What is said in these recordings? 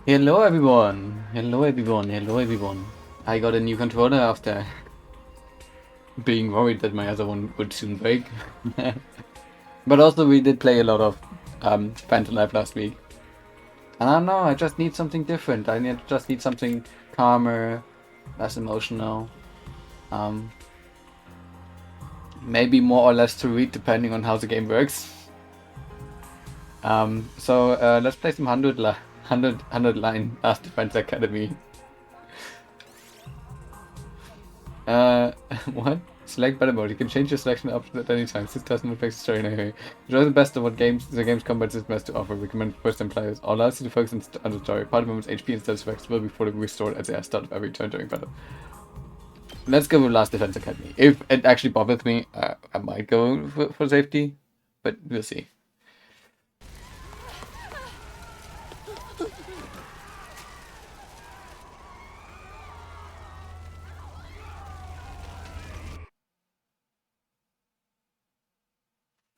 Hello everyone! Hello everyone! Hello everyone! I got a new controller after being worried that my other one would soon break. But also we did play a lot of Phantom Life last week. And I don't know, I just need something different. Just need something calmer, less emotional. Maybe more or less to read depending on how the game works. So let's play some 100 line Last Defense Academy. What? Select battle mode. You can change your selection options at any time. This doesn't affect the story in any way. Enjoy the best of what the game's combat system has to offer. Recommend first-time players. Allows you to focus on the story. Party members' HP and status effects will be fully restored at the start of every turn during battle. Let's go with Last Defense Academy. If it actually bothers me, I might go for safety, but we'll see.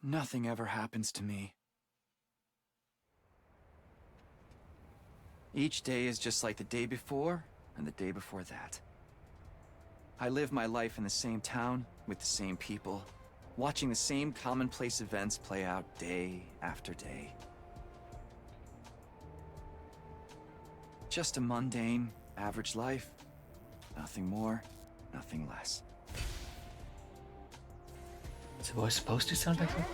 Nothing ever happens to me. Each day is just like the day before and the day before that. I live my life in the same town with the same people, watching the same commonplace events play out day after day. Just a mundane, average life. Nothing more, nothing less. So was supposed to sound like that?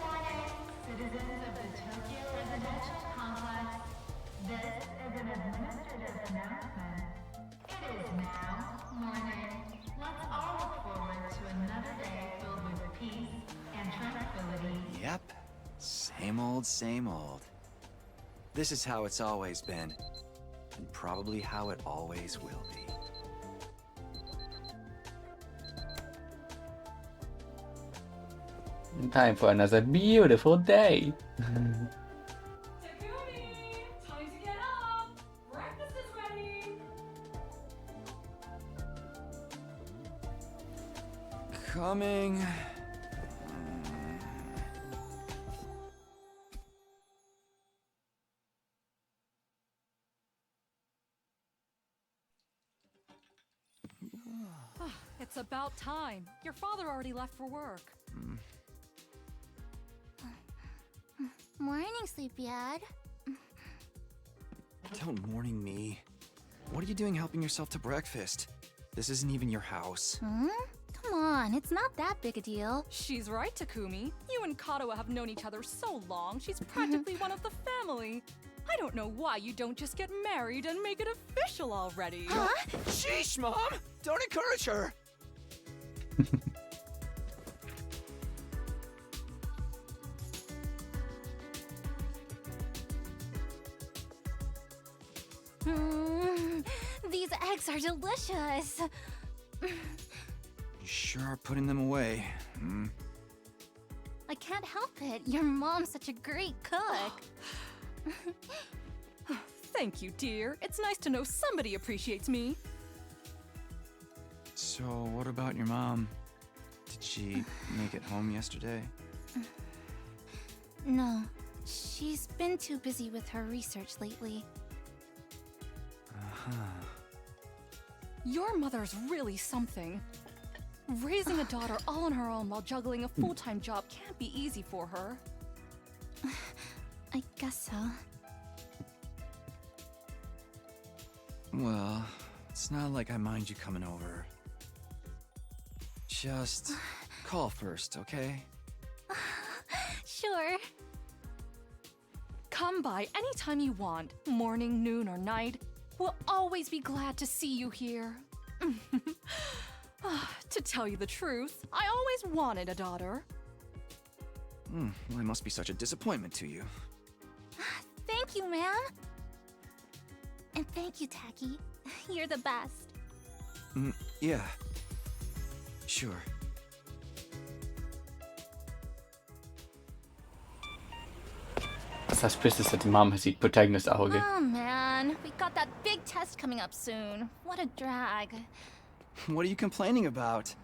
Citizens of the Tokyo Residential Complex, this is an administrative announcement. It is now morning. Let's all look forward to another day filled with peace and tranquility. Yep, same old, same old. This is how it's always been, and probably how it always will be. Time for another beautiful day. Takumi! Time to get up! Breakfast is ready! Coming. It's about time. Your father already left for work. Morning, Sleepyhead. Don't morning me. What are you doing helping yourself to breakfast? This isn't even your house. Come on, it's not that big a deal. She's right, Takumi. You and Kato have known each other so long, she's practically one of the family. I don't know why you don't just get married and make it official already. Huh? Sheesh, Mom! Don't encourage her! These eggs are delicious. You sure are putting them away. I can't help it. Your mom's such a great cook. Thank you, dear. It's nice to know somebody appreciates me. So, what about your mom? Did she make it home yesterday? No, she's been too busy with her research lately. Your mother's really something. Raising a daughter all on her own while juggling a full-time job can't be easy for her. I guess so. Well, it's not like I mind you coming over. Just call first, okay? Sure. Come by anytime you want, morning, noon, or night. We'll always be glad to see you here. To tell you the truth, I always wanted a daughter. Well, I must be such a disappointment to you. Thank you, ma'am. And thank you, Tacky. You're the best. Yeah. Sure. Suspicious that the mom has the protagonist Aoge. Oh, man. We got that big test coming up soon. What a drag. What are you complaining about?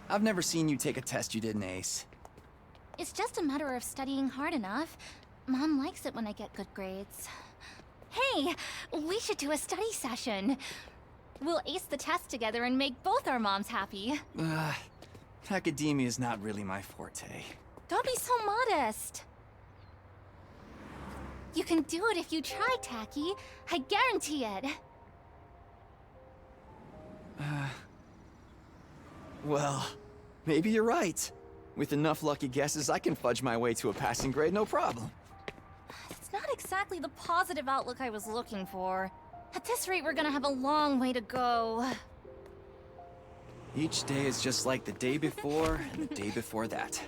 I've never seen you take a test you didn't ace. It's just a matter of studying hard enough. Mom likes it when I get good grades. Hey, we should do a study session. We'll ace the test together and make both our moms happy. Academia is not really my forte. Don't be so modest. You can do it if you try, Tacky. I guarantee it. Well, maybe you're right. With enough lucky guesses, I can fudge my way to a passing grade, no problem. It's not exactly the positive outlook I was looking for. At this rate, we're gonna have a long way to go. Each day is just like the day before and the day before that.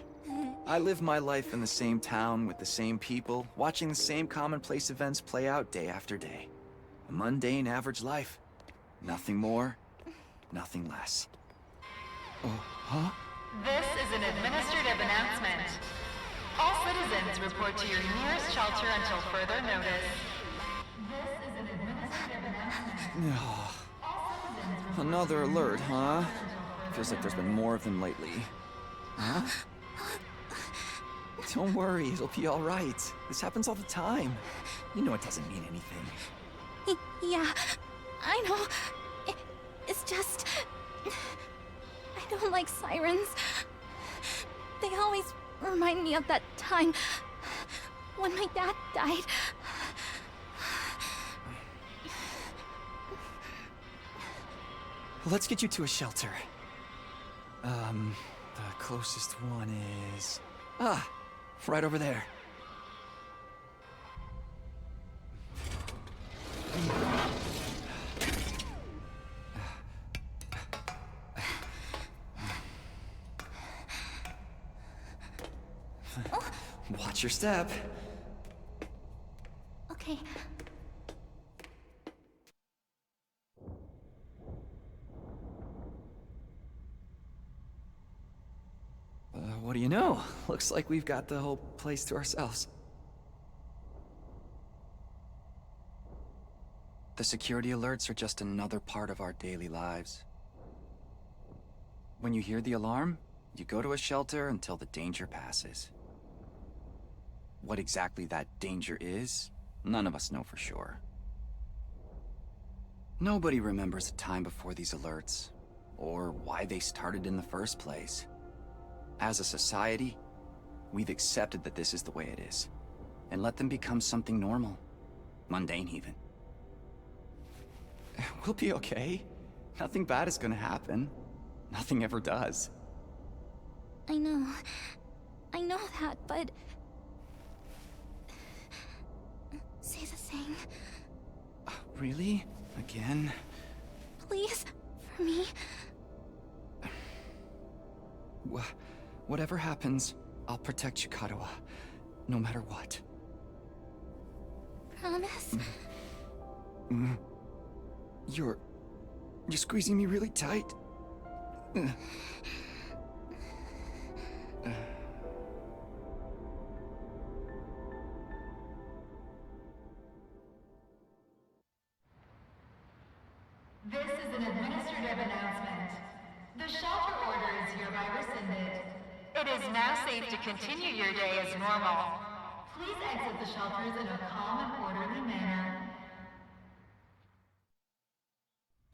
I live my life in the same town with the same people, watching the same commonplace events play out day after day. A mundane, average life. Nothing more, nothing less. Oh, huh? This is an administrative announcement. All citizens report to your nearest shelter until further notice. This is an administrative announcement. Another alert, huh? Feels like there's been more of them lately. Huh? Don't worry, it'll be all right. This happens all the time. You know it doesn't mean anything. Yeah, I know. It's just... I don't like sirens. They always remind me of that time when my dad died. Let's get you to a shelter. The closest one is... right over there. Watch your step. Okay. What do you know? Looks like we've got the whole place to ourselves. The security alerts are just another part of our daily lives. When you hear the alarm, you go to a shelter until the danger passes. What exactly that danger is, none of us know for sure. Nobody remembers a time before these alerts, or why they started in the first place. As a society, we've accepted that this is the way it is, and let them become something normal, mundane even. We'll be okay. Nothing bad is gonna happen. Nothing ever does. I know that, but... Say the thing. Really? Again? Please, for me. Whatever happens, I'll protect you, Kadoa. No matter what. Promise? You're squeezing me really tight. This is an administrative announcement. The shelter order is hereby rescinded. It is now safe to continue your day as normal. Please exit the shelters in a calm and orderly manner.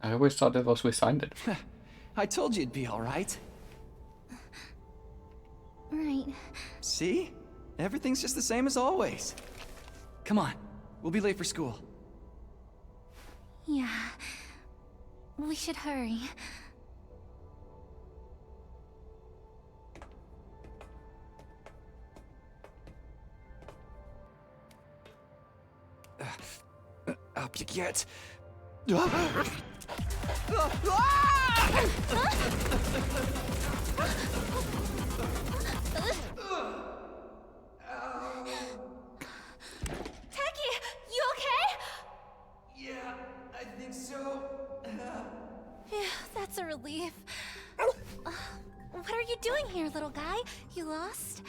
I always thought that was rescinded. I told you it'd be all right. Right. See? Everything's just the same as always. Come on, we'll be late for school. Yeah. We should hurry. Up you get. Tacky, you okay? Yeah, I think so. Phew, that's a relief. What are you doing here, little guy? You lost?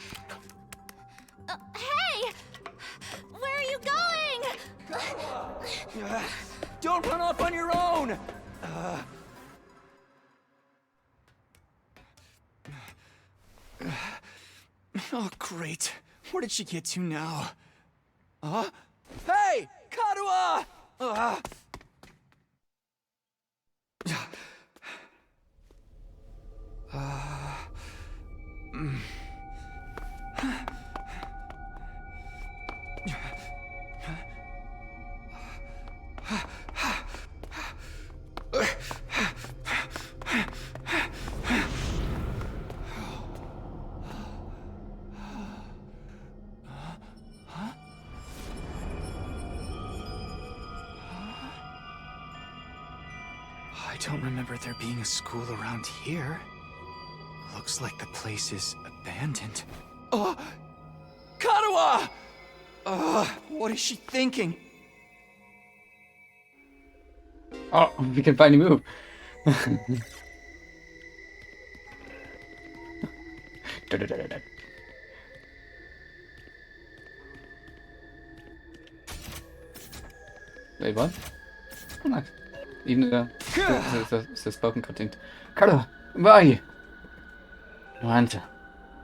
Hey! Where are you going? Don't run off on your own! Oh, great. Where did she get to now? Huh? Hey! Kadua! I don't remember there being a school around here. Looks like the place is abandoned. Kadua! What is she thinking? Oh, we can finally move. Wait, what? Oh, nice. Even the spoken content. Carlo, where are you? No answer.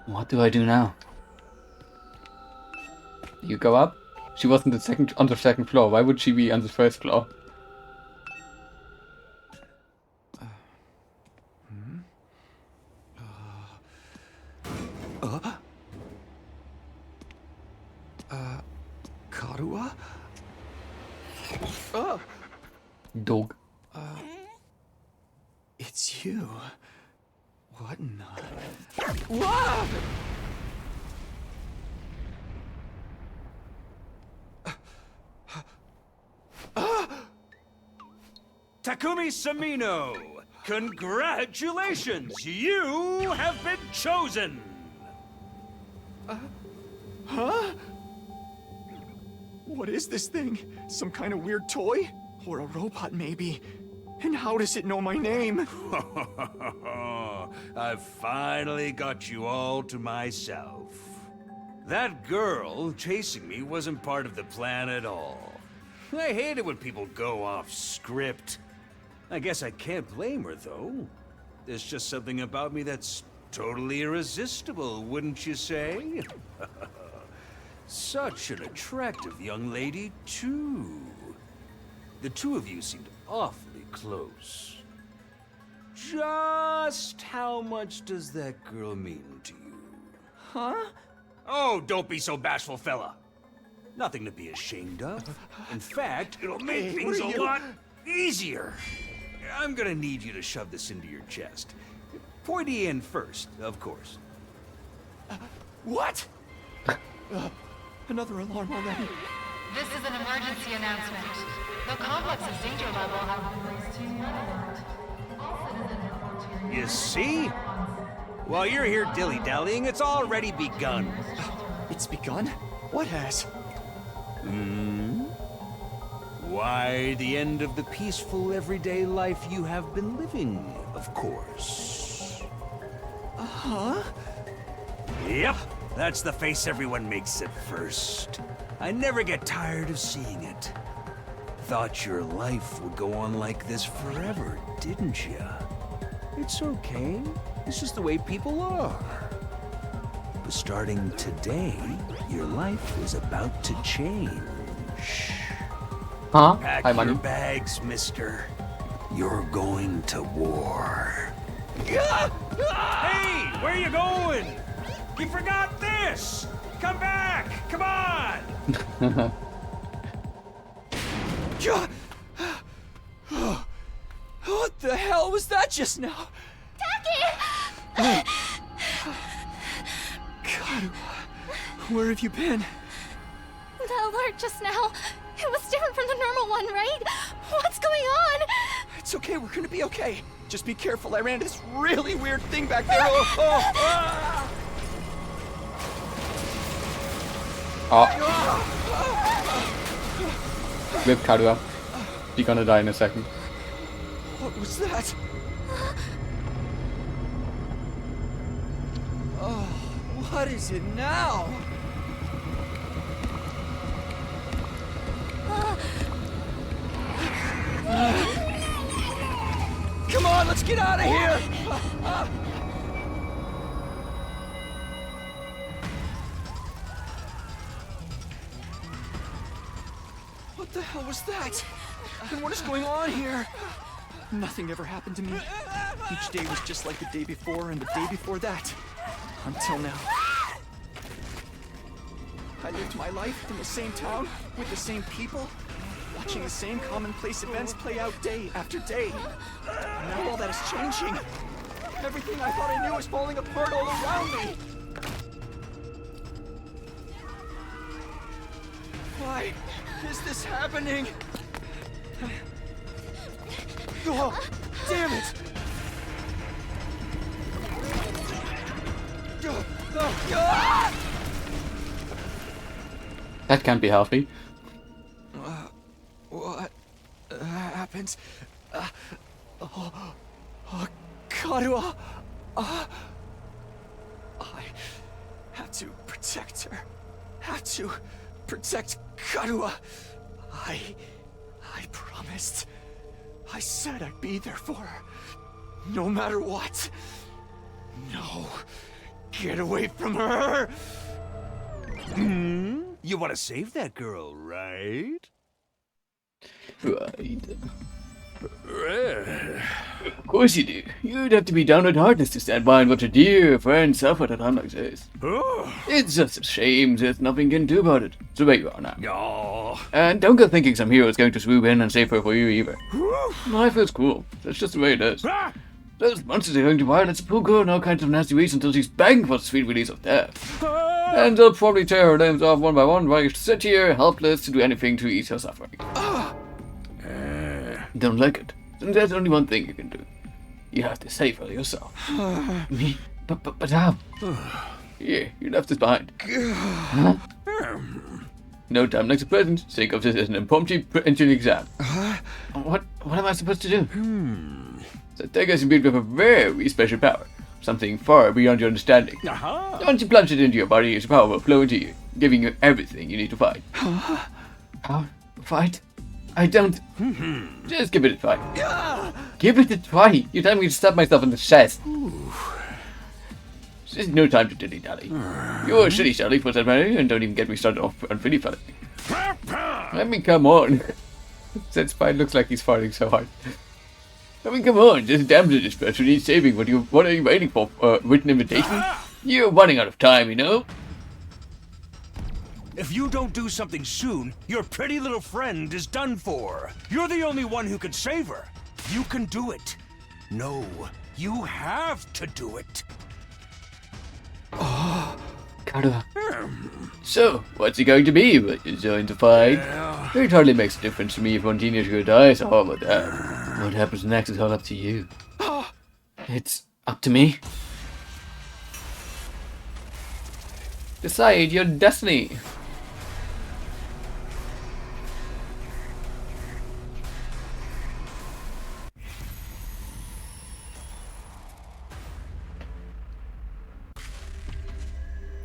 What do I do now? You go up? She wasn't on the second floor. Why would she be on the first floor? Kadua? Dog. It's you. What in the... Whoa! Takumi Samino, congratulations! You have been chosen! Huh? What is this thing? Some kind of weird toy? Or a robot, maybe? And how does it know my name? I've finally got you all to myself. That girl chasing me wasn't part of the plan at all. I hate it when people go off script. I guess I can't blame her, though. There's just something about me that's totally irresistible, wouldn't you say? Such an attractive young lady, too. The two of you seemed awfully close. Just how much does that girl mean to you? Huh? Oh, don't be so bashful, fella. Nothing to be ashamed of. In fact, it'll make Hey, things what a are lot easier. I'm gonna need you to shove this into your chest. Pointy end first, of course. What? Another alarm already. This is an emergency announcement. The complex's danger level has been raised to red alert. All citizens report to your You see? While you're here dilly-dallying, it's already begun. It's begun? What has? Why, the end of the peaceful, everyday life you have been living, of course. Huh? Yep, that's the face everyone makes at first. I never get tired of seeing it. Thought your life would go on like this forever, didn't you? It's okay. It's just the way people are. But starting today, your life is about to change. Huh? Pack Hi, your Manu. bags, mister. You're going to war. Hey, where you going? You forgot this! Come back! Come on! What the hell was that just now? Taki! God, where have you been? The alert just now. It was different from the normal one, right? What's going on? It's okay, we're gonna be okay. Just be careful, I ran into this really weird thing back there. Ah! Whip Kadua. You're gonna die in a second. What was that? Oh, what is it now? Come on, let's get out of here! What What the hell was that? And what is going on here? Nothing ever happened to me. Each day was just like the day before and the day before that. Until now. I lived my life in the same town, with the same people, watching the same commonplace events play out day after day. And now all that is changing. Everything I thought I knew is falling apart all around me. Why is this happening? Oh, damn it! That can't be healthy. What happened? Karua! I have to protect her. Have to protect Karua. I promised. I said I'd be there for her. No matter what. No. Get away from her! You want to save that girl, right? Right. Of course you do. You'd have to be downright heartless to stand by and watch a dear friend suffer at a time like this. Oh. It's just a shame there's nothing you can do about it. So there you are now. Oh. And don't go thinking some hero is going to swoop in and save her for you either. Life is cruel. That's just the way it is. Ah. Those monsters are going to violate the poor girl in all kinds of nasty ways until she's begging for the sweet release of death. And they'll probably tear her limbs off one by one while you sit here helpless to do anything to ease her suffering. Don't like it? Then there's only one thing you can do. You have to save her yourself. Me? But how? Here, you left this behind. Huh? No time like the present. Think of this as an impromptu entry exam. What am I supposed to do? So take us imbued with a very special power. Something far beyond your understanding. Once you plunge it into your body, its power will flow into you, giving you everything you need to fight. Power? Fight? I don't... Just give it a try. Give it a try? You're telling me to stab myself in the chest. There's no time to dilly-dally. You're a shitty Sally for that matter, and don't even get me started off on Philly felling. I mean, come on. That spine looks like he's farting so hard. I mean, come on, this damsel distress needs saving. What are you waiting for? Written invitation? You're running out of time, you know? If you don't do something soon, your pretty little friend is done for. You're the only one who can save her. You can do it. No, you have to do it. Karua. So, what's it going to be? What you're going to fight? It hardly makes a difference to me if one teenager dies or all of that. What happens next is all up to you. It's up to me? Decide your destiny.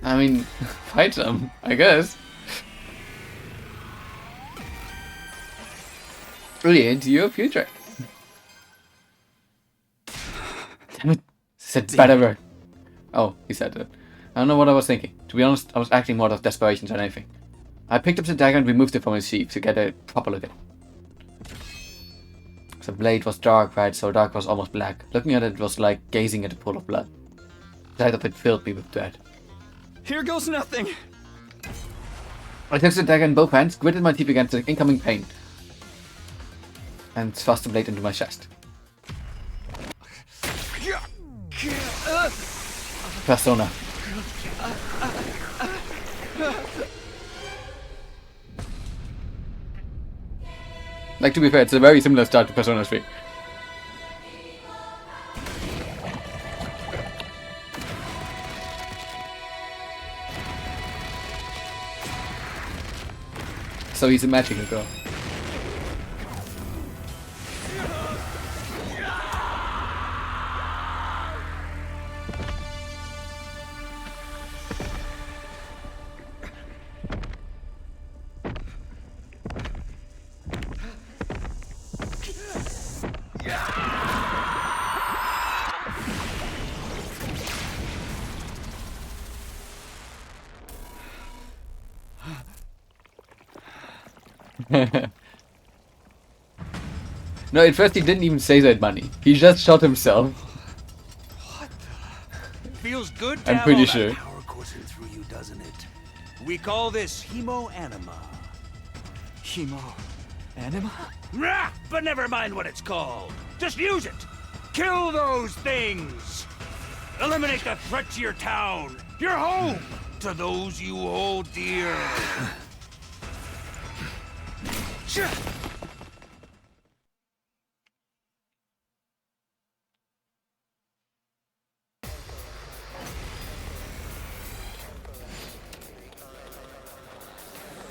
I mean, fight some, I guess. Brilliant, your future. Damn it, said better word. Oh, he said it. I don't know what I was thinking. To be honest, I was acting more out of desperation than anything. I picked up the dagger and removed it from its sheath to get a proper look at it. The blade was dark red, so dark was almost black. Looking at it was like gazing at a pool of blood. The sight of it filled me with dread. Here goes nothing. I took the dagger in both hands, gritted my teeth against the incoming pain, and thrust the blade into my chest. Persona. Like, to be fair, it's a very similar start to Persona 3. So he's a magical girl. No, at first he didn't even say that money. He just shot himself. Feels good to I'm have pretty all sure. that power coursing through you, doesn't it? We call this hemoanima. Hemo. Anima? Rah, but never mind what it's called. Just use it. Kill those things. Eliminate the threat to your town, your home, to those you hold dear.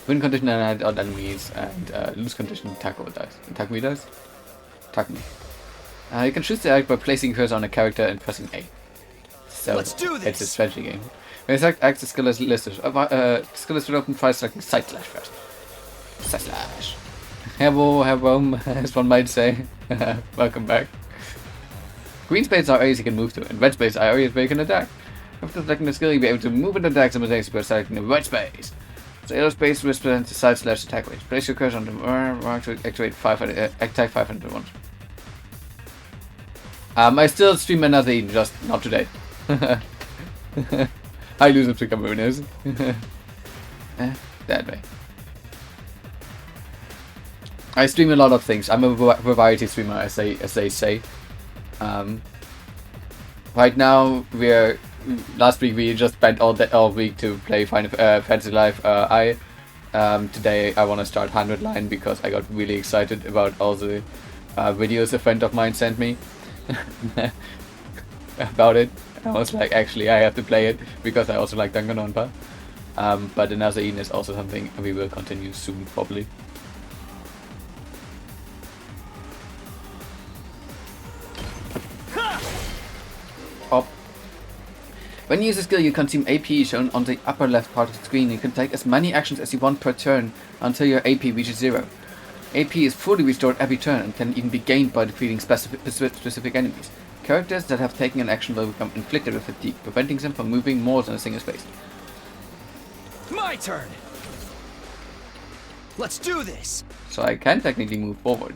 Win condition and out enemies, and lose condition attack or dice. Attack me dice? Attack me. You can choose to act by placing cursor on a character and pressing A. So Let's do it's a this. strategy game. When you act, the skill is listed. Skill is open twice, selecting side slash first. Side slash. Hello, as one might say. Welcome back. Green spaces are areas you can move to, and red spaces are areas where you can attack. After selecting the skill, you'll be able to move and attack simultaneously by selecting the red space. So yellow space represents the side slash attack range. Place your cursor on the mark to activate 500, attack 500 once. I still stream another Eden, just not today. I lose it to Camerooners. That way. I stream a lot of things. I'm a variety streamer, as they say. Right now, last week we just spent all week to play Final Fantasy Live I. Today I want to start 100 Line because I got really excited about all the videos a friend of mine sent me about it. I was like, actually I have to play it because I also like Danganronpa. But another Eden is also something we will continue soon, probably. Up. When you use a skill, you consume AP shown on the upper left part of the screen. You can take as many actions as you want per turn until your AP reaches 0. AP is fully restored every turn and can even be gained by defeating specific enemies. Characters that have taken an action will become inflicted with fatigue, preventing them from moving more than a single space. My turn. Let's do this. So I can technically move forward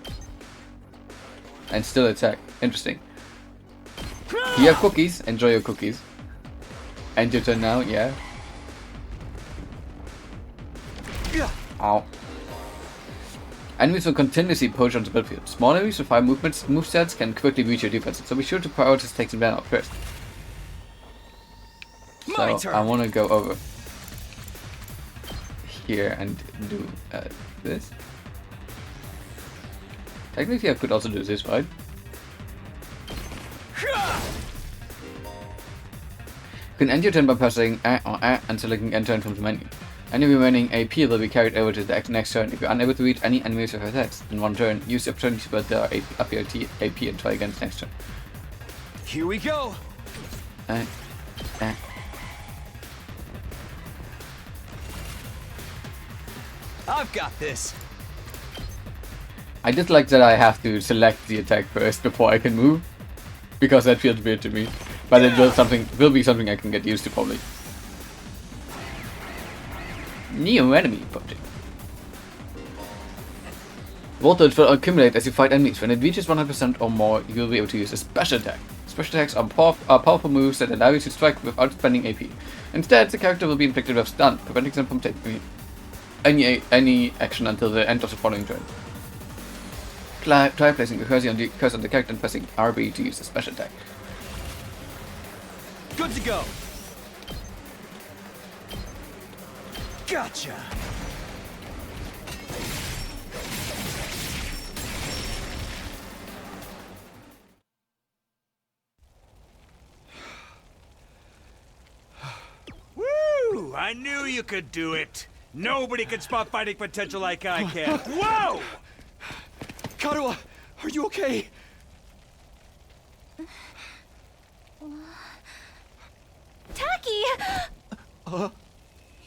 and still attack. Interesting. You have cookies. Enjoy your cookies. End your turn now, yeah. Ow. Enemies will continuously poach on the battlefield. Small enemies with high movesets can quickly reach your defense, so be sure to prioritize taking them down first. My So turn. I want to go over here and do this. Technically I could also do this, right? You can end your turn by pressing A or A and selecting end turn from the menu. Any remaining AP will be carried over to the next turn. If you're unable to reach any enemies with attacks in one turn, use the opportunity to build their up your AP and try again next turn. Here we go. I've got this. I dislike that I have to select the attack first before I can move, because that feels weird to me. But it will be something I can get used to probably. New enemy project. Voltage will accumulate as you fight enemies. When it reaches 100% or more, you will be able to use a special attack. Special attacks are powerful moves that allow you to strike without spending AP. Instead, the character will be inflicted with stun, preventing them from taking any action until the end of the following turn. Try placing the cursor on the character and pressing RB to use the special attack. Good to go. Gotcha. Woo! I knew you could do it. Nobody can spot fighting potential like I can. Whoa! Karuha, are you okay? Tacky!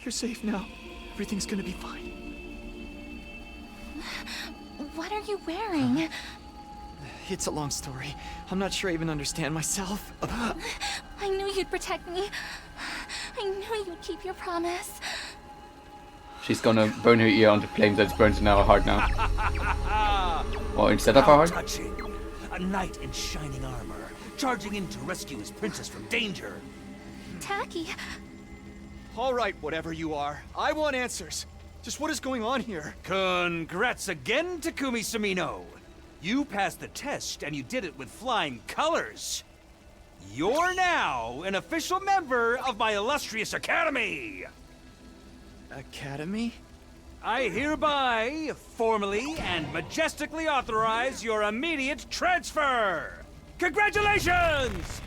You're safe now. Everything's gonna be fine. What are you wearing? It's a long story. I'm not sure I even understand myself. I knew you'd protect me. I knew you'd keep your promise. She's gonna burn her ear on the flame that burns in our heart now. Or instead of How our heart. touching. A knight in shining armor, charging in to rescue his princess from danger. Tacky. All right, whatever you are. I want answers. Just what is going on here? Congrats again, Takumi Sumino. You passed the test, and you did it with flying colors. You're now an official member of my illustrious academy. Academy? I hereby, formally and majestically authorize your immediate transfer. Congratulations!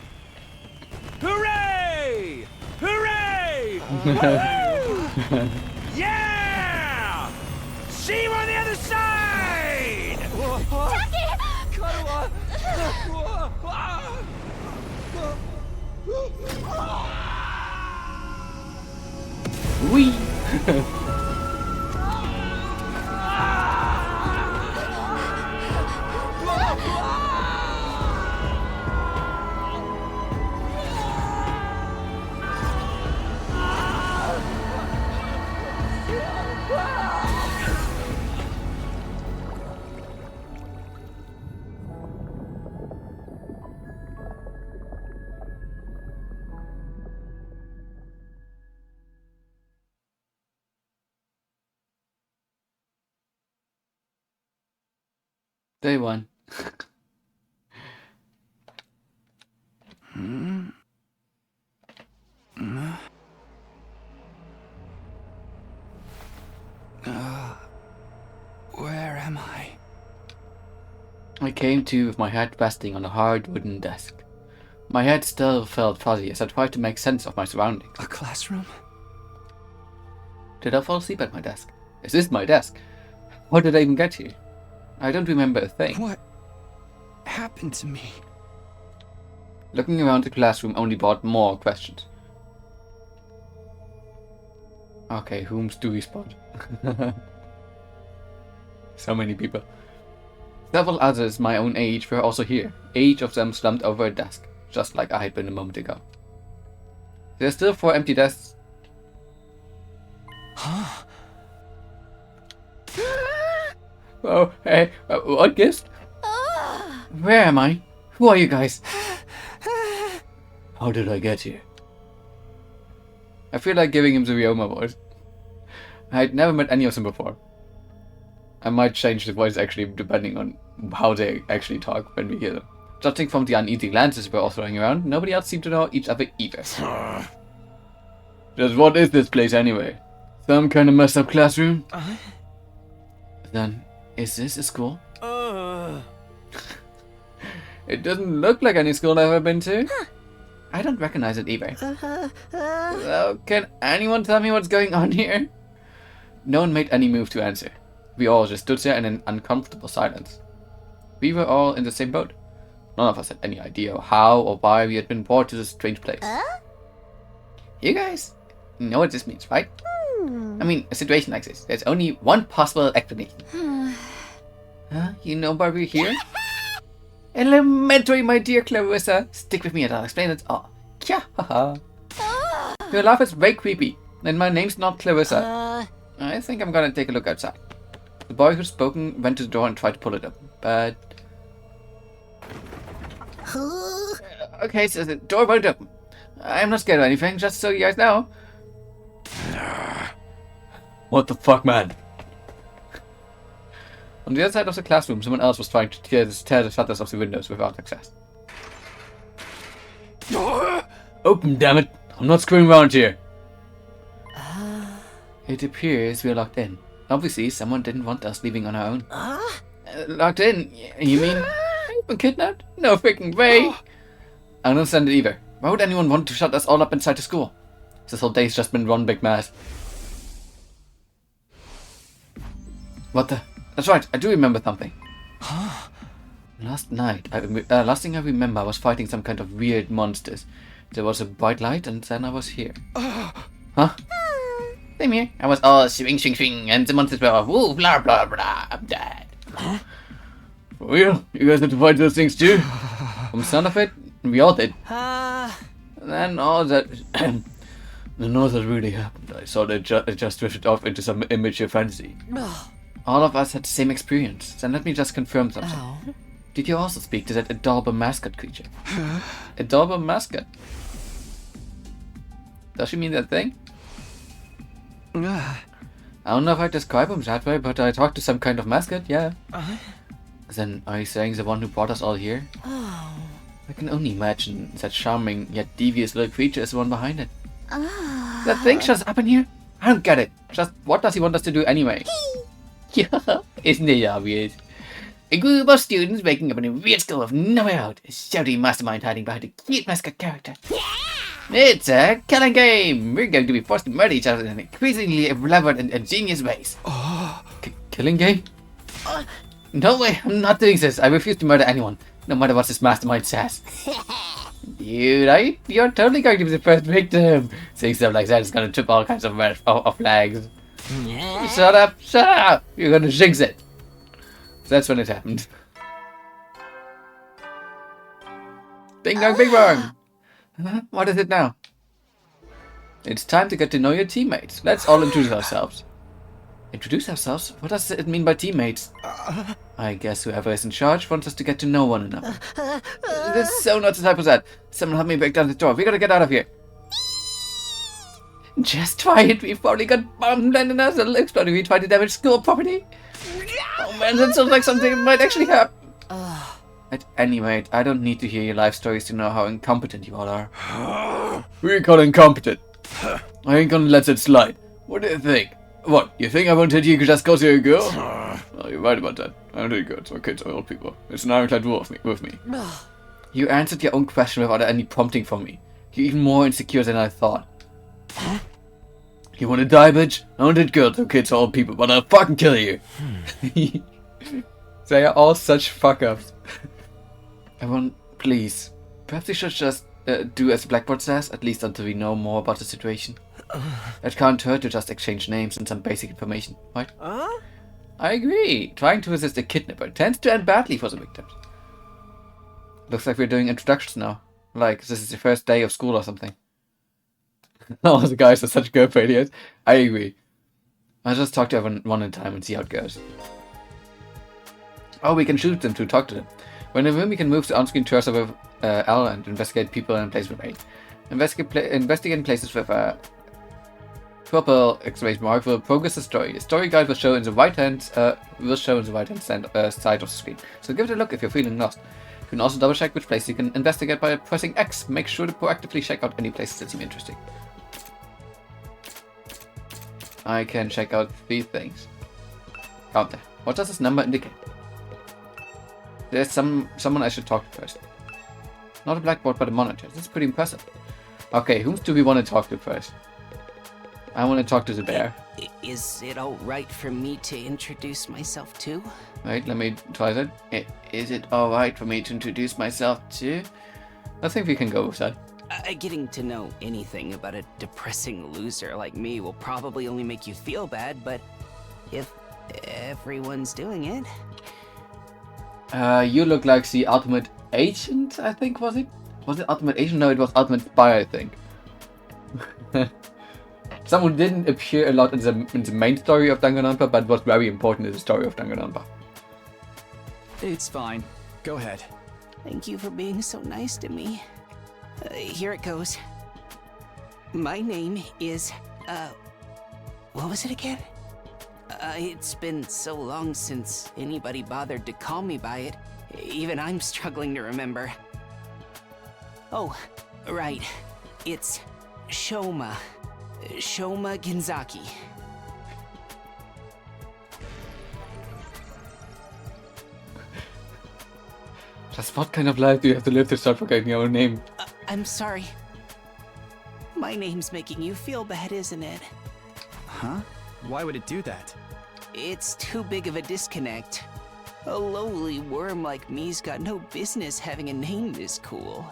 Hooray! Hooray! Woo! Yeah! See you on the other side! Wee! Day 1. Where am I? I came to with my head resting on a hard wooden desk. My head still felt fuzzy as I tried to make sense of my surroundings. A classroom? Did I fall asleep at my desk? Is this my desk? How did I even get here? I don't remember a thing. What happened to me? Looking around the classroom only brought more questions. Okay, whom do we spot? So many people. Several others my own age were also here, each of them slumped over a desk, just like I had been a moment ago. There are still 4 empty desks. Huh? Oh, hey, what gives? Where am I? Who are you guys? How did I get here? I feel like giving him the Ryoma voice. I had never met any of them before. I might change the voice actually depending on how they actually talk when we hear them. Judging from the uneasy glances we're all throwing around, nobody else seemed to know each other either. Just what is this place anyway? Some kind of messed up classroom? Then, is this a school? It doesn't look like any school I've ever been to. I don't recognize it either. So, can anyone tell me what's going on here? No one made any move to answer. We all just stood there in an uncomfortable silence. We were all in the same boat. None of us had any idea how or why we had been brought to this strange place. You guys know what this means, right? I mean, a situation like this, there's only one possible explanation. Huh? You know why we're here? Elementary, my dear Clarissa. Stick with me and I'll explain it all. Kya, haha. Your laugh is very creepy, and my name's not Clarissa. I think I'm gonna take a look outside. The boy who'd spoken went to the door and tried to pull it open, but... Okay, so the door won't open. I'm not scared of anything, just so you guys know. What the fuck, man? On the other side of the classroom, someone else was trying to tear the shutters of the windows without success. Open, damn it! I'm not screwing around here. It appears we're locked in. Obviously, someone didn't want us leaving on our own. Locked in? You mean we've been kidnapped? No freaking way! I don't understand it either. Why would anyone want to shut us all up inside the school? This whole day's just been one big mess. What the? That's right, I do remember something. Last night, last thing I remember, I was fighting some kind of weird monsters. There was a bright light, and then I was here. Huh? Same here. I was all swing, swing, swing, and the monsters were all woo, blah, blah, blah. I'm dead. For real? You guys had to fight those things too? From the sound of it, we all did. Then all that None of that really happened. I saw that it just drifted off into some immature fantasy. All of us had the same experience. Then let me just confirm something. Did you also speak to that adorable mascot creature? Adorable mascot? Does she mean that thing? I don't know if I'd describe him that way, but I talked to some kind of mascot, yeah. Then are you saying the one who brought us all here? I can only imagine that charming yet devious little creature is the one behind it. That thing just up in here? I don't get it. Just what does he want us to do anyway? Yeah, isn't it obvious? A group of students waking up in a weird school with nowhere out. A shouty mastermind hiding behind a cute mascot character. It's a killing game! We're going to be forced to murder each other in increasingly elaborate and ingenious ways. Killing game? No way, I'm not doing this. I refuse to murder anyone, no matter what this mastermind says. Dude, you're totally going to be the first victim. Saying stuff like that is going to trip all kinds of flags. Shut up! You're going to jinx it. That's when it happened. Ding dong, bing bong! What is it now? It's time to get to know your teammates. Let's all introduce ourselves. Introduce ourselves? What does it mean by teammates? I guess whoever is in charge wants us to get to know one another. This is so not the type of that. Someone help me break down the door. We gotta get out of here. Just try it. We've probably got bombed and another exploding. We tried to damage school property. Oh man, that sounds like something that might actually happen. At any rate, I don't need to hear your life stories to know how incompetent you all are. We're called incompetent. I ain't gonna let it slide. What do you think? What, you think I won't hit you just cause you're a girl? Oh, you're right about that. I don't do good, so kids are old people. It's an ironclad rule with me. You answered your own question without any prompting from me. You're even more insecure than I thought. You wanna die, bitch? I don't hit girls or kids or old people, but I'll fucking kill you. They are all such fuck-ups. Everyone, please. Perhaps we should just do as Blackboard says, at least until we know more about the situation. It can't hurt to just exchange names and some basic information, right? I agree. Trying to resist a kidnapper tends to end badly for the victims. Looks like we're doing introductions now. Like, this is the first day of school or something. All the guys are such good failures. I agree. I'll just talk to everyone one at a time and see how it goes. Oh, we can shoot them to talk to them. When in a room, we can move the on-screen cursor with L and investigate people and places with A. Investigating places with purple exclamation mark will progress the story. The story guide will show in the right hand side of the screen. So give it a look if you're feeling lost. You can also double check which place you can investigate by pressing X. Make sure to proactively check out any places that seem interesting. I can check out 3 things. Out there. What does this number indicate? There's someone I should talk to first. Not a blackboard, but a monitor. This is pretty impressive. Okay, whom do we want to talk to first? I want to talk to the bear. Is it alright for me to introduce myself too? Wait, let me try that. Is it alright for me to introduce myself too? I think we can go with that. Getting to know anything about a depressing loser like me will probably only make you feel bad, but if everyone's doing it... You look like the Ultimate Agent, I think, was it? Was it Ultimate Agent? No, it was Ultimate Spy, I think. Someone didn't appear a lot in the main story of Danganronpa, but was very important in the story of Danganronpa. It's fine. Go ahead. Thank you for being so nice to me. Here it goes. My name is, what was it again? It's been so long since anybody bothered to call me by it. Even I'm struggling to remember. Oh, right. It's Shoma. Shoma Genzaki. Just what kind of life do you have to live to start forgetting your own name? I'm sorry. My name's making you feel bad, isn't it? Huh? Why would it do that? It's too big of a disconnect. A lowly worm like me's got no business having a name this cool.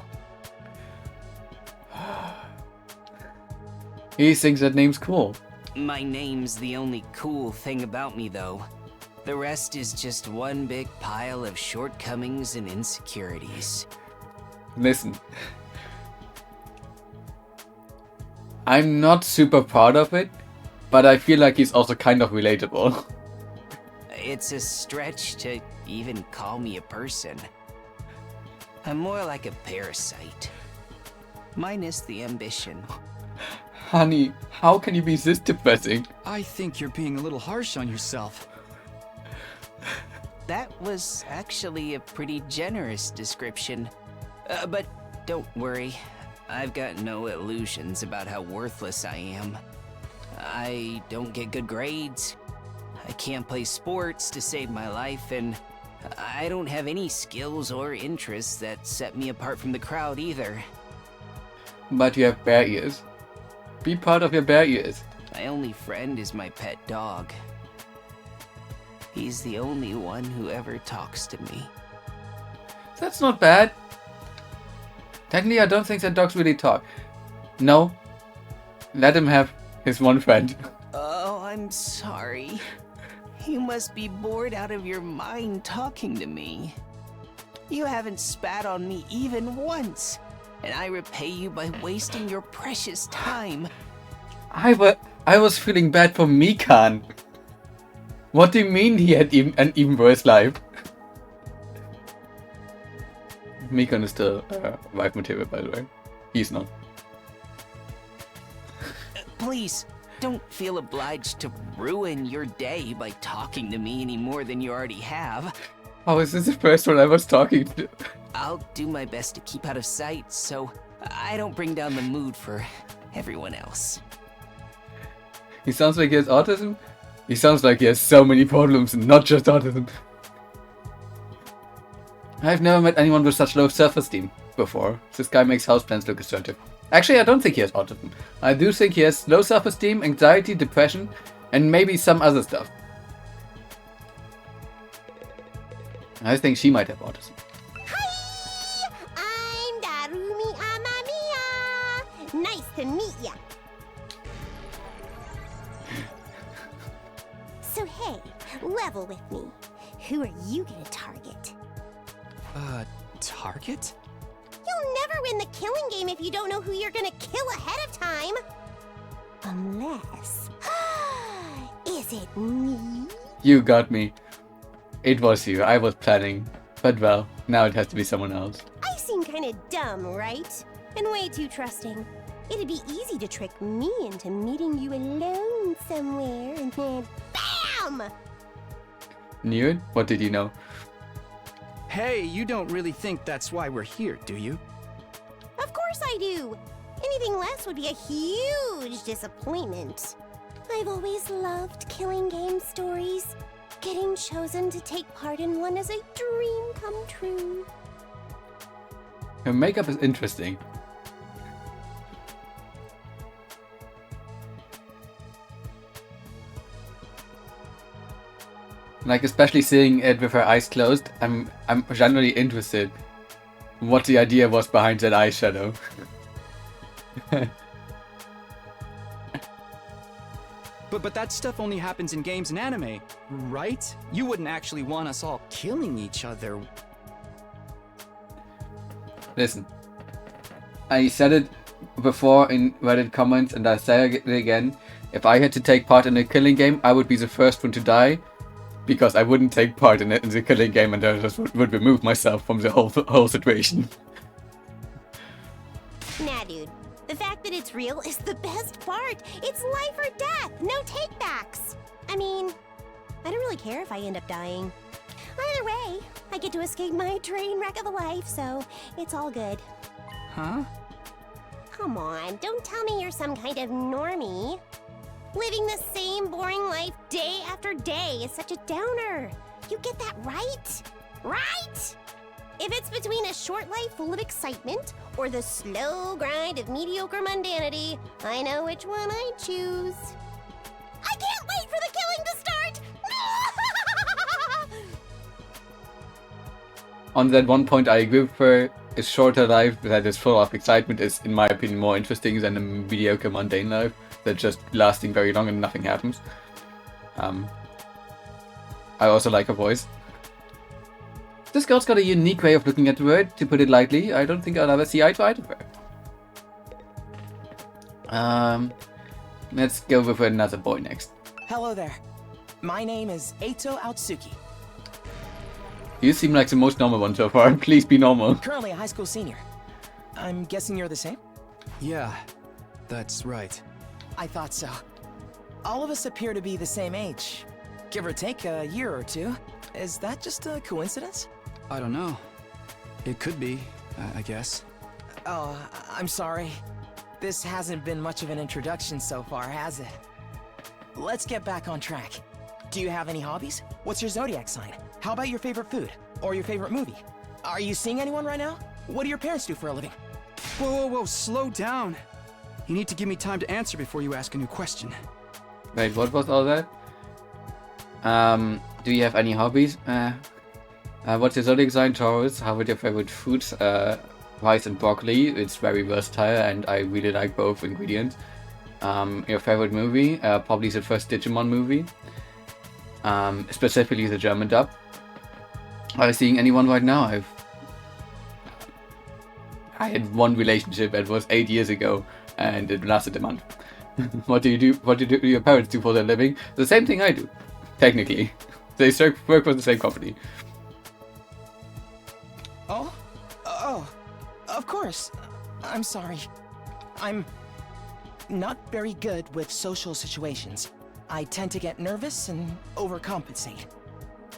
He thinks that name's cool. My name's the only cool thing about me, though. The rest is just one big pile of shortcomings and insecurities. Listen. I'm not super proud of it, but I feel like he's also kind of relatable. It's a stretch to even call me a person. I'm more like a parasite. Minus the ambition. Honey, how can you be this depressing? I think you're being a little harsh on yourself. That was actually a pretty generous description. But don't worry, I've got no illusions about how worthless I am. I don't get good grades, I can't play sports to save my life, and I don't have any skills or interests that set me apart from the crowd either. But you have bear ears. Be proud of your bear ears. My only friend is my pet dog. He's the only one who ever talks to me. That's not bad. Technically, I don't think that dogs really talk. No. Let him have his one friend. Oh, I'm sorry. You must be bored out of your mind talking to me. You haven't spat on me even once, and I repay you by wasting your precious time. I was feeling bad for Mikan. What do you mean he had an even worse life? Mikan is still wife material, by the way. He's not. Please, don't feel obliged to ruin your day by talking to me any more than you already have. Oh, is this the first one I was talking to? I'll do my best to keep out of sight so I don't bring down the mood for everyone else. He sounds like he has autism? He sounds like he has so many problems and not just autism. I've never met anyone with such low self-esteem before. This guy makes houseplants look assertive. Actually, I don't think he has autism. I do think he has low self-esteem, anxiety, depression, and maybe some other stuff. I think she might have autism. Hi! I'm Darumi Amamiya! Nice to meet ya! So hey, level with me. Who are you gonna target? Target? You'll never win the killing game if you don't know who you're gonna kill ahead of time. Unless... Is it me? You got me. It was you. I was planning. But well, now it has to be someone else. I seem kinda dumb, right? And way too trusting. It'd be easy to trick me into meeting you alone somewhere and then BAM! Knew it? What did you know? Hey, you don't really think that's why we're here, do you? Of course I do! Anything less would be a huge disappointment. I've always loved killing game stories. Getting chosen to take part in one is a dream come true. Her makeup is interesting. Like, especially seeing it with her eyes closed, I'm generally interested in what the idea was behind that eyeshadow. But that stuff only happens in games and anime, right? You wouldn't actually want us all killing each other. Listen, I said it before in Reddit comments and I say it again. If I had to take part in a killing game, I would be the first one to die. Because I wouldn't take part in the killing game and I just would remove myself from the whole situation. Nah, dude. The fact that it's real is the best part. It's life or death. No takebacks. I mean, I don't really care if I end up dying. Either way, I get to escape my train wreck of a life, so it's all good. Huh? Come on, don't tell me you're some kind of normie. Living the same boring life day after day is such a downer. You get that right? Right? If it's between a short life full of excitement or the slow grind of mediocre mundanity, I know which one I choose. I can't wait for the killing to start! On that one point I agree with her. A shorter life that is full of excitement is, in my opinion, more interesting than a mediocre mundane life that's just lasting very long and nothing happens. I also like her voice. This girl's got a unique way of looking at the world, to put it lightly. I don't think I'll ever see eye to eye with her. Let's go with another boy next. Hello there. My name is Eito Aotsuki. You seem like the most normal one so far. Please be normal. Currently a high school senior. I'm guessing you're the same? Yeah, that's right. I thought so. All of us appear to be the same age. Give or take a year or two. Is that just a coincidence? I don't know. It could be, I guess. Oh, I'm sorry. This hasn't been much of an introduction so far, has it? Let's get back on track. Do you have any hobbies? What's your zodiac sign? How about your favorite food? Or your favorite movie? Are you seeing anyone right now? What do your parents do for a living? Whoa, whoa, whoa, slow down. You need to give me time to answer before you ask a new question. Wait, what was all that? Do you have any hobbies? What's your zodiac sign? Taurus. How about your favorite foods? Rice and broccoli. It's very versatile and I really like both ingredients. Your favorite movie? Probably the first Digimon movie. Specifically the German dub. Are you seeing anyone right now? I had one relationship that was 8 years ago and it lasted a month. What do you do? What do your parents do for their living? The same thing I do, technically. They work for the same company. Oh, of course. I'm sorry. I'm not very good with social situations. I tend to get nervous and overcompensate.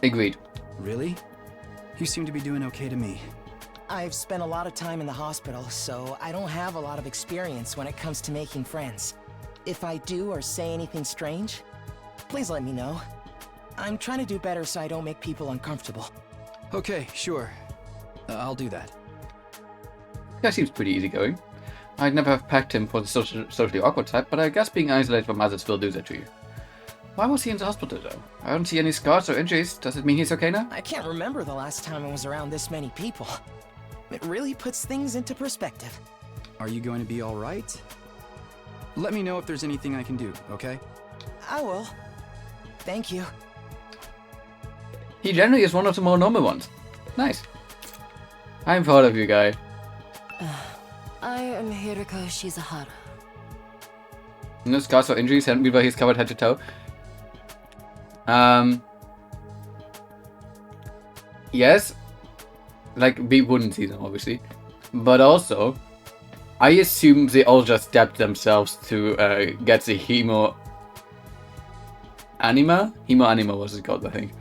Agreed. Really? You seem to be doing okay to me. I've spent a lot of time in the hospital, so I don't have a lot of experience when it comes to making friends. If I do or say anything strange, please let me know. I'm trying to do better so I don't make people uncomfortable. Okay, sure. I'll do that. That seems pretty easygoing. I'd never have packed him for the socially awkward type, but I guess being isolated from others will do that to you. Why was he in the hospital though? I don't see any scars or injuries. Does it mean he's okay now? I can't remember the last time I was around this many people. It really puts things into perspective. Are you going to be alright? Let me know if there's anything I can do, okay? I will. Thank you. He generally is one of the more normal ones. Nice. I'm proud of you, guy. I am Hiriko Shizahara. No scars or injuries, and meanwhile he's covered head to toe. Yes. Like, we wouldn't see them, obviously. But also, I assume they all just stabbed themselves to get the Hemo Anima? Hemo Anima was it called, I think.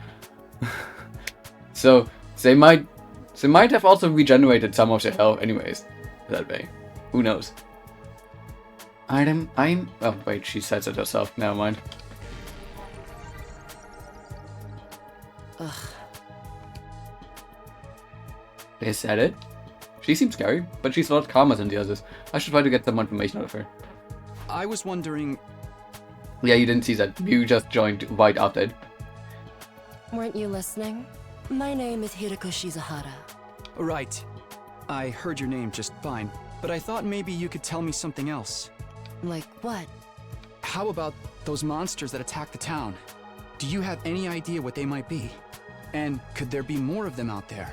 So, they might have also regenerated some of their health anyways, that way. Who knows? Oh wait, she says it herself, never mind. Ugh. Is that it? She seems scary, but she's a lot calmer than the others. I should try to get some more information out of her. I was wondering... Yeah, you didn't see that. You just joined right after it. Weren't you listening? My name is Hiriko Shizahara. Right. I heard your name just fine, but I thought maybe you could tell me something else. Like what? How about those monsters that attacked the town? Do you have any idea what they might be? And could there be more of them out there?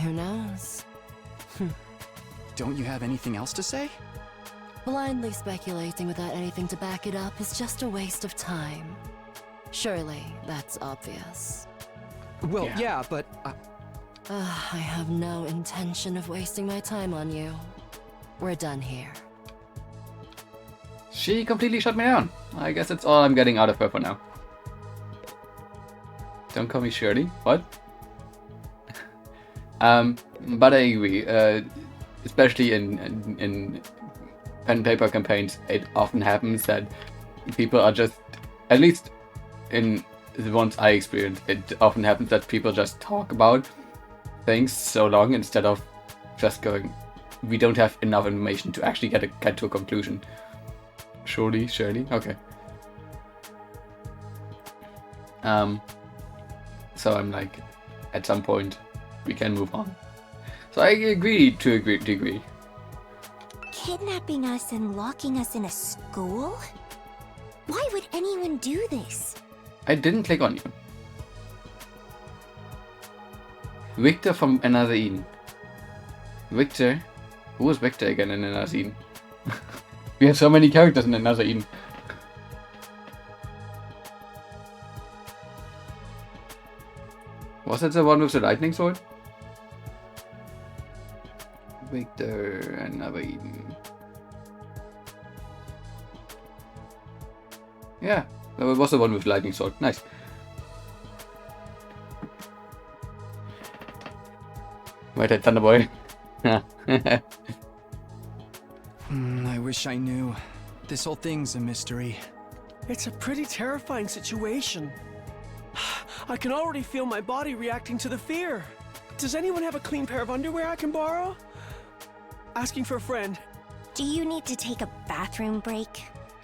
Who knows? Don't you have anything else to say? Blindly speculating without anything to back it up is just a waste of time. Surely, that's obvious. Well, yeah, but... I have no intention of wasting my time on you. We're done here. She completely shut me down. I guess that's all I'm getting out of her for now. Don't call me Shirley. What? But I agree. Especially in pen and paper campaigns, it often happens that people are just, at least in the ones I experienced, it often happens that people just talk about things so long instead of just going, we don't have enough information to actually get to a conclusion. Surely, okay. So I'm like, at some point, we can move on. So I agree to agree. Kidnapping us and locking us in a school? Why would anyone do this? I didn't click on you. Victor from Another Eden. Victor? Who was Victor again in Another Eden? We have so many characters in another Eden. Was that the one with the lightning sword? Victor, another Eden. Yeah, that was the one with lightning sword. Nice. White-Head Thunderboy. I wish I knew. This whole thing's a mystery. It's a pretty terrifying situation. I can already feel my body reacting to the fear. Does anyone have a clean pair of underwear I can borrow? Asking for a friend. Do you need to take a bathroom break?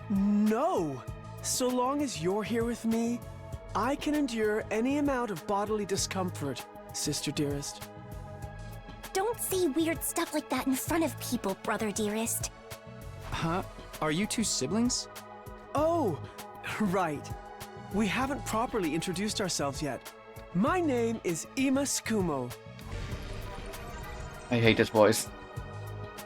No! So long as you're here with me, I can endure any amount of bodily discomfort, sister dearest. Don't say weird stuff like that in front of people, brother dearest. Huh? Are you two siblings? Oh, right. We haven't properly introduced ourselves yet. My name is Ima Skumo. I hate his voice.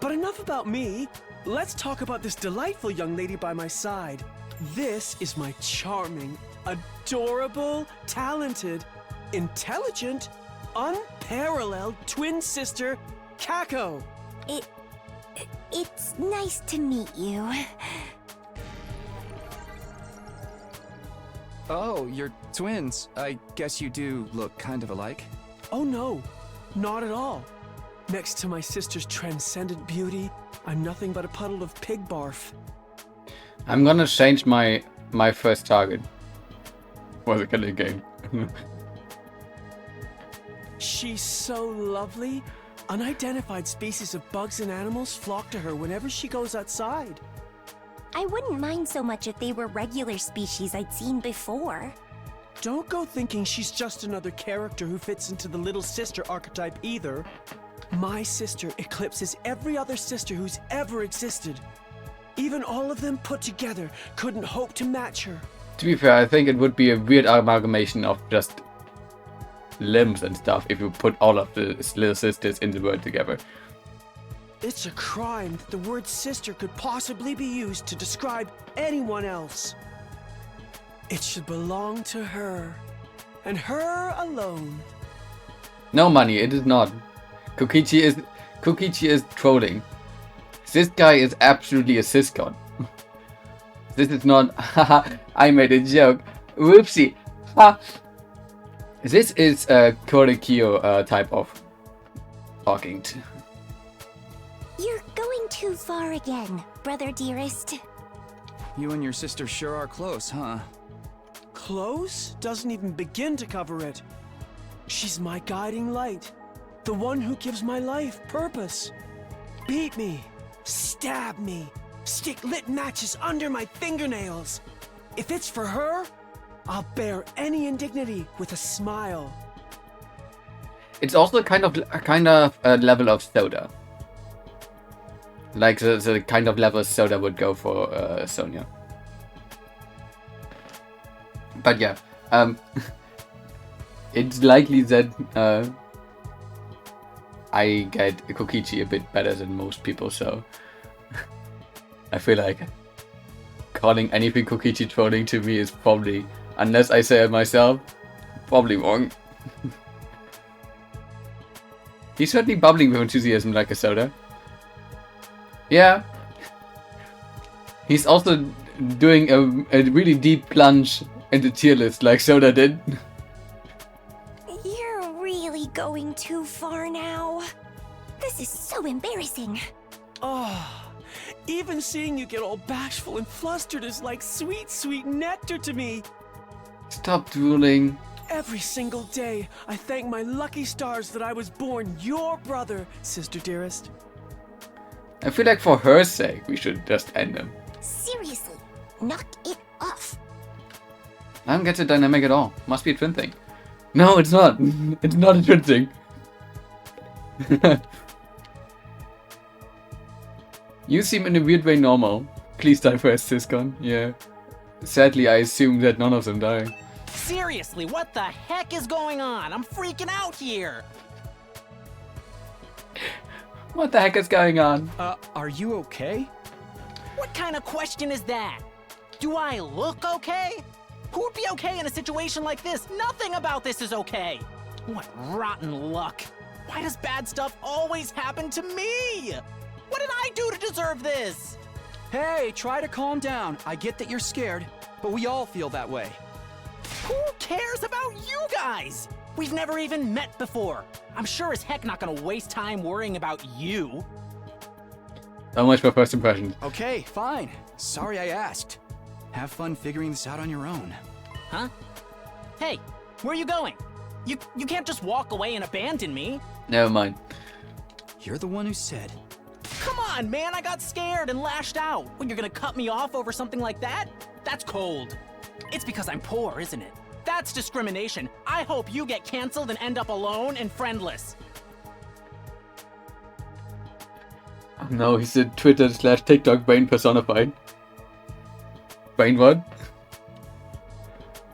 But enough about me. Let's talk about this delightful young lady by my side. This is my charming, adorable, talented, intelligent, unparalleled twin sister, Kako. It's nice to meet you. Oh, you're twins. I guess you do look kind of alike. Oh no, not at all. Next to my sister's transcendent beauty, I'm nothing but a puddle of pig barf. I'm gonna change my first target. Was a killing game. She's so lovely. Unidentified species of bugs and animals flock to her whenever she goes outside. I wouldn't mind so much if they were regular species I'd seen before. Don't go thinking she's just another character who fits into the little sister archetype either. My sister eclipses every other sister who's ever existed. Even all of them put together couldn't hope to match her. To be fair, I think it would be a weird amalgamation of just limbs and stuff if you put all of the little sisters in the world together. It's a crime that the word sister could possibly be used to describe anyone else. It should belong to her, and her alone. No, money, it is not. Kokichi is trolling. This guy is absolutely a siscon. This is not, haha, I made a joke. Whoopsie. Ha. This is a Korikyo type of talking. You're going too far again, brother dearest. You and your sister sure are close, huh? Close doesn't even begin to cover it. She's my guiding light, the one who gives my life purpose. Beat me, stab me, stick lit matches under my fingernails. If it's for her, I'll bear any indignity with a smile. It's also kind of a level of Soda. Like the kind of level Soda would go for Sonia. But yeah, it's likely that I get Kokichi a bit better than most people, so I feel like calling anything Kokichi trolling to me is probably, unless I say it myself, probably wrong. He's certainly bubbling with enthusiasm like a Soda. Yeah. He's also doing a really deep plunge into tier list like Soda did. You're really going too far now. This is so embarrassing. Oh, even seeing you get all bashful and flustered is like sweet, sweet nectar to me. Stop drooling. Every single day, I thank my lucky stars that I was born your brother, sister dearest. I feel like for her sake, we should just end them. Seriously, knock it off. I don't get the dynamic at all. Must be a twin thing. No, it's not. It's not a twin thing. You seem in a weird way normal. Please die first, Siscon. Yeah. Sadly, I assume that none of them die. Seriously, what the heck is going on? I'm freaking out here! What the heck is going on? Are you okay? What kind of question is that? Do I look okay? Who'd be okay in a situation like this? Nothing about this is okay. What rotten luck. Why does bad stuff always happen to me? What did I do to deserve this? Hey, try to calm down. I get that you're scared, but we all feel that way. Who cares about you guys? We've never even met before. I'm sure as heck not gonna waste time worrying about you. So much for first impressions. Okay, fine. Sorry I asked. Have fun figuring this out on your own. Huh? Hey, where are you going? You can't just walk away and abandon me. Never mind. You're the one who said. Come on, man, I got scared and lashed out. When you're gonna cut me off over something like that? That's cold. It's because I'm poor, isn't it? That's discrimination. I hope you get canceled and end up alone and friendless. No, he said Twitter/TikTok brain personified. Brain what?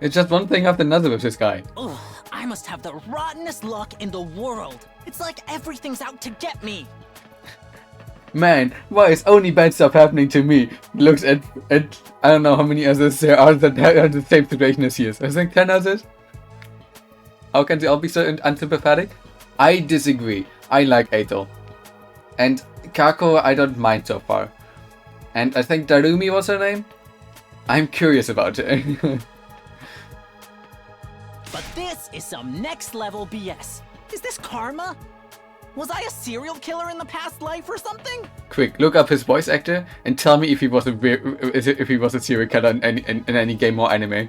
It's just one thing after another with this guy. Ugh, I must have the rottenest luck in the world. It's like everything's out to get me. Man, why is only bad stuff happening to me? Looks at I don't know how many others there are that are in the same situation as he is. I think 10 others? How can they all be so unsympathetic? I disagree. I like Eito. And Kako I don't mind so far. And I think Darumi was her name? I'm curious about it. But this is some next level BS. Is this karma? Was I a serial killer in the past life or something? Quick, look up his voice actor and tell me if he was a serial killer in any game or anime.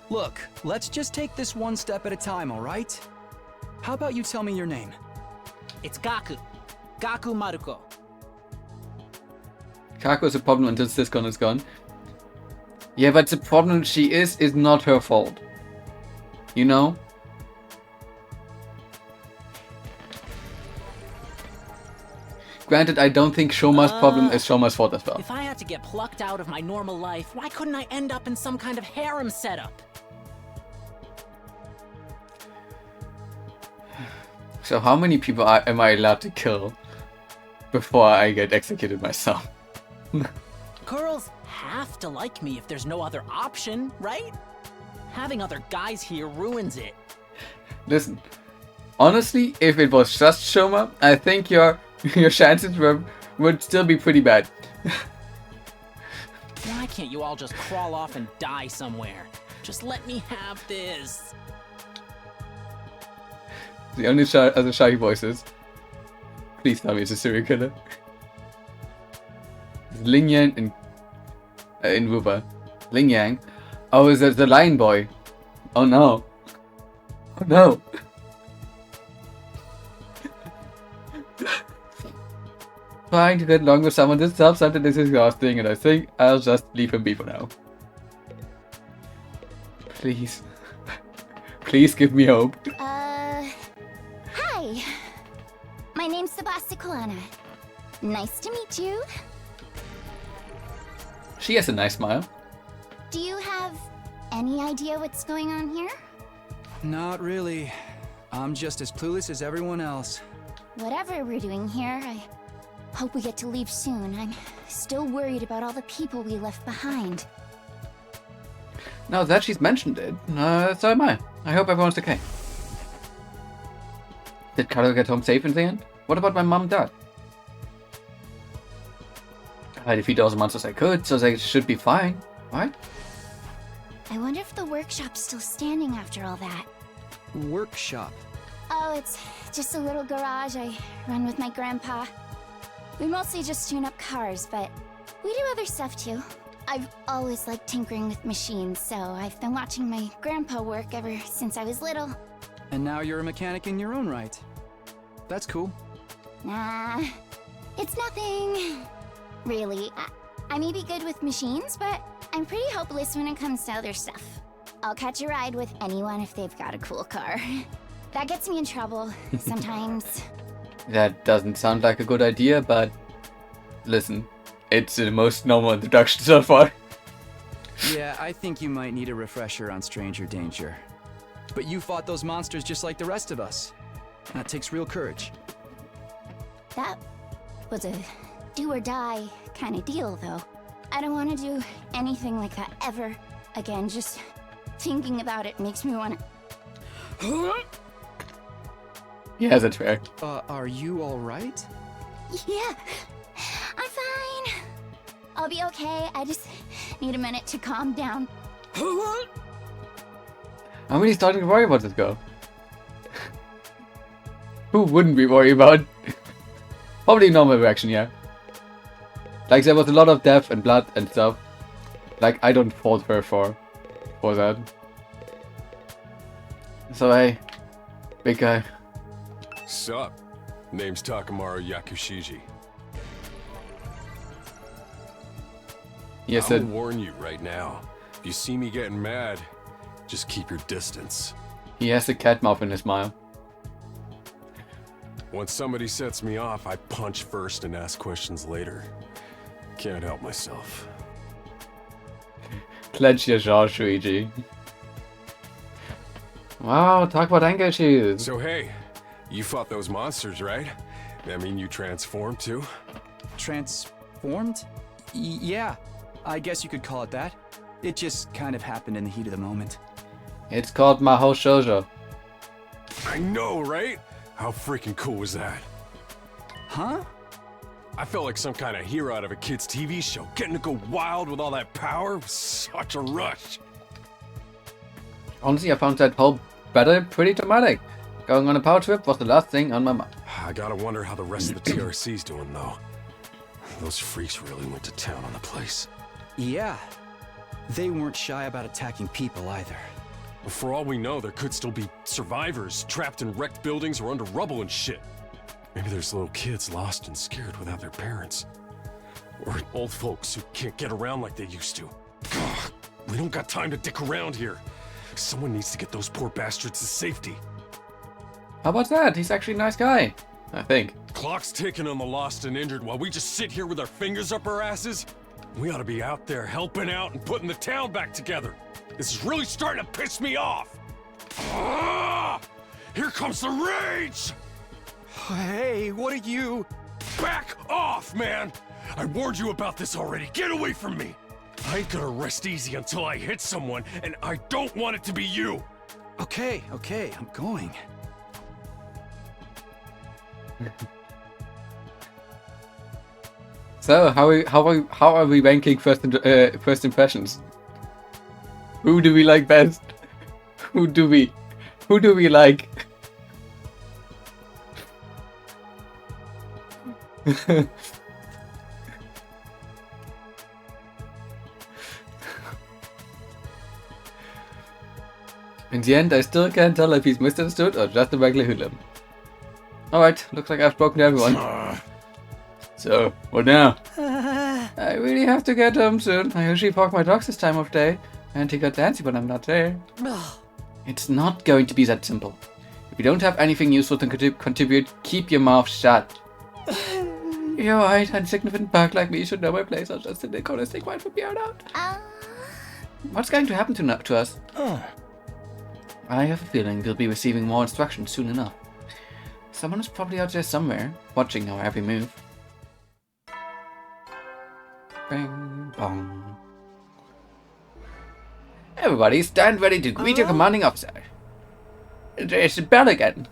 Look, let's just take this one step at a time, alright? How about you tell me your name? It's Gaku. Gaku Maruko. Kako is a problem until Siscon is gone. Yeah, but the problem she is not her fault. You know? Granted, I don't think Shoma's problem is Shoma's fault as well. If I had to get plucked out of my normal life, why couldn't I end up in some kind of harem setup? So how many people am I allowed to kill before I get executed myself? Girls have to like me if there's no other option, right? Having other guys here ruins it. Listen, honestly, if it was just Shoma, I think your chances would still be pretty bad. Why can't you all just crawl off and die somewhere? Just let me have this. The only other shy voices. Please tell me it's a serial killer. Ling Yang in Ruba. Ling Yang. Oh, is that the lion boy? Oh no. Oh no. Trying to get along with someone this self-centered is exhausting, and I think I'll just leave him be for now. Please. Please give me hope. Hi. My name's Sebasticolana. Nice to meet you. She has a nice smile. Do you have any idea what's going on here? Not really. I'm just as clueless as everyone else. Whatever we're doing here, I hope we get to leave soon. I'm still worried about all the people we left behind. Now that she's mentioned it, so am I. I hope everyone's okay. Did Carlo get home safe in the end? What about my mom and dad? I defeated all the monsters I could, so they should be fine, right? I wonder if the workshop's still standing after all that. Workshop? Oh, it's just a little garage I run with my grandpa. We mostly just tune up cars, but we do other stuff too. I've always liked tinkering with machines, so I've been watching my grandpa work ever since I was little. And now you're a mechanic in your own right. That's cool. Nah, it's nothing. Really, I may be good with machines, but I'm pretty hopeless when it comes to other stuff. I'll catch a ride with anyone if they've got a cool car. That gets me in trouble, sometimes. That doesn't sound like a good idea, but listen, it's the most normal introduction so far. Yeah, I think you might need a refresher on stranger danger. But you fought those monsters just like the rest of us. That takes real courage. That was a do or die kind of deal, though. I don't want to do anything like that ever again. Just thinking about it makes me want to. Yeah, that's fair. Are you alright? Yeah, I'm fine. I'll be okay. I just need a minute to calm down. I'm really starting to worry about this girl. Who wouldn't be worried about? Probably normal reaction, yeah. Like, there was a lot of death and blood and stuff. Like, I don't fault her for that. So, hey, big guy. Sup? Name's Takamaru Yakushiji. Yes, I'll warn you right now. If you see me getting mad, just keep your distance. He has a cat mouth in his smile. Once somebody sets me off, I punch first and ask questions later. Can't help myself. Clench your jaw, Shuichi. Wow, talk about anger issues. So hey, you fought those monsters, right? That mean you transformed too? Transformed? Yeah, I guess you could call it that. It just kind of happened in the heat of the moment. It's called Mahou Shoujo. I know, right? How freaking cool was that? Huh? I felt like some kind of hero out of a kid's TV show. Getting to go wild with all that power was such a rush. Honestly, I found that whole battle pretty dramatic. Going on a power trip was the last thing on my mind. I gotta wonder how the rest of the TRC's doing, though. Those freaks really went to town on the place. Yeah. They weren't shy about attacking people either. For all we know, there could still be survivors trapped in wrecked buildings or under rubble and shit. Maybe there's little kids lost and scared without their parents. Or old folks who can't get around like they used to. Ugh, we don't got time to dick around here. Someone needs to get those poor bastards to safety. How about that? He's actually a nice guy, I think. Clock's ticking on the lost and injured while we just sit here with our fingers up our asses. We ought to be out there helping out and putting the town back together. This is really starting to piss me off. Ah! Here comes the rage! Hey, what are you? Back off, man! I warned you about this already. Get away from me! I ain't gonna rest easy until I hit someone, and I don't want it to be you! Okay, I'm going. So, how are we ranking first impressions? Who do we like best? Who do we like? In the end, I still can't tell if he's misunderstood or just a regular hoodlum. Alright, looks like I've spoken to everyone. So, what now? I really have to get home soon. I usually walk my dogs this time of day, and he got dancy when I'm not there. It's not going to be that simple. If you don't have anything useful to contribute, keep your mouth shut. You're right, insignificant bug like me should know my place. I'll just sit in the corner, stay quiet from here on out. What's going to happen to us? I have a feeling we'll be receiving more instructions soon enough. Someone is probably out there somewhere, watching our every move. Bing bong. Everybody, stand ready to greet your commanding officer. There's the bell again.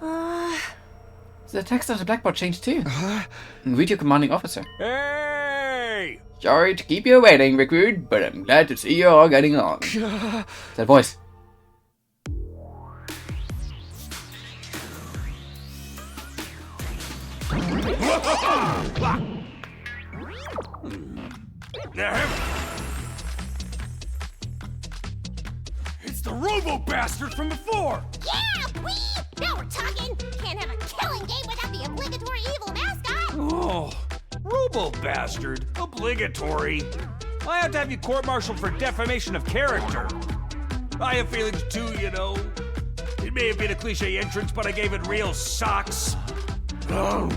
The text on the blackboard changed too. Greet your commanding officer. Hey! Sorry to keep you waiting, recruit, but I'm glad to see you all getting along. That voice. It's the Robo-Bastard from before! Yeah, wee! Now we're talking! Can't have a killing game without the obligatory evil mascot! Oh, Robo-Bastard? Obligatory? I have to have you court-martialed for defamation of character. I have feelings too, you know. It may have been a cliche entrance, but I gave it real socks. Oh.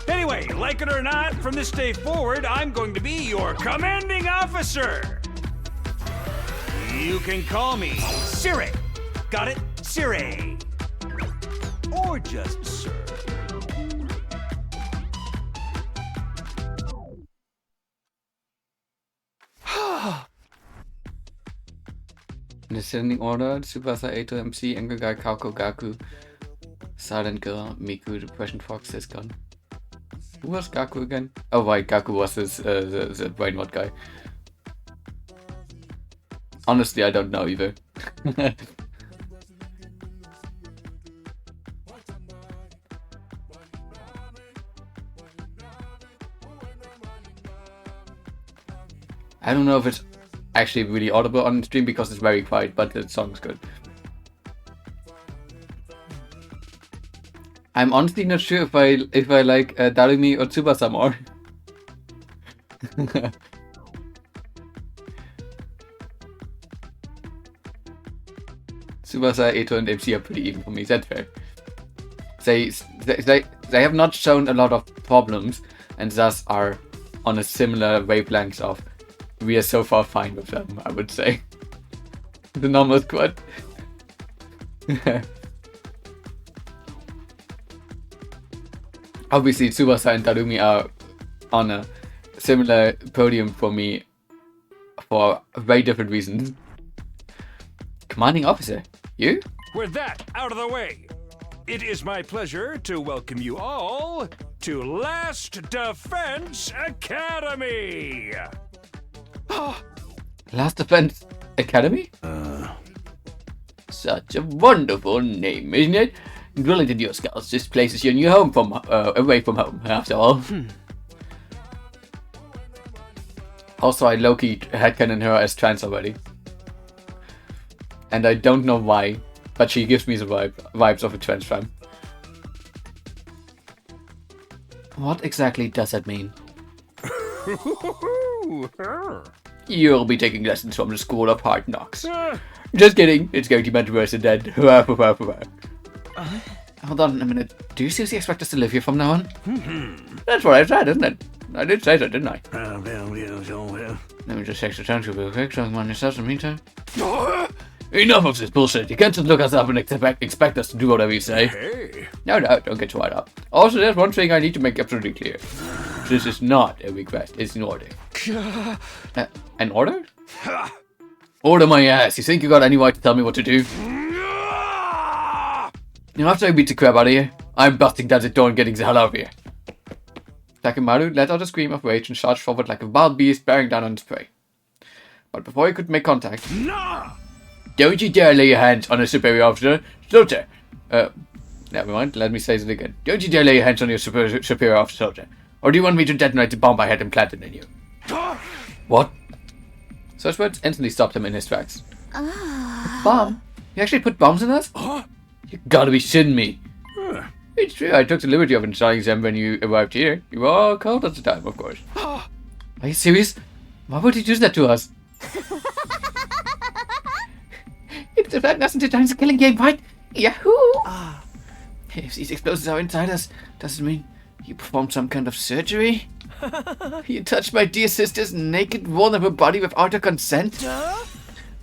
Anyway, like it or not, from this day forward, I'm going to be your commanding officer. You can call me Sire. Got it? Sire. Or just Sir. In descending order, Tsubasa, Eto, MC, Angry Guy, Kako, Gaku, Silent Girl, Miku, Depression Fox, Siscon. Who was Gaku again? Oh right, Gaku was the brain rot guy. Honestly, I don't know either. I don't know if it's actually really audible on stream because it's very quiet, but the song's good. I'm honestly not sure if I like Darumi or Tsubasa more. Tsubasa, Eto, and MC are pretty even for me. That's fair. They have not shown a lot of problems, and thus are on a similar wavelength of we are so far fine with them, I would say. The normal squad. Obviously, Tsubasa and Darumi are on a similar podium for me for very different reasons. Commanding officer, you? With that out of the way, it is my pleasure to welcome you all to Last Defense Academy! Last Defense Academy? Such a wonderful name, isn't it? Drill into your skulls. This place is your new home from away from home, after all. Also, I low-key headcanon her as trans already. And I don't know why, but she gives me the vibes of a trans femme. What exactly does that mean? You'll be taking lessons from the School of Hard Knocks. Just kidding, it's going to be much worse than that. Hold on a minute, do you seriously expect us to live here from now on? That's what I said, isn't it? I did say so, didn't I? Let me just check the time real quick, talking about yourself in the meantime. Enough of this bullshit, you can't just look us up and expect us to do whatever you say. Hey. No, don't get too right up. Also, there's one thing I need to make absolutely clear. This is not a request, it's an order. An order? Order my ass, you think you got any right to tell me what to do? You after I beat the crap out of you, I'm busting down the door and getting the hell out of here. Takimaru let out a scream of rage and charged forward like a wild beast bearing down on its prey. But before he could make contact... Don't you dare lay your hands on a superior officer, soldier! Never mind, let me say it again. Don't you dare lay your hands on your superior officer, soldier. Or do you want me to detonate the bomb I had implanted in you? What? Such words instantly stopped him in his tracks. Bomb? You actually put bombs in us? You gotta be shitting me. It's true, I took the liberty of installing them when you arrived here. You were all cold at the time, of course. Are you serious? Why would you do that to us? It's nothing to done, it's a killing game, right? Yahoo! If these explosives are inside us, does it mean you performed some kind of surgery? You touched my dear sister's naked, vulnerable body without her consent?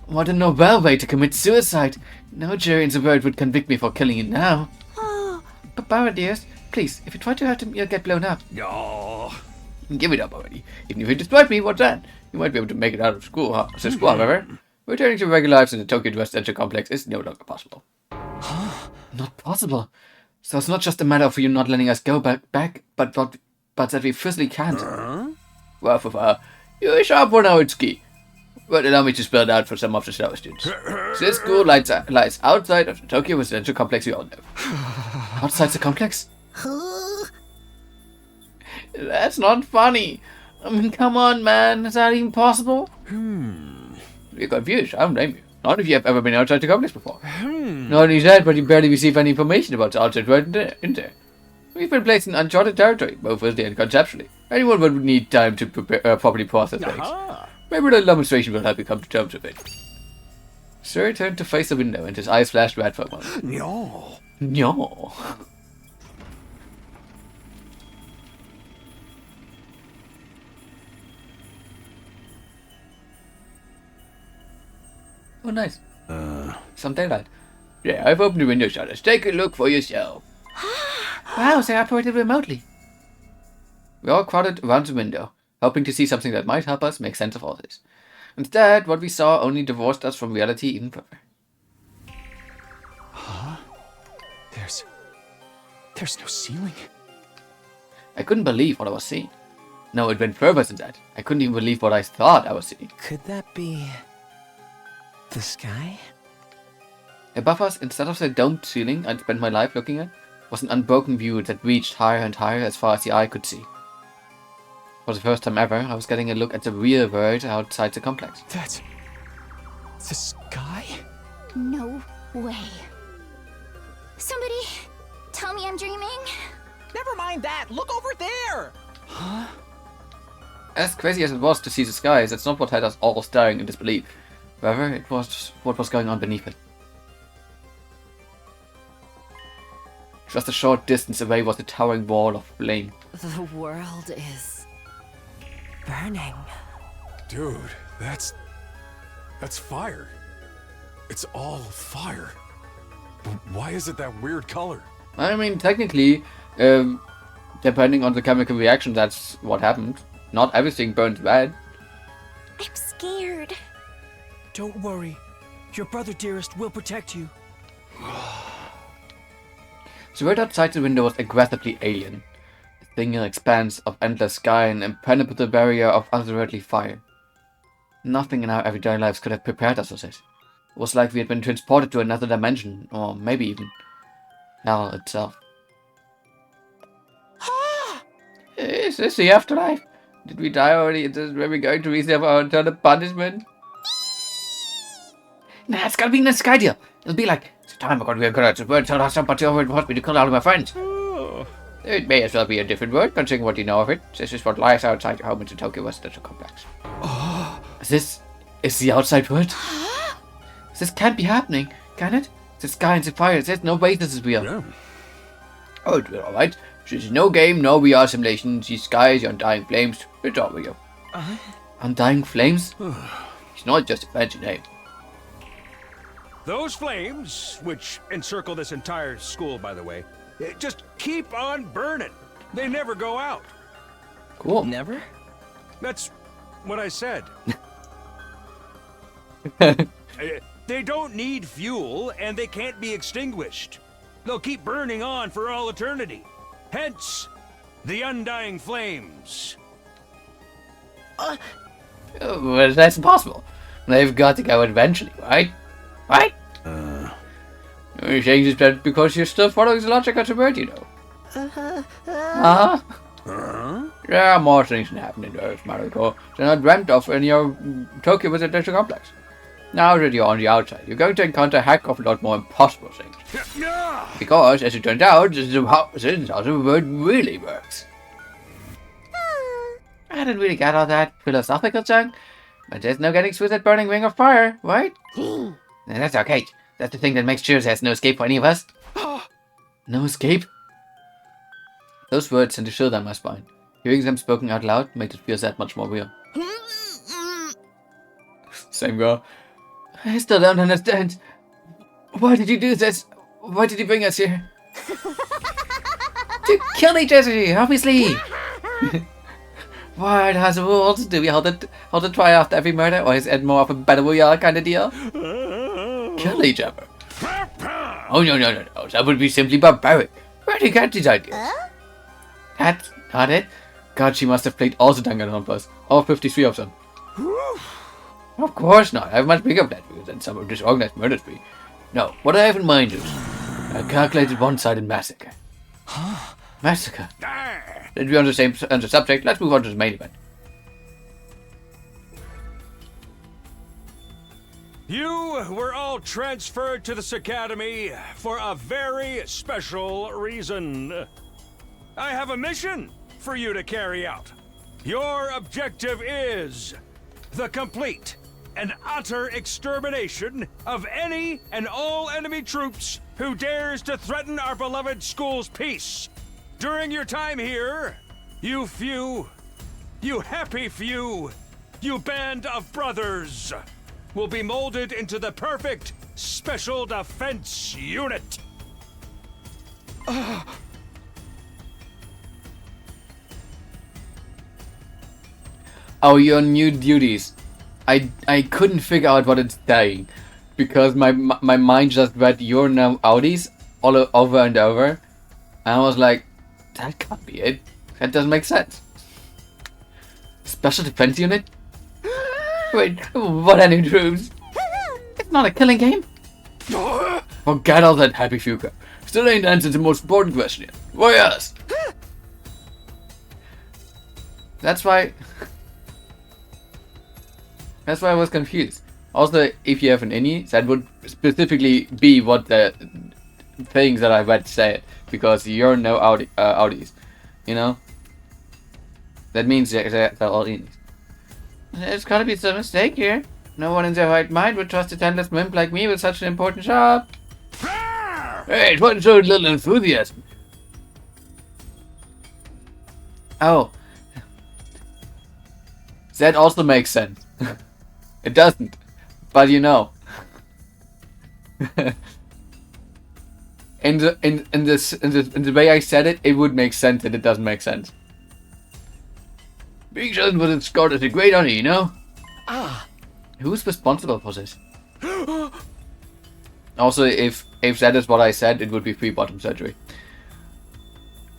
What a noble way to commit suicide. No jury in the world would convict me for killing you now. But Barra, dears, please, if you try to hurt him, you'll get blown up. Give it up already. Even if you destroyed me, what's that? You might be able to make it out of school, however. Returning to regular lives in the Tokyo Residential Complex is no longer possible. Not possible? So it's not just a matter of you not letting us go back, but that we physically can't. Well, you're a sharp one, Aoitsuki. But allow me to spell it out for some of the slower students. This school lies outside of the Tokyo Residential Complex we all know. Outside the complex? That's not funny. I mean, come on, man. Is that even possible? You're confused. I don't blame you. Not if you have ever been outside the complex before. Not only that, but you barely receive any information about the outside world in there. We've been placed in uncharted territory, both physically and conceptually. Anyone would need time to properly process things. Maybe the demonstration will help you come to terms with it. Sir turned to face the window, and his eyes flashed red for a moment. No. Oh, nice. Some daylight. Yeah, I've opened the window shutters. Take a look for yourself. Wow, they operated remotely. We all crowded around the window, hoping to see something that might help us make sense of all this. Instead, what we saw only divorced us from reality even further. Huh? There's no ceiling. I couldn't believe what I was seeing. No, it went further than that. I couldn't even believe what I thought I was seeing. Could that be the sky? Above us, instead of the domed ceiling I'd spent my life looking at, was an unbroken view that reached higher and higher as far as the eye could see. For the first time ever, I was getting a look at the real world outside the complex. That's the sky? No way. Somebody tell me I'm dreaming. Never mind that. Look over there. Huh? As crazy as it was to see the skies, that's not what had us all staring in disbelief. Rather, it was what was going on beneath it. Just a short distance away was a towering wall of flame. The world is burning. Dude, that's fire. It's all fire. Why is it that weird color? I mean, technically, depending on the chemical reaction, that's what happened. Not everything burns red. I'm scared. Don't worry. Your brother dearest will protect you. The world outside the window was aggressively alien. A single expanse of endless sky, an impenetrable barrier of otherworldly fire. Nothing in our everyday lives could have prepared us for this. It was like we had been transported to another dimension, or maybe even hell itself. Is this the afterlife? Did we die already? Is this where we're going to receive our eternal punishment? Nah, it's gotta be in the sky deal. It'll be like, it's time I'm gonna go to the world, tell us somebody over and me to kill all of my friends. It may as well be a different world, considering what you know of it. This is what lies outside your home in the Tokyo Residential Complex. This is the outside world? This can't be happening, can it? The sky and the fire, there's no way this is real. Yeah. Oh, it's alright. This is no game, no VR simulation. These skies, the undying flames, it's all real. Undying flames? It's not just a fancy name. Those flames, which encircle this entire school, by the way, just keep on burning. They never go out. Cool. Never? That's what I said. They don't need fuel, and they can't be extinguished. They'll keep burning on for all eternity. Hence, the undying flames. Well, that's impossible. They've got to go eventually, right? Right? You're saying this because you're still following the logic of the word, you know. There are more things that happen in Earth, Mariko. They're not dreamt of in your Tokyo Residential Complex. Now that you're on the outside, you're going to encounter a heck of a lot more impossible things. Because, as it turns out, this is how the world really works. I didn't really get all that philosophical junk, but there's no getting through that burning ring of fire, right? That's okay. That's the thing that makes sure there's no escape for any of us. No escape? Those words sent a chill down my spine. Hearing them spoken out loud made it feel that much more real. Same girl. I still don't understand. Why did you do this? Why did you bring us here? To kill each other, obviously! What has the rules? Do we hold a try after every murder, or is it more of a battle royale kind of deal? Kill each other. Oh no, that would be simply barbaric. Where do you get these ideas? That's not it. God, she must have played all the Danganronpas. All 53 of them. Of course not. I have much bigger plans than some of disorganized murder spree. No, what I have in mind is a calculated one-sided massacre. Massacre? Let's be on the same subject. Let's move on to the main event. You were all transferred to this academy for a very special reason. I have a mission for you to carry out. Your objective is the complete and utter extermination of any and all enemy troops who dares to threaten our beloved school's peace. During your time here, you happy few, you band of brothers, will be molded into the perfect special defense unit. Oh, your new duties. I couldn't figure out what it's saying because my mind just read "you're now Audis" all over and over, and I was like, that can't be it. That doesn't make sense. Special defense unit? Wait, what are new troops? It's not a killing game. Forget all that, Happy Fuka. Still ain't answered the most important question yet. Why us? That's why I was confused. Also, if you have an innie, that would specifically be what the things that I read say, because you're no Audis, you know? That means they're all innies. There's gotta be some mistake here. No one in their right mind would trust a tendless wimp like me with such an important job. Hey, it wasn't so little enthusiasm. Oh. That also makes sense. It doesn't. But you know. in the way I said it, it would make sense, and it doesn't make sense. Being chosen was escorted as a great honor, you know? Ah. Who's responsible for this? Also, if that is what I said, it would be free bottom surgery.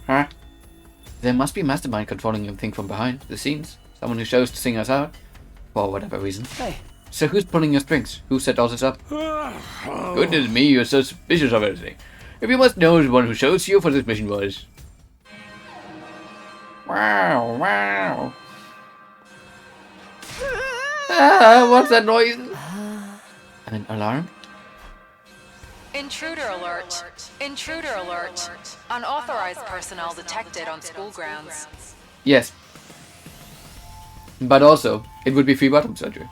Huh? There must be a mastermind controlling everything from behind the scenes. Someone who chose to sing us out. For whatever reason. Hey. So who's pulling your strings? Who set all this up? Goodness me, you're so suspicious of everything. If you must know, the one who chose you for this mission was... Wow, wow. What's that noise? An alarm? Intruder alert. Intruder alert. Unauthorized personnel detected on school grounds. Yes. But also, it would be free bottom surgery,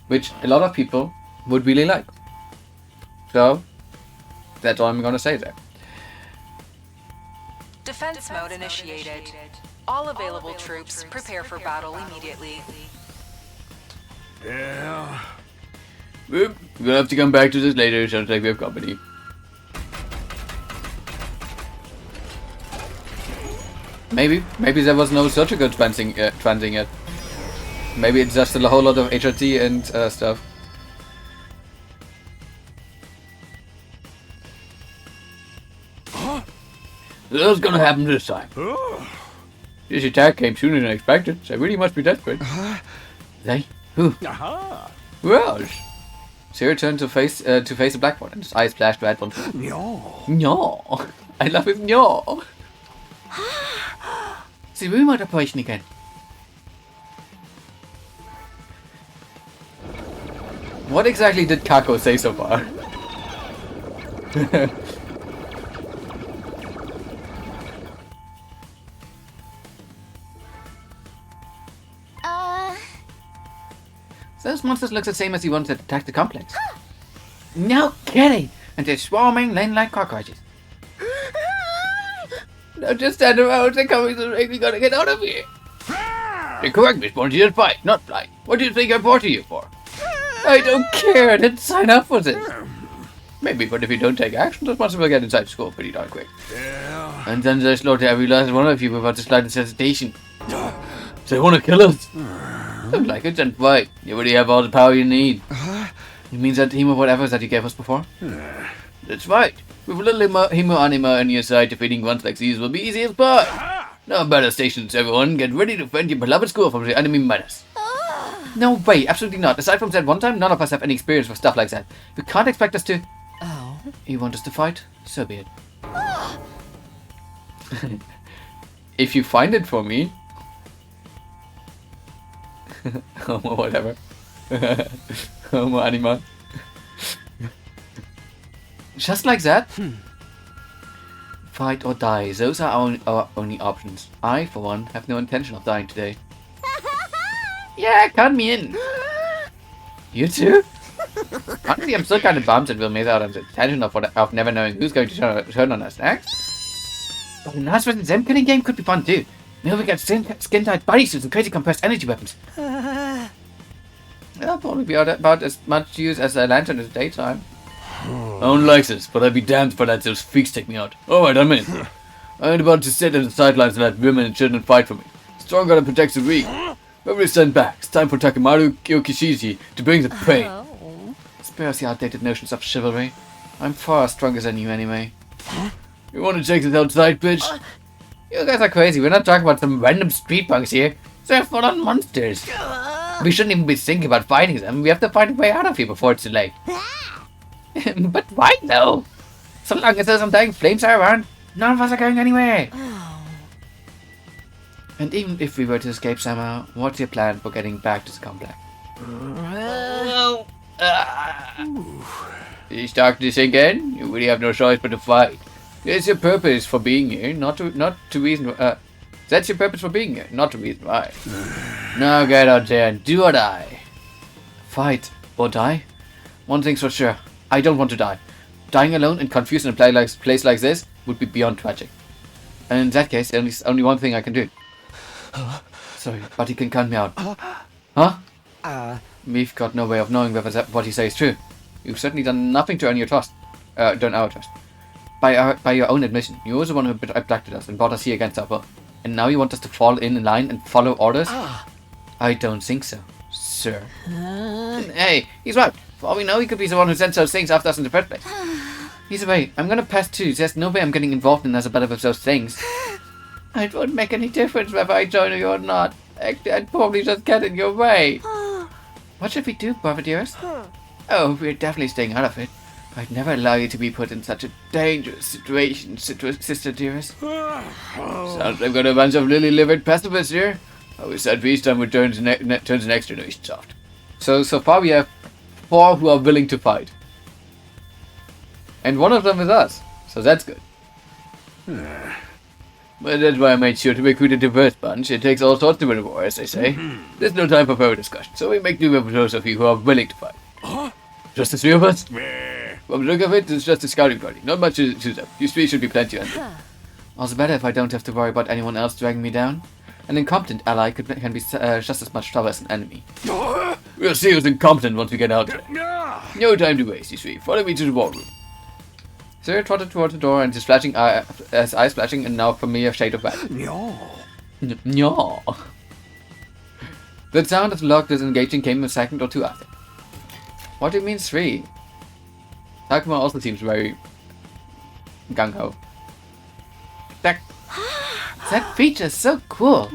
which a lot of people would really like. So, that's all I'm gonna say there. Defense mode initiated. All available troops prepare for battle immediately. Yeah. We'll have to come back to this later, sounds like we have company. Maybe there was no surgical transing yet. Maybe it's just a whole lot of HRT and stuff. What's gonna happen this time? This attack came sooner than expected. They really must be desperate. They? Who? Well, Zero turned to face the Blackboard, and his eyes flashed red once more. No. I love his no. It's the remote operation again. What exactly did Kako say so far? Those monsters look the same as the ones that attacked the complex. No kidding! And they're swarming lane like cockroaches. No, just stand around. They're coming to make me gotta get out of here. You're correct, Miss Bond. You just fight, not fly. What do you think I brought you for? I don't care. I didn't sign up for this. Maybe, but if you don't take action, those monsters will get inside school pretty darn quick. Yeah. And then they slaughter every last one of you without the slightest hesitation. They want to kill us. Don't like it, then fight. You already have all the power you need. You mean that team of whatever that you gave us before? That's right. With a little hemo anima on your side, defeating ones like these will be easy as pie. Now better stations, everyone. Get ready to defend your beloved school from the enemy menace. No way, absolutely not. Aside from that one time, none of us have any experience with stuff like that. You can't expect us to... Oh. You want us to fight? So be it. If you find it for me... Homo whatever. Homo anima. Just like that? Fight or die. Those are our only options. I, for one, have no intention of dying today. Yeah, count me in. You too? Honestly, I'm still kind of bummed that we'll miss out on the tension of never knowing who's going to turn on us next. But a nice version Zem killing game could be fun too. Maybe we get skin-tight bodysuits and crazy compressed energy weapons. That'll probably be about as much use as a lantern in the daytime. I don't like this, but I'd be damned if I let those freaks take me out. Alright, I'm in. I ain't about to sit on the sidelines and let women and children fight for me. Strong gotta protect the weak. Whoever is sent back, it's time for Takemaru Kyokishiji to bring the pain. Oh. Spare us the outdated notions of chivalry. I'm far stronger than you anyway. You want to take this outside, bitch? You guys are crazy. We're not talking about some random street punks here. They're full-on monsters. We shouldn't even be thinking about fighting them. We have to find a way out of here before it's too late. But why though? So long as those undying flames are around, none of us are going anywhere. And even if we were to escape somehow, what's your plan for getting back to the complex? You starting to sink in? You really have no choice but to fight. It's your purpose for being here, not to reason. That's your purpose for being here, not to reason why. Now get out there and do or die. Fight or die? One thing's for sure. I don't want to die. Dying alone and confused in a place like this would be beyond tragic. And in that case, there's only one thing I can do. Sorry, but you can count me out. Huh? We've got no way of knowing whether what you say is true. You've certainly done nothing to earn your trust. Done our trust. By your own admission, you were the one who abducted us and brought us here against our will. And now you want us to fall in line and follow orders? I don't think so, sir. Hey, he's right. For all we know, he could be the one who sent those things after us in the first place. Either way, I'm gonna pass too. There's no way I'm getting involved in as a battle with those things. It wouldn't make any difference whether I join you or not. Actually, I'd probably just get in your way. What should we do, brother dearest? Oh, we're definitely staying out of it. I'd never allow you to be put in such a dangerous situation, sister dearest. Sounds like I've got a bunch of lily-livered pacifists here. I wish that peace time would turn the next generation soft. So far we have 4 who are willing to fight. And one of them is us. So that's good. But that's why I made sure to recruit a diverse bunch. It takes all sorts to win a war, as they say. There's no time for further discussion, so we make do with those of you who are willing to fight. Just the 3 of us? From the look of it, it's just a scouting party. Not much to them. You 3 should be plenty handy. Also better if I don't have to worry about anyone else dragging me down. An incompetent ally can be just as much trouble as an enemy. We'll see who's incompetent once we get out there. No time to waste, you 3. Follow me to the war room. Sir trotted toward the door and his eyes flashing in now familiar shade of black. No. The sound of the lock disengaging came a second or 2 after. What do you mean 3? Takuma also seems very gung-ho. That feature's so cool.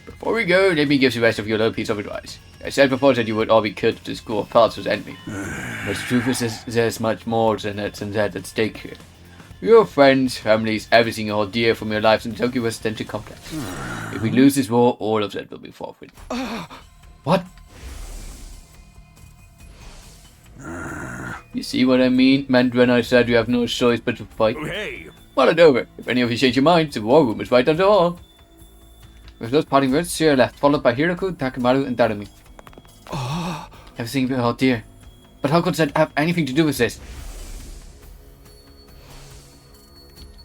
Before we go, let me give the rest of you a little piece of advice. I said before that you would all be killed if the school of paths was enemy. But the truth is there's much more than that at stake here. Your friends, families, everything you hold dear from your lives in Tokyo Residential Complex. If we lose this war, all of that will be forfeit. What? You see what I meant when I said you have no choice but to fight? Hey! Well and over. If any of you change your minds, the war room is right down the hall. With those parting words, Sierra left, followed by Hiroku, Takemaru, and Darumi. Everything we hold dear. But how could that have anything to do with this?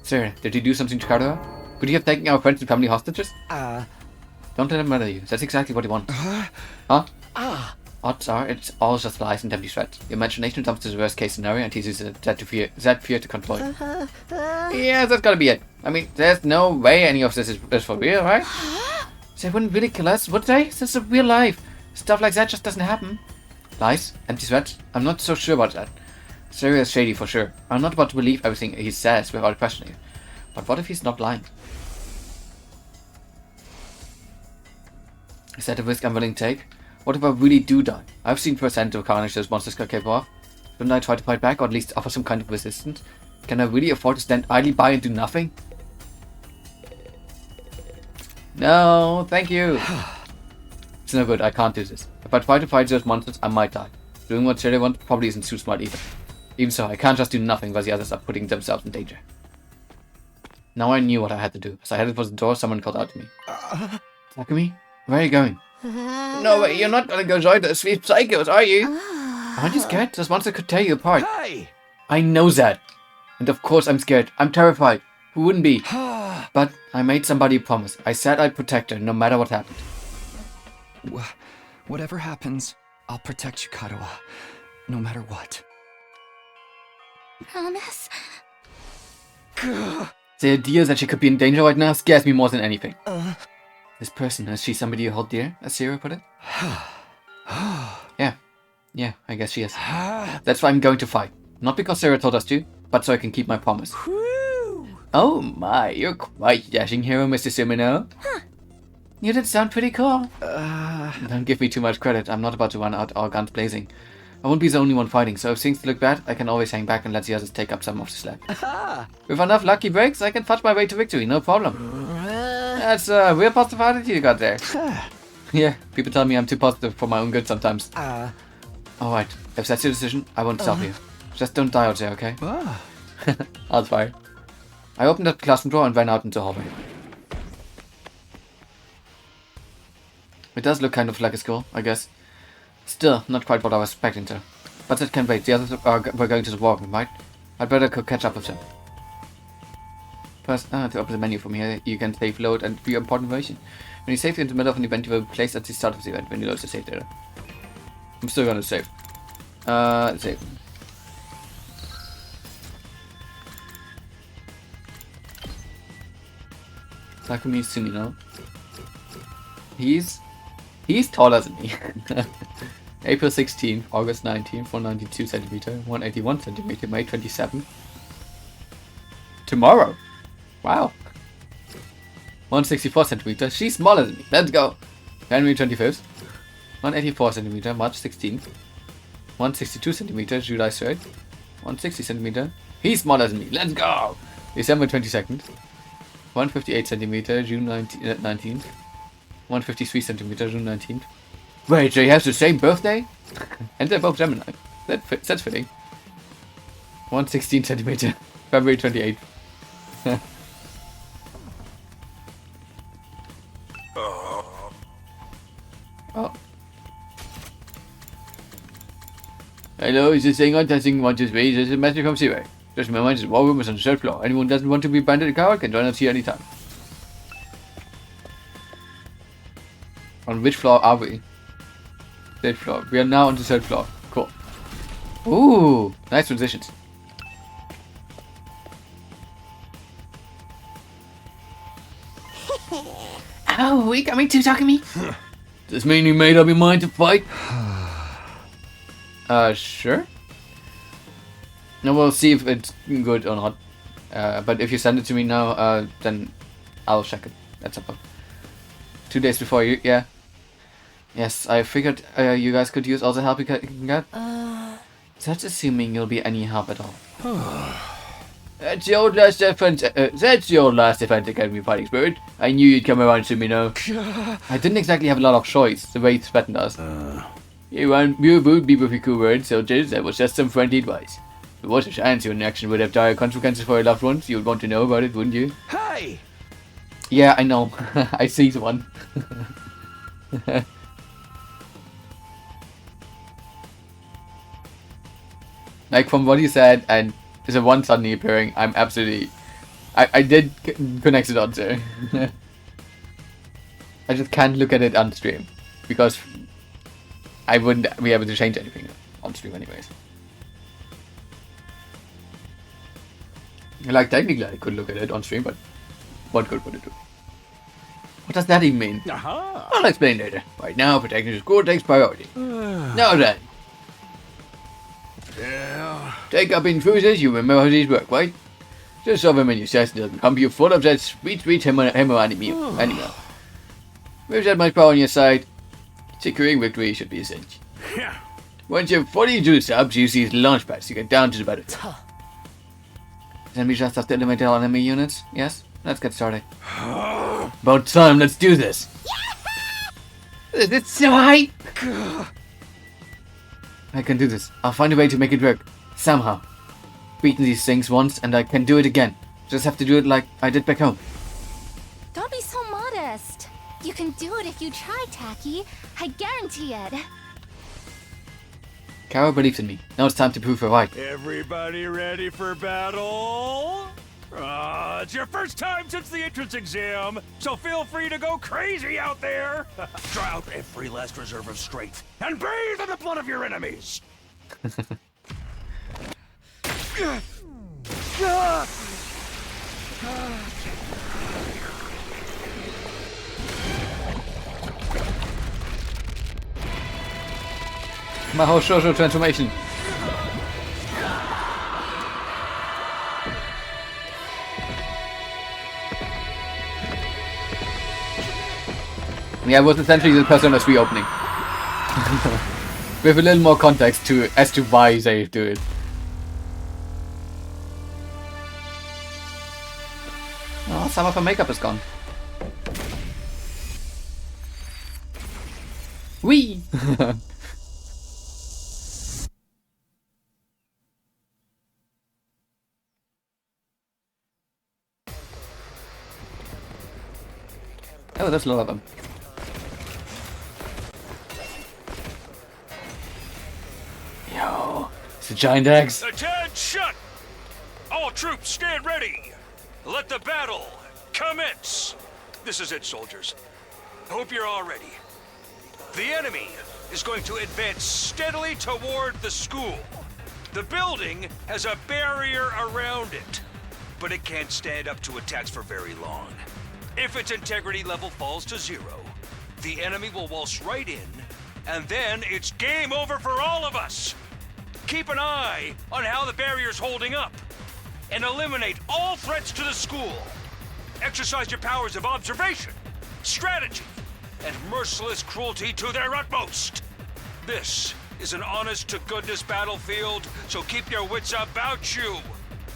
Sir, did he do something to Kadoa? Could he have taken our friends and family hostages? Don't let him murder you. That's exactly what he wants. Huh? Odds are, it's all just lies and empty threats. Your imagination jumps to the worst case scenario and teases that fear to control you. Yeah, that's gotta be it. I mean, there's no way any of this is for real, right? They wouldn't really kill us, would they? This is real life. Stuff like that just doesn't happen. Lies? Empty threats? I'm not so sure about that. Siri is shady for sure. I'm not about to believe everything he says without questioning it. But what if he's not lying? Is that a risk I'm willing to take? What if I really do die? I've seen percent of carnage those monsters are capable of. Shouldn't I try to fight back or at least offer some kind of resistance? Can I really afford to stand idly by and do nothing? No, thank you. It's no good, I can't do this. If I try to fight those monsters, I might die. Doing what Sherry wants probably isn't too smart either. Even so, I can't just do nothing while the others are putting themselves in danger. Now I knew what I had to do. As I headed for the door, someone called out to me. Takumi, where are you going? No way, you're not gonna go join the sweet psychos, are you? Aren't you scared? Those monsters could tear you apart. Hey! I know that. And of course I'm scared. I'm terrified. Who wouldn't be? But I made somebody a promise. I said I'd protect her no matter what happened. Whatever happens, I'll protect you, Kadoa. No matter what. Promise? The idea that she could be in danger right now scares me more than anything. This person, is she somebody you hold dear, as Zero put it? Yeah, I guess she is. That's why I'm going to fight. Not because Sarah told us to, but so I can keep my promise. Oh my, you're quite dashing hero, Mr. Sumino. You did sound pretty cool. Don't give me too much credit. I'm not about to run out all guns blazing. I won't be the only one fighting, so if things look bad, I can always hang back and let the others take up some of the slack. With enough lucky breaks, I can fudge my way to victory, no problem. That's a real positive attitude you got there. Yeah, people tell me I'm too positive for my own good sometimes. Alright, if that's your decision, I won't stop you. Just don't die out there, okay? I'll try. I opened up the classroom door and ran out into the hallway. It does look kind of like a school, I guess. Still, not quite what I was expecting to. But that can't wait, the others were going to the war room, right? I'd better go catch up with them. First, to open the menu from here, you can save, load, and view important information. When you save in the middle of an event, you will be placed at the start of the event when you load the save data. I'm still gonna save. Save. Takumi Sumino. He's taller than me. April 16th, August 19th, 192 centimeter, 181 centimeter, May 27th. Tomorrow. Wow. 164 centimeter. She's smaller than me. Let's go. January 25th. 184 centimeter, March 16th. 162 centimeter, July 3rd. 160 centimeter. He's smaller than me. Let's go. December 22nd. 158 centimeter, June 19th. 153 centimeter, June 19th. Wait, they have the same birthday? And they're both Gemini. That's fitting. 116 centimeter, February 28th. Oh. Hello, is this thing on testing 1, 2, 3? This is a message from Zero. Just remember, this war room is on the 3rd floor. Anyone who doesn't want to be branded a coward can join us here anytime. On which floor are we? 3rd floor. We are now on the 3rd floor. Cool. Ooh, nice transitions. Oh, we coming to Takumi? Does this mean you made up your mind to fight? Sure. No, we'll see if it's good or not. But if you send it to me now, then I'll check it at some point. 2 days before you, yeah. Yes, I figured you guys could use all the help you can get. That's assuming you'll be any help at all. That's your last defense. That's your last Defense Academy fighting spirit. I knew you'd come around to me now. I didn't exactly have a lot of choice, the way it threatened us. You would be with your cool words, soldiers. That was just some friendly advice. If there was a chance your action would have dire consequences for your loved ones, you would want to know about it, wouldn't you? Hey! Yeah, I know. I see the one. Like from what you said and the one suddenly appearing, I'm absolutely... I did connect the dots there. I just can't look at it on stream because I wouldn't be able to change anything on stream anyways. Like technically I could look at it on stream, but what good would it do? What does that even mean? I'll explain later. Right now, protecting the school takes priority. Now then. Yeah. Take up intruders, you remember how these work, right? Just so them when your assassin doesn't come you full of that sweet hammer animal. With that much power on your side, securing victory should be a cinch. Yeah. Once you're fully juiced up, use these launch pads to get down to the battle. Then we just have to eliminate all enemy units? Yes? Let's get started. About time, let's do this! It's so high! I can do this. I'll find a way to make it work. Somehow. Beaten these things once and I can do it again. Just have to do it like I did back home. Don't be so modest. You can do it if you try, Taki. I guarantee it. Kara believes in me. Now it's time to prove her right. Everybody ready for battle? It's your first time since the entrance exam, so feel free to go crazy out there. Draw out every last reserve of strength and bathe in the blood of your enemies. My whole social transformation. Yeah, it was essentially the Persona's reopening. With a little more context as to why they do it. Oh, some of her makeup is gone. Whee! Oh, there's a lot of them. Yo, it's a giant eggs. Attention! All troops stand ready. Let the battle commence. This is it, soldiers. Hope you're all ready. The enemy is going to advance steadily toward the school. The building has a barrier around it, but it can't stand up to attacks for very long. If its integrity level falls to 0, the enemy will waltz right in, and then it's game over for all of us. Keep an eye on how the barrier's holding up, and eliminate all threats to the school. Exercise your powers of observation, strategy, and merciless cruelty to their utmost. This is an honest-to-goodness battlefield, so keep your wits about you,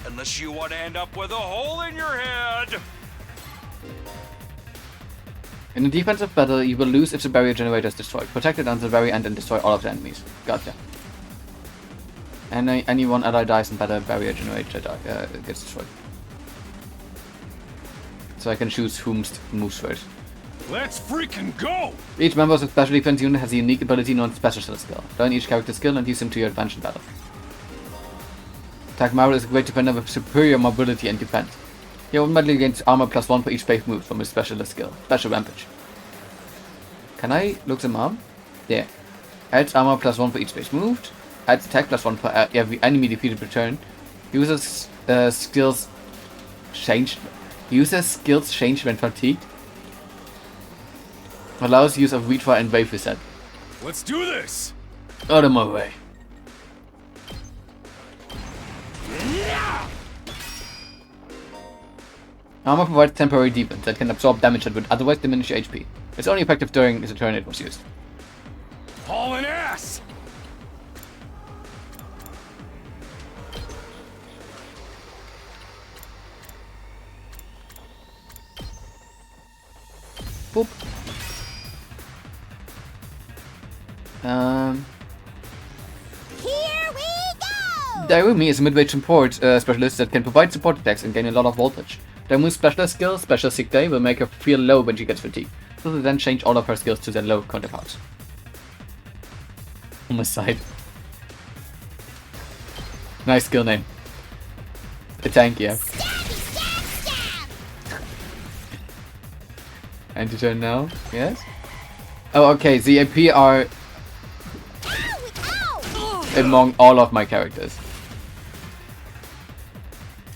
unless you want to end up with a hole in your head. In a defensive battle, you will lose if the barrier generator is destroyed. Protect it until the very end and destroy all of the enemies. Gotcha. And any one ally dies in battle, barrier generator gets destroyed. So I can choose whom's moves first. Let's freaking go! Each member of the special defense unit has a unique ability known as Special Skill. Learn each character's skill and use them to your advantage in battle. Attack Marvel is a great defender with superior mobility and defense. He automatically gains armor +1 for each base move from his special skill, Special Rampage. Can I look them up? Yeah. Adds armor +1 for each base moved. Adds attack +1 for every enemy defeated per turn. Uses skills change when fatigued. Allows use of retry and wave reset. Let's do this! Out of my way. Armor provides temporary defense that can absorb damage that would otherwise diminish your HP. It's only effective during the turn it was used. Hauling ass! Boop. Here we go! Dairumi is a mid-range support specialist that can provide support attacks and gain a lot of voltage. Dairumi's special skill, Special Sick Day, will make her feel low when she gets fatigued. This will then change all of her skills to their low counterparts. On the side. Nice skill name. A tank, yeah. And your turn now? Yes? Oh, okay, the AP are among all of my characters.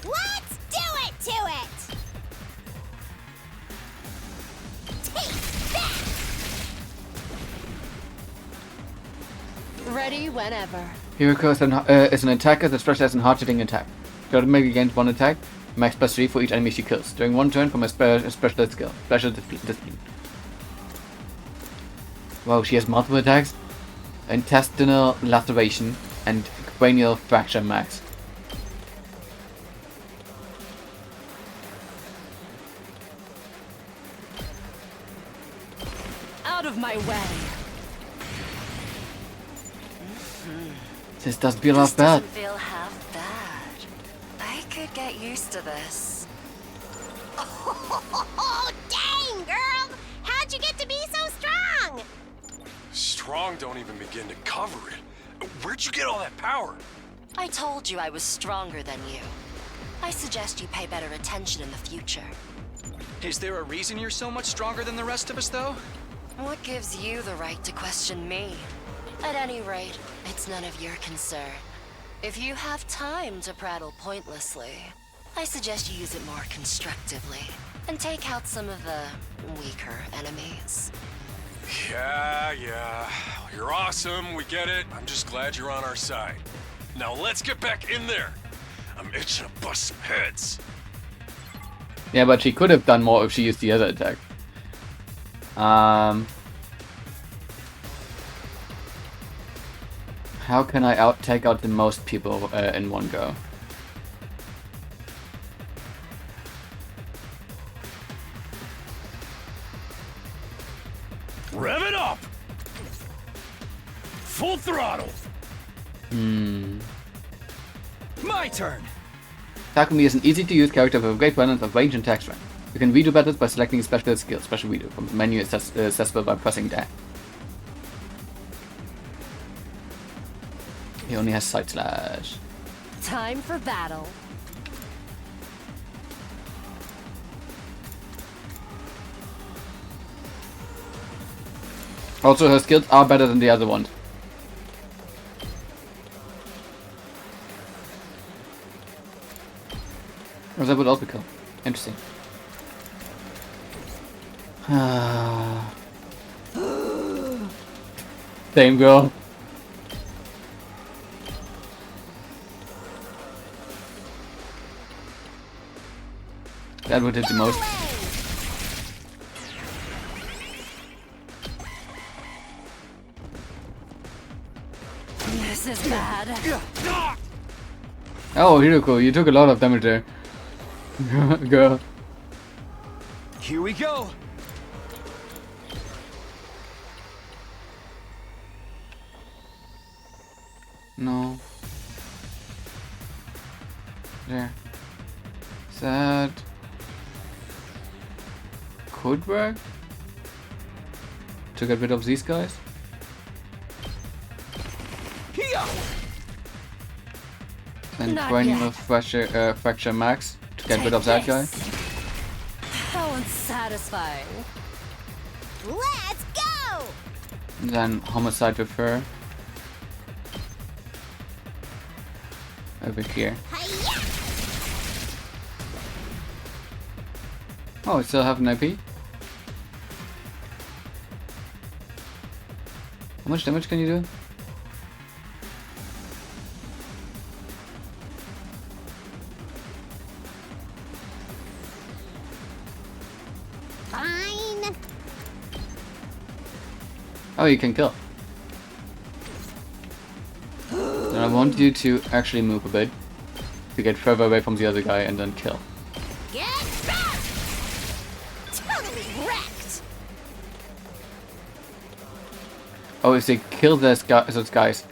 Let's do it to it! Take that! Ready whenever. Hiriko is an attacker that specializes in hard-hitting attack. She automatically gains 1 attack, max +3 for each enemy she kills, during 1 turn from a specialist skill, Special Discipline. Wow, she has multiple attacks. Intestinal laceration and cranial fracture max. Out of my way. This doesn't feel half bad. Doesn't feel half bad. I could get used to this. Oh, dang, girl! How'd you get to be so strong? Strong don't even begin to cover it. Where'd you get all that power? I told you I was stronger than you. I suggest you pay better attention in the future. Is there a reason you're so much stronger than the rest of us, though? What gives you the right to question me? At any rate, it's none of your concern. If you have time to prattle pointlessly, I suggest you use it more constructively and take out some of the weaker enemies. Yeah. You're awesome, we get it. I'm just glad you're on our side. Now let's get back in there. I'm itching to bust some heads. Yeah, but she could have done more if she used the other attack. How can I take out the most people in one go? Rev it up! Full throttle! My turn! Takumi is an easy-to-use character with a great balance of range and attack strength. You can redo battles by selecting special skill, special redo, from the menu accessible by pressing that. He only has side slash. Time for battle. Also, her skills are better than the other ones. Or that would also kill. Interesting. Same girl. That would hit the most. This is bad. Oh, Hiroko, you took a lot of damage there. Girl. Here we go. No. There. That could work to get rid of these guys. And Not Cranial yet. fracture max to get rid of that guy. How unsatisfying. Let's go! And then homicide with her. Over here. Oh, we still have an IP? How much damage can you do? Fine. Oh, you can kill. Then I want you to actually move a bit to get further away from the other guy and then kill. Get back! Totally wrecked! Oh, if they kill those guys.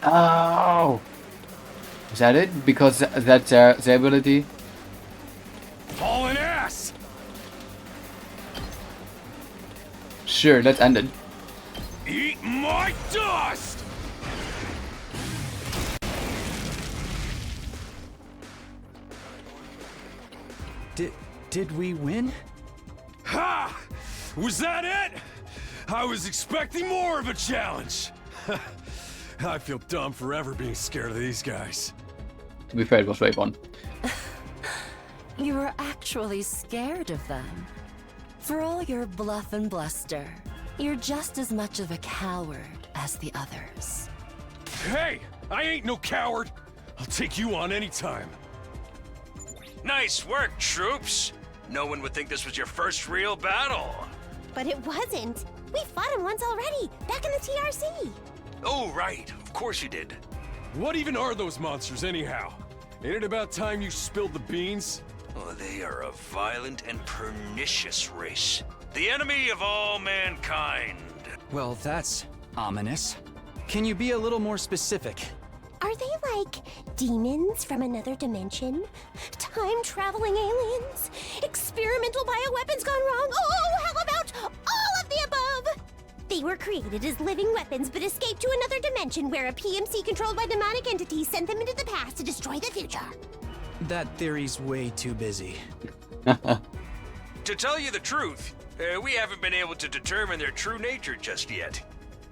Oh! Is that it? Because that's their ability? Hauling ass! Sure, let's end it. Eat my dust! Did we win? Ha! Was that it? I was expecting more of a challenge. I feel dumb forever being scared of these guys. To be fair, it was Raybon. You were actually scared of them. For all your bluff and bluster, you're just as much of a coward as the others. Hey! I ain't no coward! I'll take you on anytime. Nice work, troops. No one would think this was your first real battle. But it wasn't. We fought him once already, back in the TRC. Oh, right. Of course you did. What even are those monsters, anyhow? Ain't it about time you spilled the beans? Oh, they are a violent and pernicious race. The enemy of all mankind. Well, that's ominous. Can you be a little more specific? Are they like demons from another dimension? Time-traveling aliens? Experimental bioweapons gone wrong? Oh, how about all of the above? They were created as living weapons but escaped to another dimension where a PMC controlled by demonic entities sent them into the past to destroy the future. That theory's way too busy. To tell you the truth, we haven't been able to determine their true nature just yet.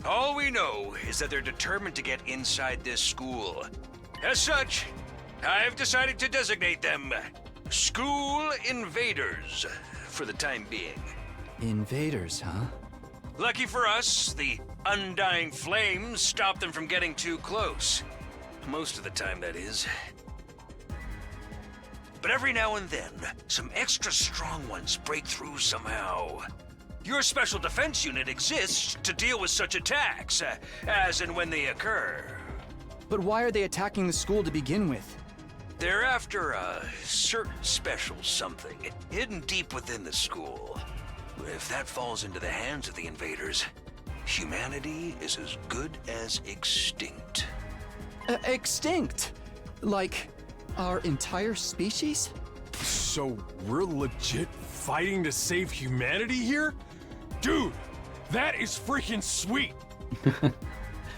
All we know is that they're determined to get inside this school. As such, I've decided to designate them School Invaders for the time being. Invaders, huh? Lucky for us, the undying flames stop them from getting too close. Most of the time, that is. But every now and then, some extra strong ones break through somehow. Your special defense unit exists to deal with such attacks, as and when they occur. But why are they attacking the school to begin with? They're after a certain special something hidden deep within the school. If that falls into the hands of the invaders, humanity is as good as extinct. Extinct? Like, our entire species? So we're legit fighting to save humanity here? Dude, that is freaking sweet!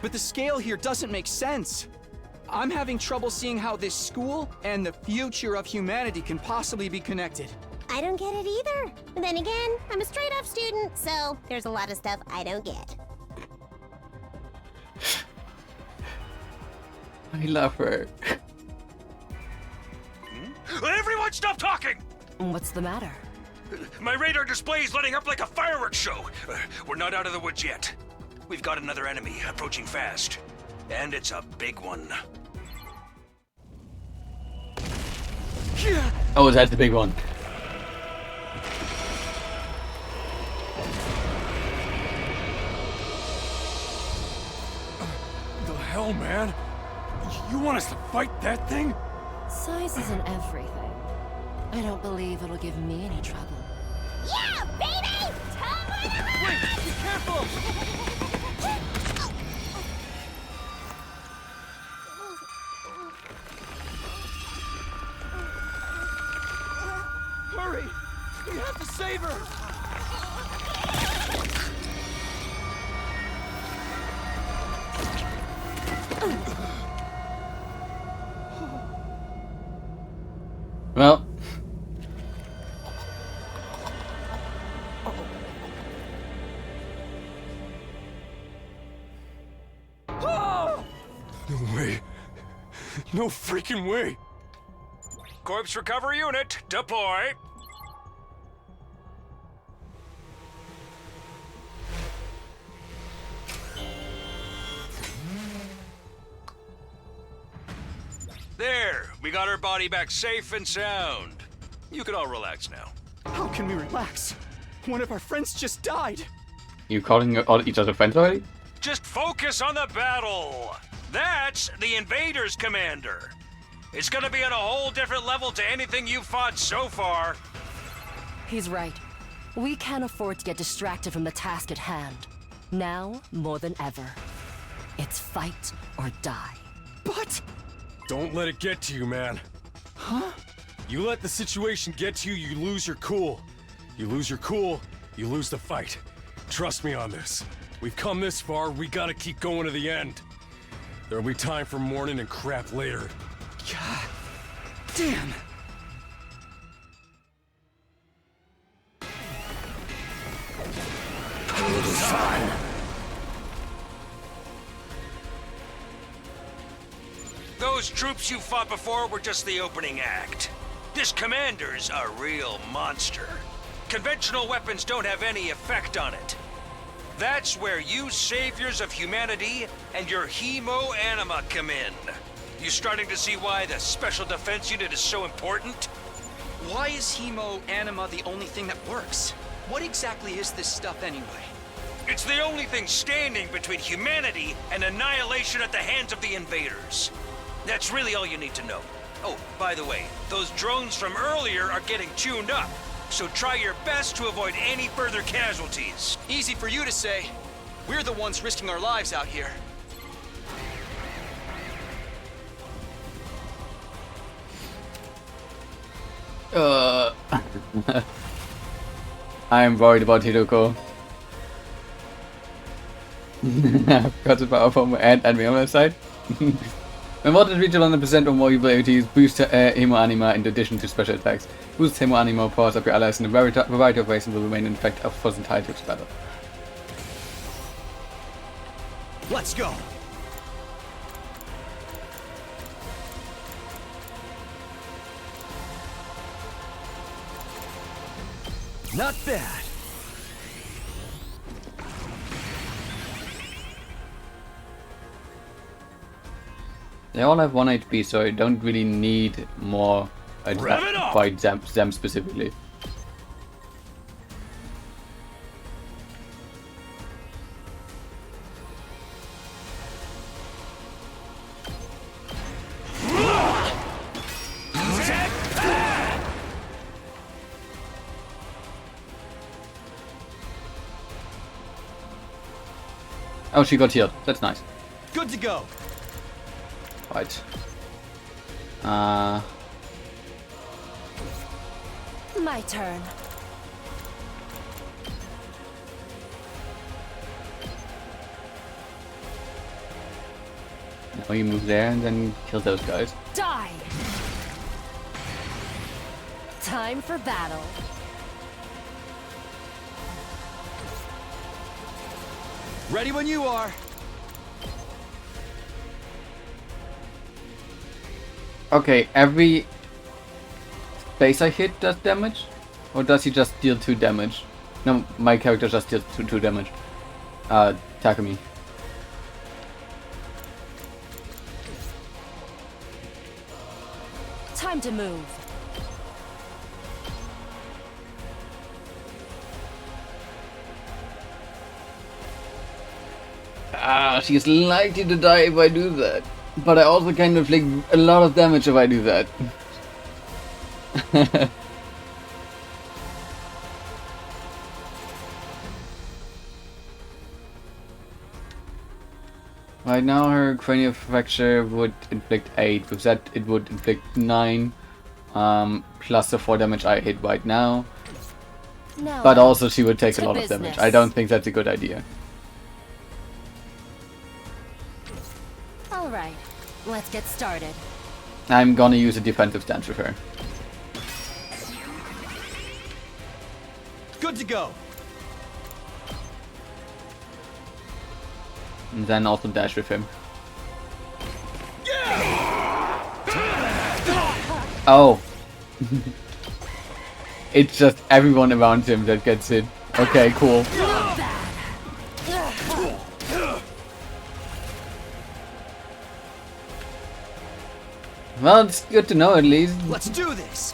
But the scale here doesn't make sense. I'm having trouble seeing how this school and the future of humanity can possibly be connected. I don't get it either. And then again, I'm a straight-up student, so there's a lot of stuff I don't get. I love her. Everyone stop talking! What's the matter? My radar display is lighting up like a fireworks show. We're not out of the woods yet. We've got another enemy approaching fast. And it's a big one. Oh, that's the big one. The hell, man? You want us to fight that thing? Size isn't everything. I don't believe it'll give me any trouble. Yeah, baby! Wait, be careful! Hurry! We have to save her! Well. No way. No freaking way. Corpse recovery unit, deploy. There, we got her body back safe and sound. You can all relax now. How can we relax? One of our friends just died. You calling all each other friends already? Just focus on the battle. That's the invaders, Commander. It's gonna be on a whole different level to anything you've fought so far. He's right. We can't afford to get distracted from the task at hand. Now, more than ever. It's fight or die. But... Don't let it get to you, man. Huh? You let the situation get to you, you lose your cool. You lose your cool, you lose the fight. Trust me on this. We've come this far, we gotta keep going to the end. There'll be time for mourning and crap later. God damn. Fine. Those troops you fought before were just the opening act. This commander's a real monster. Conventional weapons don't have any effect on it. That's where you saviors of humanity and your hemo anima come in. You starting to see why the Special Defense Unit is so important? Why is hemo anima the only thing that works? What exactly is this stuff anyway? It's the only thing standing between humanity and annihilation at the hands of the invaders. That's really all you need to know. Oh, by the way, those drones from earlier are getting tuned up, so try your best to avoid any further casualties. Easy for you to say. We're the ones risking our lives out here. I am worried about Hidoko. Got about our former and enemy on that side. When water reaches 100% or more abilities, boost Hemo Anima in addition to special attacks. Boost Hemo Anima powers up your allies in a variety of ways and will remain in effect for the entirety of the battle. Let's go! Not bad. They all have 1 HP, so I don't really need more by them specifically. Oh, she got healed. That's nice. Good to go. Right. My turn. Now you move there and then kill those guys. Die! Time for battle. Ready when you are. Okay, every space I hit does damage? Or does he just deal 2 damage? No, my character just deals 2 damage. Takumi. Time to move. She's likely to die if I do that. But I also can inflict a lot of damage if I do that. Right now her cranial fracture would inflict 8. With that it would inflict 9. Plus the 4 damage I hit right now. Now But also she would take a to lot of business. damage. I don't think that's a good idea. All right, let's get started. I'm gonna use a defensive stance with her. Good to go. And then also dash with him. Oh. It's just everyone around him that gets hit. Okay, cool. Well, it's good to know at least. Let's do this.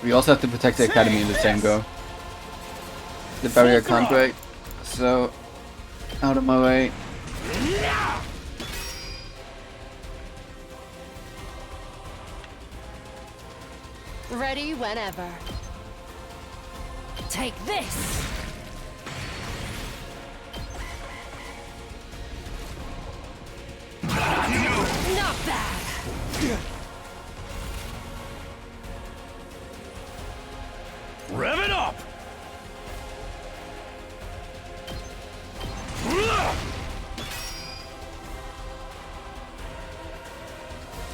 We also have to protect the academy in the same go. The barrier can't break, so out of my way. Ready whenever. Take this! Not bad! Rev it up!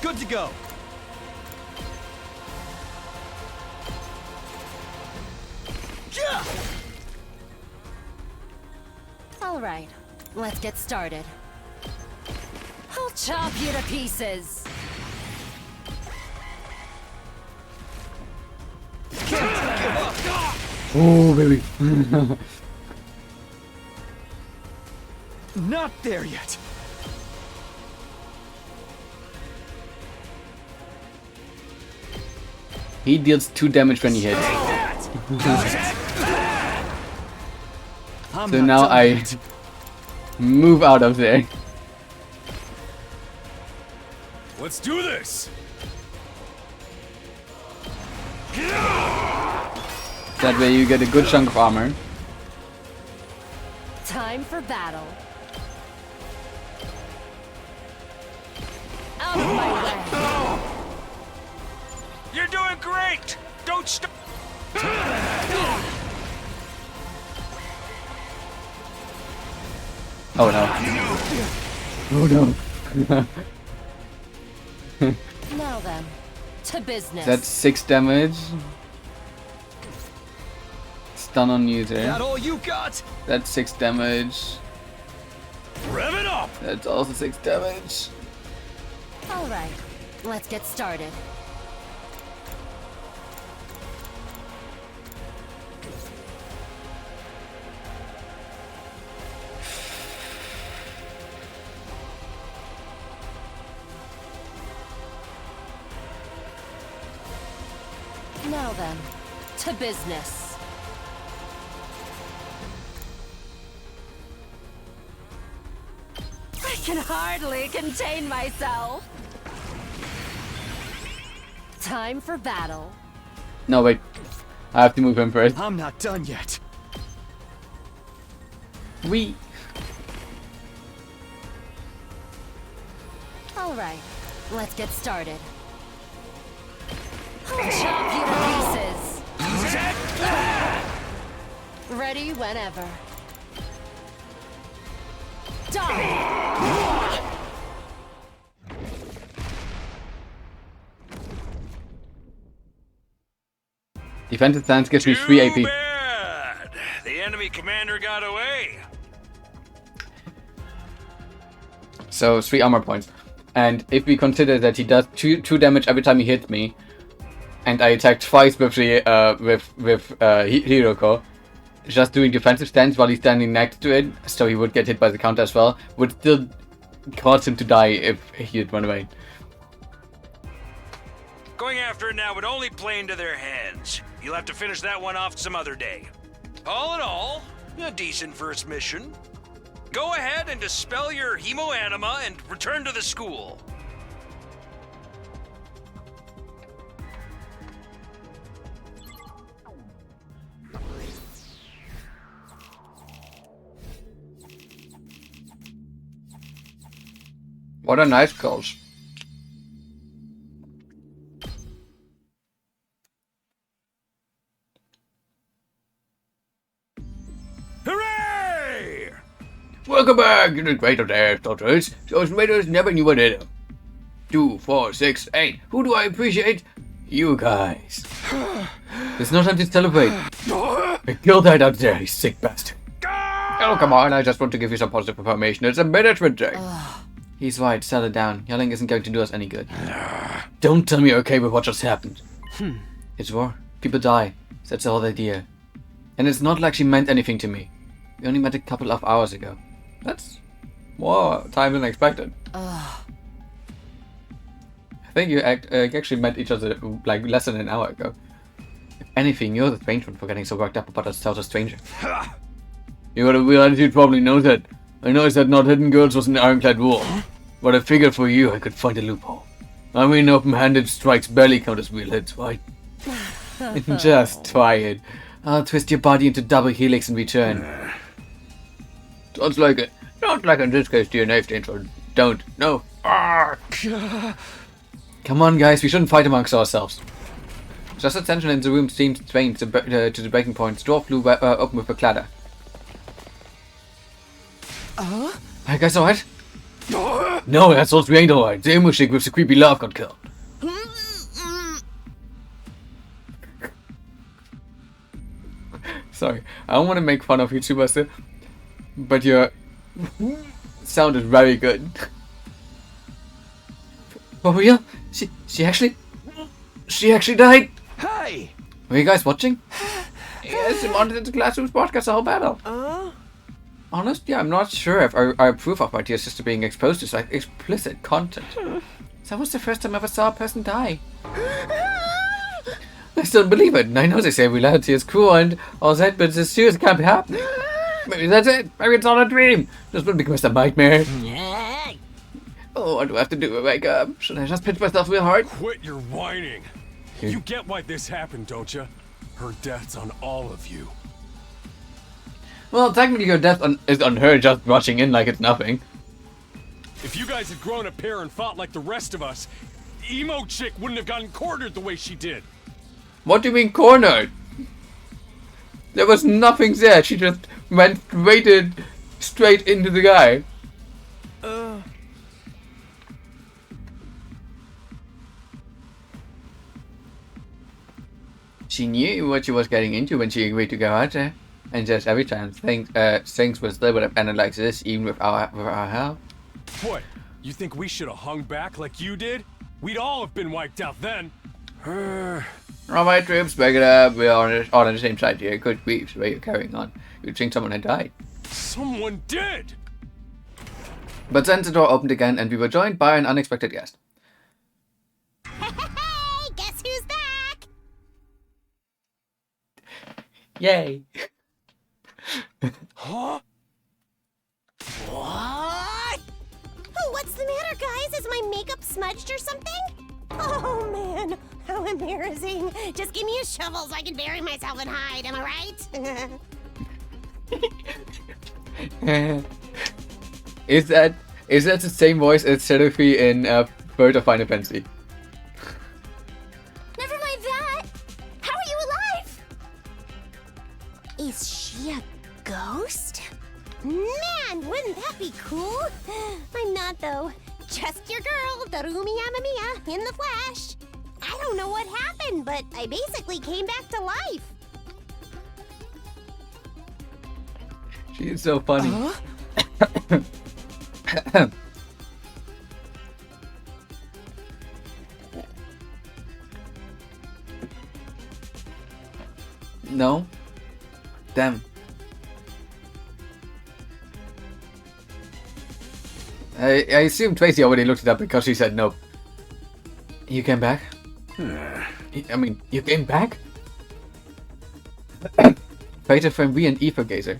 Good to go. All right, let's get started. I'll chop you to pieces. Oh, baby. Not there yet. He deals 2 damage when he hits. So now I move out of there. Let's do this! That way you get a good chunk of armor. Time for battle. Out of my way. You're doing great! Don't stop! Oh no. Oh no. Now then, to business. That's 6 damage. Stun on user. That all you got? That's 6 damage. Rev it up! That's also 6 damage. All right, let's get started. Now then, to business. I can hardly contain myself. Time for battle. No, wait. I have to move him first. I'm not done yet. We. All right, let's get started. I'll chop you to pieces. Ready whenever. Die! Defensive stance gives me 3 AP. Bad. The enemy commander got away. So 3 armor points. And if we consider that he does 2 damage every time he hits me, and I attacked twice with the Hiroko, just doing defensive stance while he's standing next to it, so he would get hit by the counter as well, would still cause him to die if he had run away. Going after it now would only play into their hands. You'll have to finish that one off some other day. All in all, a decent first mission. Go ahead and dispel your hemoanima and return to the school. What a nice coach. Hooray! Welcome back! You did great today, Doctors. Those raiders never knew what hit them. 2, 4, 6, 8. Who do I appreciate? You guys. There's no time to celebrate. Kill that out there, you sick bastard. Oh, come on. I just want to give you some positive information. It's a management day. He's right. Settle down. Yelling isn't going to do us any good. Don't tell me you're okay with what just happened. It's war. People die. That's the whole idea. And it's not like she meant anything to me. We only met a couple of hours ago. That's more time than expected. I think you actually met each other like less than an hour ago. If anything, you're the strange one for getting so worked up about us total stranger. You gotta realize you'd probably know that. I noticed that not hitting girls was an ironclad rule. But I figured for you I could find a loophole. I mean, open-handed strikes barely count as real hits, right? Just try it. I'll twist your body into double helix in return. Sounds like it. Not like in this case DNA stains or don't. No. Come on, guys. We shouldn't fight amongst ourselves. Just as tension in the room seemed strained to the breaking point, the door flew open with a clatter. Are you guys alright? No, that's all ain't alright. The Imushik with the creepy laugh got killed. Sorry, I don't want to make fun of you too much, but your sound is very good. For real? She actually died? Hey! Were you guys watching? Yes, she wanted the classroom's podcast the whole battle. Honestly, I'm not sure if I approve of my dear sister being exposed to such explicit content. That was the first time I ever saw a person die. I still believe it, and I know they say reality is cruel and all that, but this seriously can't be happening. Maybe that's it. Maybe it's all a dream. This will become a nightmare. Oh, what do I have to do to wake up? Should I just pinch myself real hard? Quit your whining. You get why this happened, don't you? Her death's on all of you. Well, technically your death is on her just rushing in like it's nothing. If you guys had grown a pair and fought like the rest of us, Emo Chick wouldn't have gotten cornered the way she did. What do you mean cornered? There was nothing there. She just went straight into the guy. She knew what she was getting into when she agreed to go out there. And just every time things would still would have ended like this, even with our help. What? You think we should have hung back like you did? We'd all have been wiped out then. Alright, troops, break it up. We're all on the same side here. Good grief, the way you're carrying on. You'd think someone had died. Someone did! But then the door opened again, and we were joined by an unexpected guest. Hey, guess who's back? Yay. Huh? What? Oh, what's the matter, guys? Is my makeup smudged or something? Oh, man. How embarrassing. Just give me a shovel so I can bury myself and hide, am I right? Is that the same voice as Sedofi in Bird of Final Fantasy? Never mind that. How are you alive? Is she a ghost? Man, wouldn't that be cool? I'm not, though. Just your girl, Darumi Yamamiya, in the flesh. I don't know what happened, but I basically came back to life. She is so funny. No? Damn. I assume Tracy already looked it up because she said no. You came back? I mean, you came back? Fatal Frame V and Ether Gazer.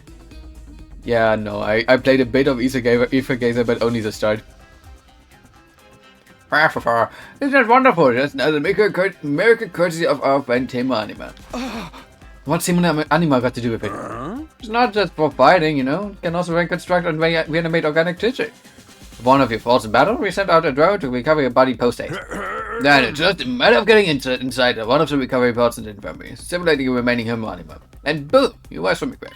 Yeah, no, I played a bit of Ether Gazer, but only the start. Isn't that wonderful? That's another American courtesy of our friend Tema Anima. What's Tema Anima got to do with it? It's not just for fighting, you know. It can also reconstruct and reanimate organic tissue. If one of you falls in battle, we send out a drone to recover your body post-haste. Then it's just a matter of getting inside one of the recovery pods in the infirmary, simulating your remaining human anima. And boom, you rise from your grave.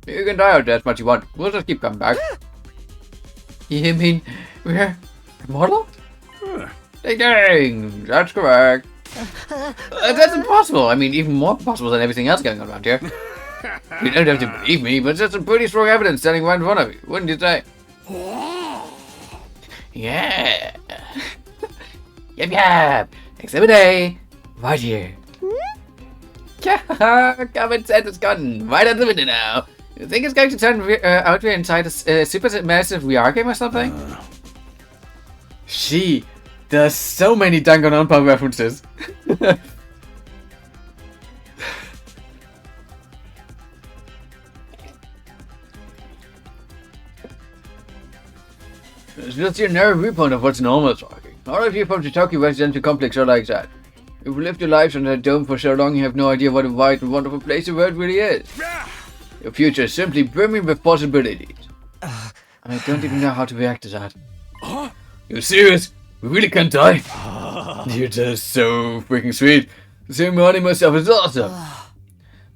You can die out there as much as you want. We'll just keep coming back. You mean we're immortal? Ding ding! That's correct. That's impossible. I mean, even more possible than everything else going on around here. You don't have to believe me, but there's some pretty strong evidence standing right in front of you, wouldn't you say? Yeah. Yep. Exhibit A, right here. Yeah, common sense is gone right out the window now. You think it's going to turn out here inside a super massive VR game or something? There's so many Danganronpa references. It's just your narrow viewpoint of what's normal talking. All of you from the Tokyo residential complex are like that. You've lived your lives under that dome for so long you have no idea what a wide and wonderful place the world really is. Your future is simply brimming with possibilities. I don't even know how to react to that. You're serious? We really can't die? You're just so freaking sweet. Seeing me hunting myself is awesome.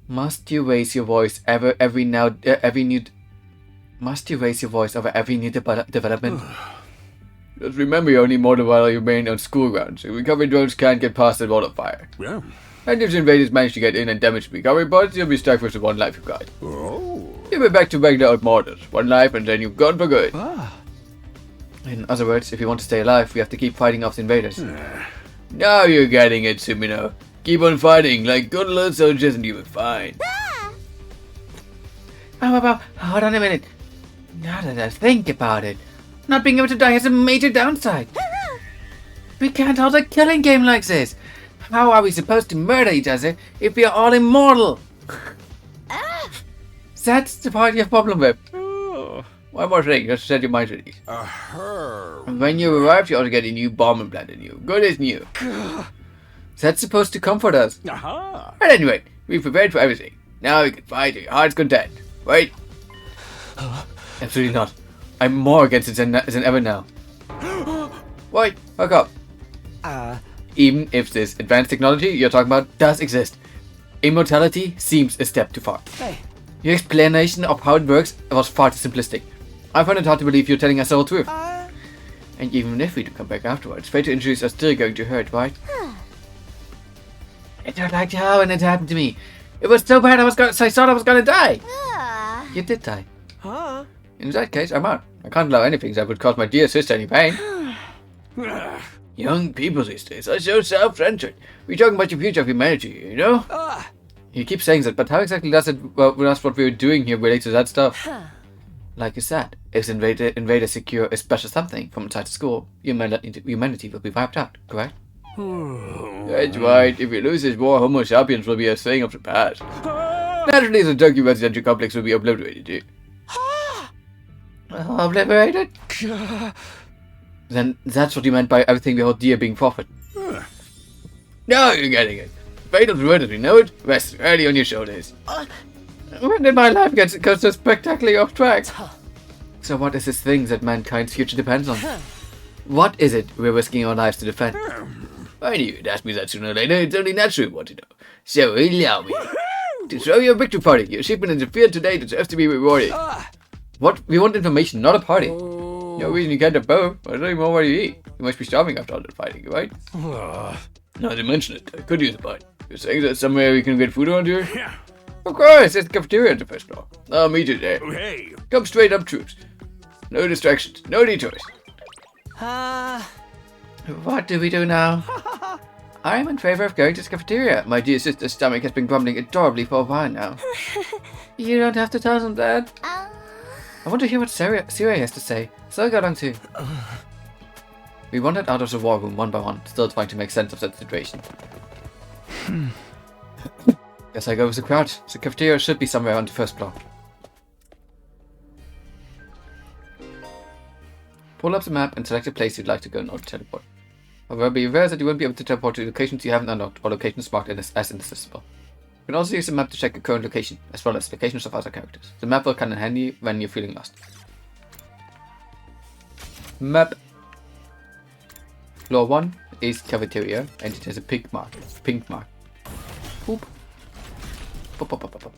Must you raise your voice over every new development? Just remember you're only mortal while you remain on school grounds, so recovery drones can't get past the wall of fire. Yeah. And if the invaders manage to get in and damage the recovery pods, you'll be stuck with the one life you've got. Oh. You'll be back to regular old mortals. One life and then you're gone for good. In other words, if you want to stay alive, we have to keep fighting off the invaders. Now you're getting it, Sumino. Keep on fighting like good little soldiers and you'll be fine. Hold on a minute. Now that I think about it, not being able to die is a major downside. We can't hold a killing game like this. How are we supposed to murder each other if we are all immortal? That's the part you have a problem with. One more thing, just set your mind at ease. When you arrive, you ought to get a new bomb implanted in you. Good as new. That's supposed to comfort us. At any rate, we've prepared for everything. Now we can fight to your heart's content. Right? Absolutely not. I'm more against it than ever now. Wait, wake up. Even if this advanced technology you're talking about does exist, immortality seems a step too far. Hey. Your explanation of how it works was far too simplistic. I find it hard to believe you're telling us the whole truth. And even if we do come back afterwards, fatal injuries are still going to hurt, right? It's not like how when it happened to me. It was so bad I thought I was gonna die. You did die. In that case, I'm out. I can't allow anything that would cause my dear sister any pain. Young people these days are so self-centered. We're talking about the future of humanity, you know? You keep saying that, but how exactly does what we're doing here relate to that stuff? Like you said, if invaders secure a special something from inside the school, humanity will be wiped out, correct? That's right. If we lose this war, Homo sapiens will be a thing of the past. Naturally, the Tokyo residential complex will be obliterated. Obliterated? Then that's what you meant by everything we hold dear being forfeit. Now you're getting it. Fate of the world as we know it rests early on your shoulders. When did my life go so spectacularly off track? So what is this thing that mankind's future depends on? What is it we're risking our lives to defend? I knew you'd ask me that sooner or later. It's only natural you want to know. So allow me to throw you a victory party. Your achievement in the field today deserves to be rewarded. What? We want information, not a party. No reason you can't have both. I don't even know what you eat. You must be starving after all that fighting, right? Now to mention it, I could use a bite. You're saying that somewhere we can get food around here? Yeah. Of course, there's a cafeteria at the first floor. I'll meet you there. Hey. Come straight up, troops. No distractions, no detours. What do we do now? I am in favor of going to the cafeteria. My dear sister's stomach has been grumbling adorably for a while now. You don't have to tell them that. I want to hear what Syria has to say, so I got on too. We wandered out of the war room one by one, still trying to make sense of that situation. Guess I go with the crowd. The cafeteria should be somewhere on the first floor. Pull up the map and select a place you'd like to go in order to teleport. However, be aware that you won't be able to teleport to locations you haven't unlocked or locations marked as inaccessible. You can also use the map to check your current location, as well as locations of other characters. The map will come in handy when you're feeling lost. Map. Floor 1 is cafeteria, and it has a pink mark. Boop. Pop, pop, pop, pop, pop.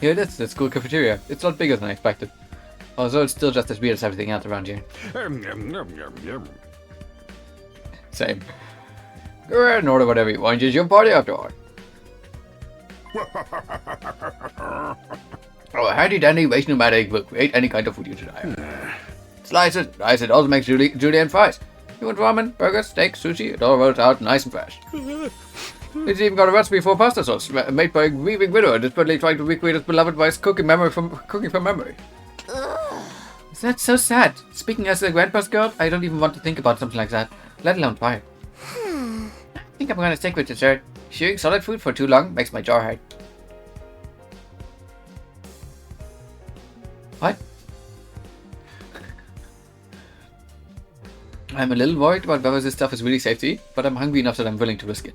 Here it is, the school cafeteria. It's a lot bigger than I expected. Although it's still just as weird as everything else around here. Same. Go ahead and order whatever you want, it's your party after all. Oh, a handy dandy Asian egg will create any kind of food you desire. Slice it, dice it, also makes julienne fries. You want ramen, burgers, steak, sushi, it all rolls out nice and fresh. It's even got a recipe for pasta sauce made by a grieving widower desperately trying to recreate his beloved wife's cooking from memory. That's so sad. Speaking as a grandpa's girl, I don't even want to think about something like that, let alone try it. I think I'm gonna stick with dessert. Chewing solid food for too long makes my jaw hurt. What? I'm a little worried about whether this stuff is really safe to eat, but I'm hungry enough that I'm willing to risk it.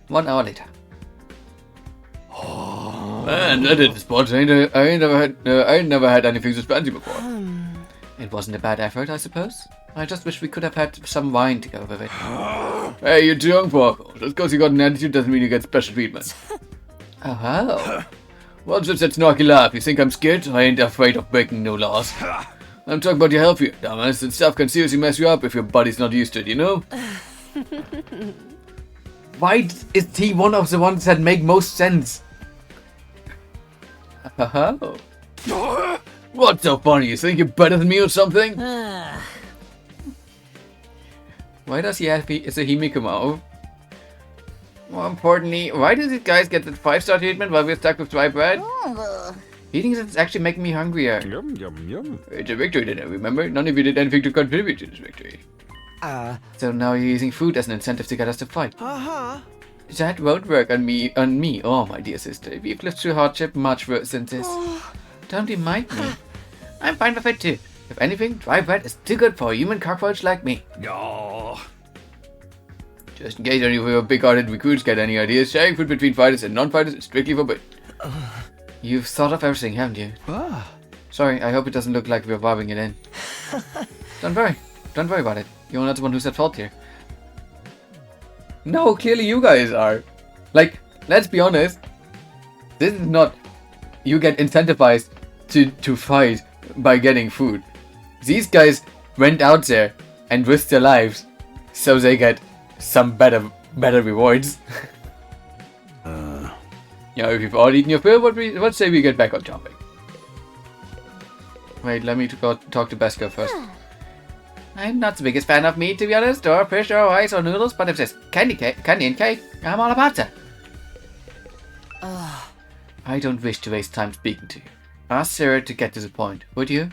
1 hour later. Man, that is spot. I ain't never had anything so fancy before. It wasn't a bad effort, I suppose. I just wish we could have had some wine to go with it. Hey, you're too young for alcohol. Just because you got an attitude doesn't mean you get special treatment. Oh, how? What's with that snarky laugh? You think I'm scared? I ain't afraid of breaking no laws. I'm talking about your health here, dumbass. That stuff can seriously mess you up if your body's not used to it, you know? Why is he one of the ones that make most sense? Oh. What's so funny? You think you're better than me or something? Why does he have is a Himikumo? More importantly, why do these guys get the 5-star treatment while we're stuck with dry bread? Eating this is actually making me hungrier. Yum, yum, yum. It's a victory dinner, remember? None of you did anything to contribute to this victory. So now you're using food as an incentive to get us to fight. That won't work on me. Oh, my dear sister. We've lived through hardship much worse than this. Don't remind me. I'm fine with it too. If anything, dry bread is too good for a human cockroach like me. Just in case any of your big-hearted recruits get any ideas, sharing food between fighters and non-fighters is strictly forbidden. You've thought of everything, haven't you? Sorry, I hope it doesn't look like we're rubbing it in. Don't worry about it. You're not the one who's at fault here. No, clearly you guys are. Like, let's be honest. This is not you get incentivized to fight by getting food. These guys went out there and risked their lives so they get some better rewards. If you've all eaten your fill, what say we get back on topic? Wait, let me go talk to Beskar first. I'm not the biggest fan of meat, to be honest, or fish, or rice, or noodles, but if there's candy and cake, I'm all about that. I don't wish to waste time speaking to you. Ask Sarah to get to the point, would you?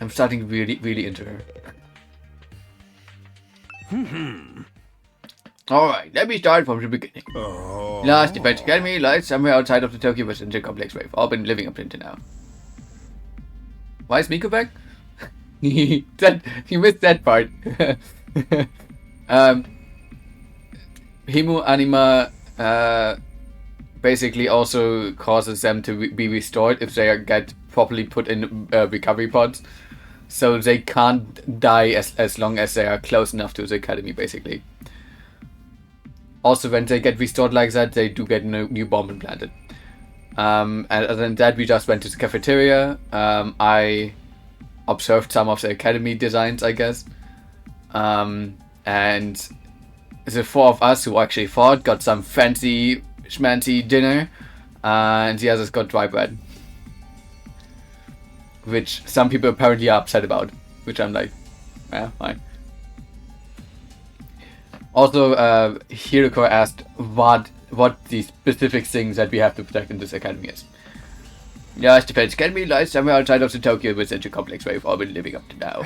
I'm starting really into her. Alright, let me start from the beginning. Last Defense Academy lies somewhere outside of the Tokyo Residential Complex where we've all been living up until now. Why is Miko back? You missed that part. Himu Anima basically also causes them to be restored if they get properly put in recovery pods. So they can't die as long as they are close enough to the academy, basically. Also, when they get restored like that, they do get a new bomb implanted. And other than that, we just went to the cafeteria. I observed some of the academy designs, I guess. And the four of us who actually fought got some fancy schmancy dinner. And the others got dry bread. Which some people apparently are upset about. Which I'm like, yeah, fine. Also, Hiroko asked what the specific things that we have to protect in this academy is. Yes, Defense Academy lies somewhere outside of the Tokyo Residential Complex where we've all been living up to now.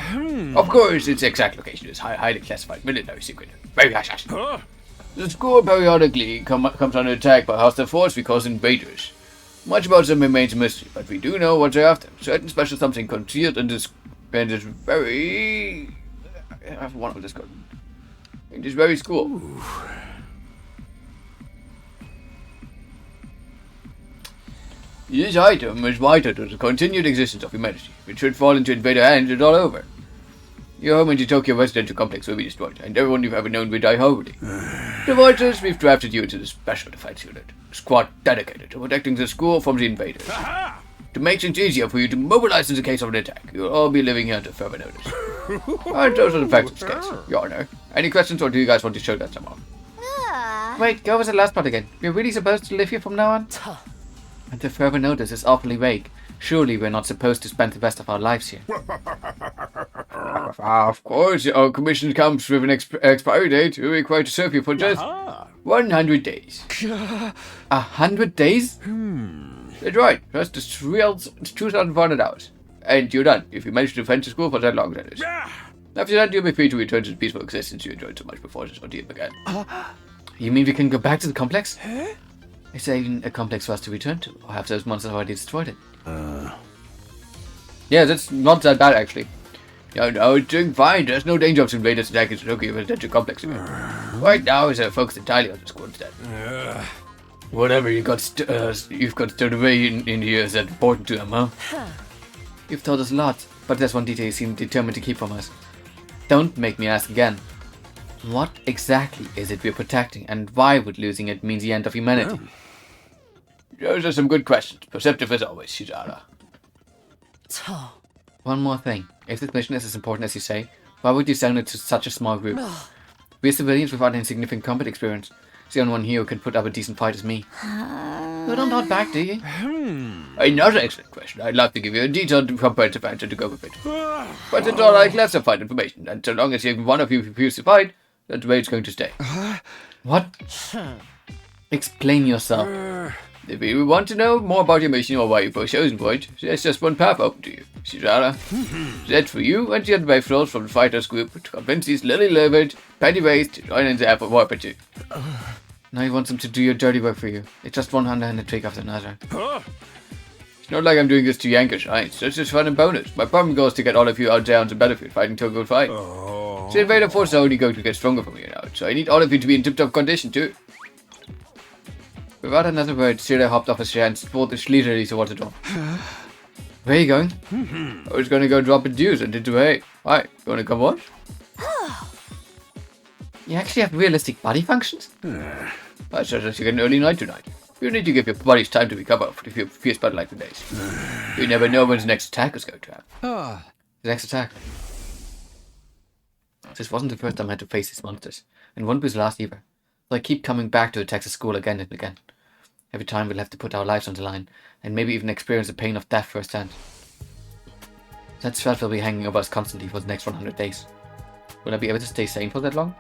Of course, its exact location is highly classified military secret. Very hush. The school periodically comes under attack by hostile force we call invaders. Much about them remains a mystery, but we do know what they're after. Certain special something concealed in this very... I have one of this code. In this very school. Ooh. This item is vital to the continued existence of humanity. If it should fall into invader hands, it's all over. Your home and the Tokyo Residential Complex will be destroyed, and everyone you've ever known will die horribly. To avoid this, we've drafted you into the Special Defense Unit, a squad dedicated to protecting the school from the invaders. To make things easier for you to mobilize in the case of an attack, you'll all be living here until further notice. And those are the facts of this case, Your Honor. Any questions, or do you guys want to show that somehow? Wait, go over the last part again. We're really supposed to live here from now on? Until further notice is awfully vague. Surely we're not supposed to spend the rest of our lives here. Of course, our commission comes with an expiry date. We're required to serve you for just 100 days. 100 days? That's right, just 2,400 hours. And you're done, if you manage to defend the school for that long, that is. After that, you'll be free to return to the peaceful existence you enjoyed so much before this ordeal began. You mean we can go back to the complex? Is there even a complex for us to return to? Or have those monsters already destroyed it? Yeah, that's not that bad, actually. Yeah, no, it's doing fine. There's no danger of invaders attacking the Tokyo Residential Complex. Right now, is focused entirely on the school instead. Whatever you've got stowed away in here is that important to them, huh? You've told us a lot, but there's one detail you seem determined to keep from us. Don't make me ask again. What exactly is it we're protecting, and why would losing it mean the end of humanity? Those are some good questions. Perceptive as always, Shizara. One more thing. If this mission is as important as you say, why would you send it to such a small group? We're civilians without any significant combat experience. The only one here who can put up a decent fight is me. You don't hold back, do you? Another excellent question. I'd love to give you a detailed, comprehensive answer to go with it. But it's all like classified information, and so long as even one of you refuses to fight, that's the way it's going to stay. What? Explain yourself. If you want to know more about your mission or why you were chosen for it, there's just one path open to you, Shizara. That's for you and the other brave souls from the fighters group to convince these lily-livered, petty-ways to join in the effort war pursuit. Now you want them to do your dirty work for you. It's just one hand-handed trick after another. It's not like I'm doing this to yank or shine. It's just fun and bonus. My problem goes to get all of you out there on the battlefield fighting to a good fight. The invader force is only going to get stronger from here now, so I need all of you to be in tip-top condition too. Without another word, Sira hopped off his chair and sported leisurely towards the door. Where are you going? I was going to go drop a deuce and into hay. Hi, you want to come watch? You actually have realistic body functions? I suggest you get an early night tonight. You need to give your bodies time to recover if you fierce battle like today's. You never know when the next attack is going to happen. The next attack. This wasn't the first time I had to face these monsters, and won't be the last either. So I keep coming back to the Texas school again and again. Every time we'll have to put our lives on the line, and maybe even experience the pain of death firsthand. That threat will be hanging over us constantly for the next 100 days. Will I be able to stay sane for that long?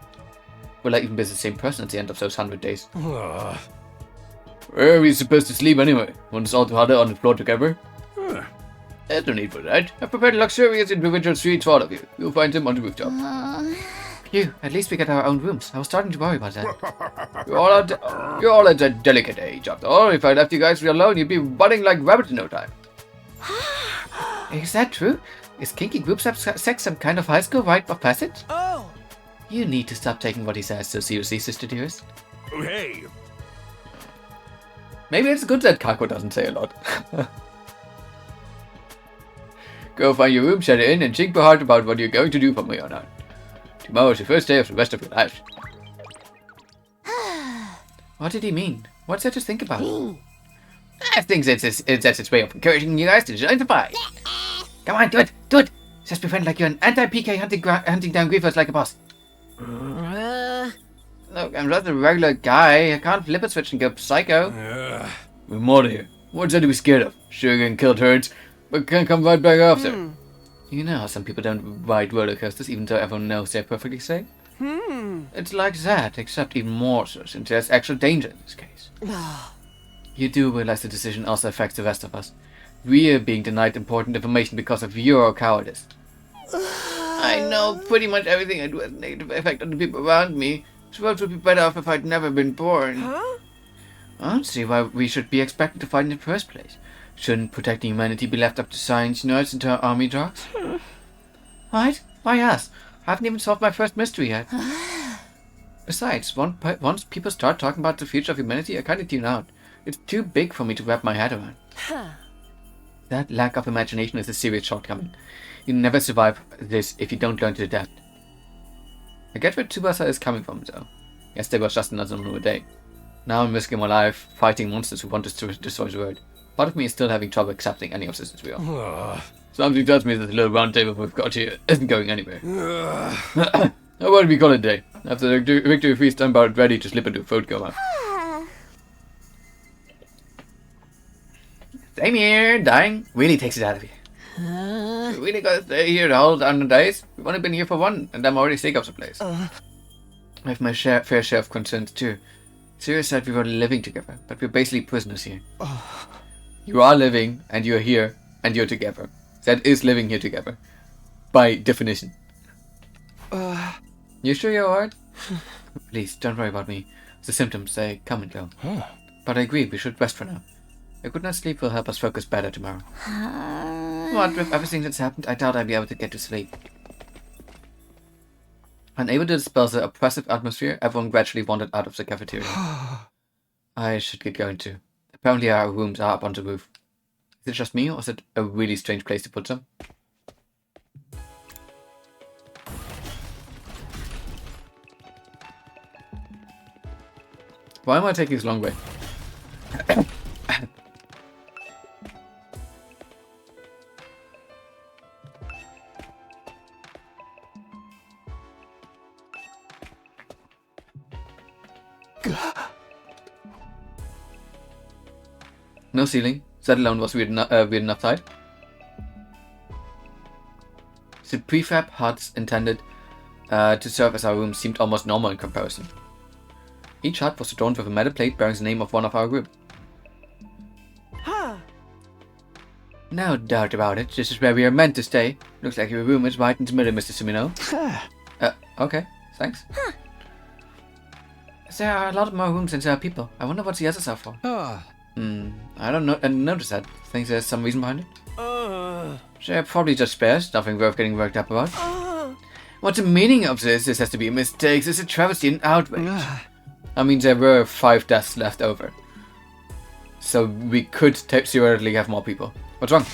Will I even be the same person at the end of those 100 days? Where are we supposed to sleep anyway? Want us all to huddle on the floor together? There's no need for that. I've prepared luxurious individual suites for all of you. You'll find them on the rooftop. Phew, at least we get our own rooms. I was starting to worry about that. You're all at a delicate age, after all. If I left you guys alone, you'd be running like rabbits in no time. Is that true? Is kinky group sex some kind of high school rite of passage? Oh! You need to stop taking what he says so seriously, Sister Dearest. Hey! Maybe it's good that Kako doesn't say a lot. Go find your room, shut it in, and think hard about what you're going to do from here on out. Tomorrow is the first day of the rest of your life. What did he mean? What's there to think about? I think that's its way of encouraging you guys to join the fight. Come on, do it! Do it! Just befriend like you're an anti-PK hunting down griefers like a boss. Look, I'm just a regular guy. I can't flip a switch and go psycho. We're more here. What's there to be scared of? Sure, getting killed hurts, but can come right back after. You know how some people don't ride roller coasters even though everyone knows they're perfectly safe? It's like that, except even more so, since there's actual danger in this case. You do realize the decision also affects the rest of us. We are being denied important information because of your cowardice. I know pretty much everything I do has a negative effect on the people around me. This world would be better off if I'd never been born. I don't see why we should be expected to fight in the first place. Shouldn't protecting humanity be left up to science nerds and to our army jocks? Right? Why us? I haven't even solved my first mystery yet. Besides, once people start talking about the future of humanity, I kind of tune out. It's too big for me to wrap my head around. That lack of imagination is a serious shortcoming. You never survive this if you don't learn to adapt. I get where Tsubasa is coming from, though. Yesterday was just another normal day. Now I'm risking my life fighting monsters who want to destroy the world. Part of me is still having trouble accepting any of this as real. Something tells me that the little round table we've got here isn't going anywhere. How about we call it a day? After the victory feast, I'm about ready to slip into a food coma. Same here, dying really takes it out of you. We really gotta stay here the whole 100 days. We've only been here for one, and I'm already sick of the place. I have my fair share of concerns too. Sirius said we were living together, but we're basically prisoners here. You are living, and you're here, and you're together. That is living here together. By definition. You sure you're alright? Please, don't worry about me. The symptoms, they come and go. But I agree, we should rest for now. A good night's sleep will help us focus better tomorrow. What, with everything that's happened, I doubt I'll be able to get to sleep. Unable to dispel the oppressive atmosphere, everyone gradually wandered out of the cafeteria. I should get going too. Apparently our rooms are up on the roof. Is it just me, or is it a really strange place to put them? Why am I taking this long way? No ceiling. That alone was weird enough sight. The prefab huts intended to serve as our room seemed almost normal in comparison. Each hut was adorned with a metal plate bearing the name of one of our group. No doubt about it. This is where we are meant to stay. Looks like your room is right in the middle, Mr. Sumino. Okay. Thanks. There are a lot more rooms than there are people. I wonder what the others are for. I don't know. I didn't notice that. Think there's some reason behind it? They're probably just spares. Nothing worth getting worked up about. What's the meaning of this? This has to be a mistake. This is a travesty and outrage. I mean, there were 5 deaths left over. So we could theoretically have more people. What's wrong?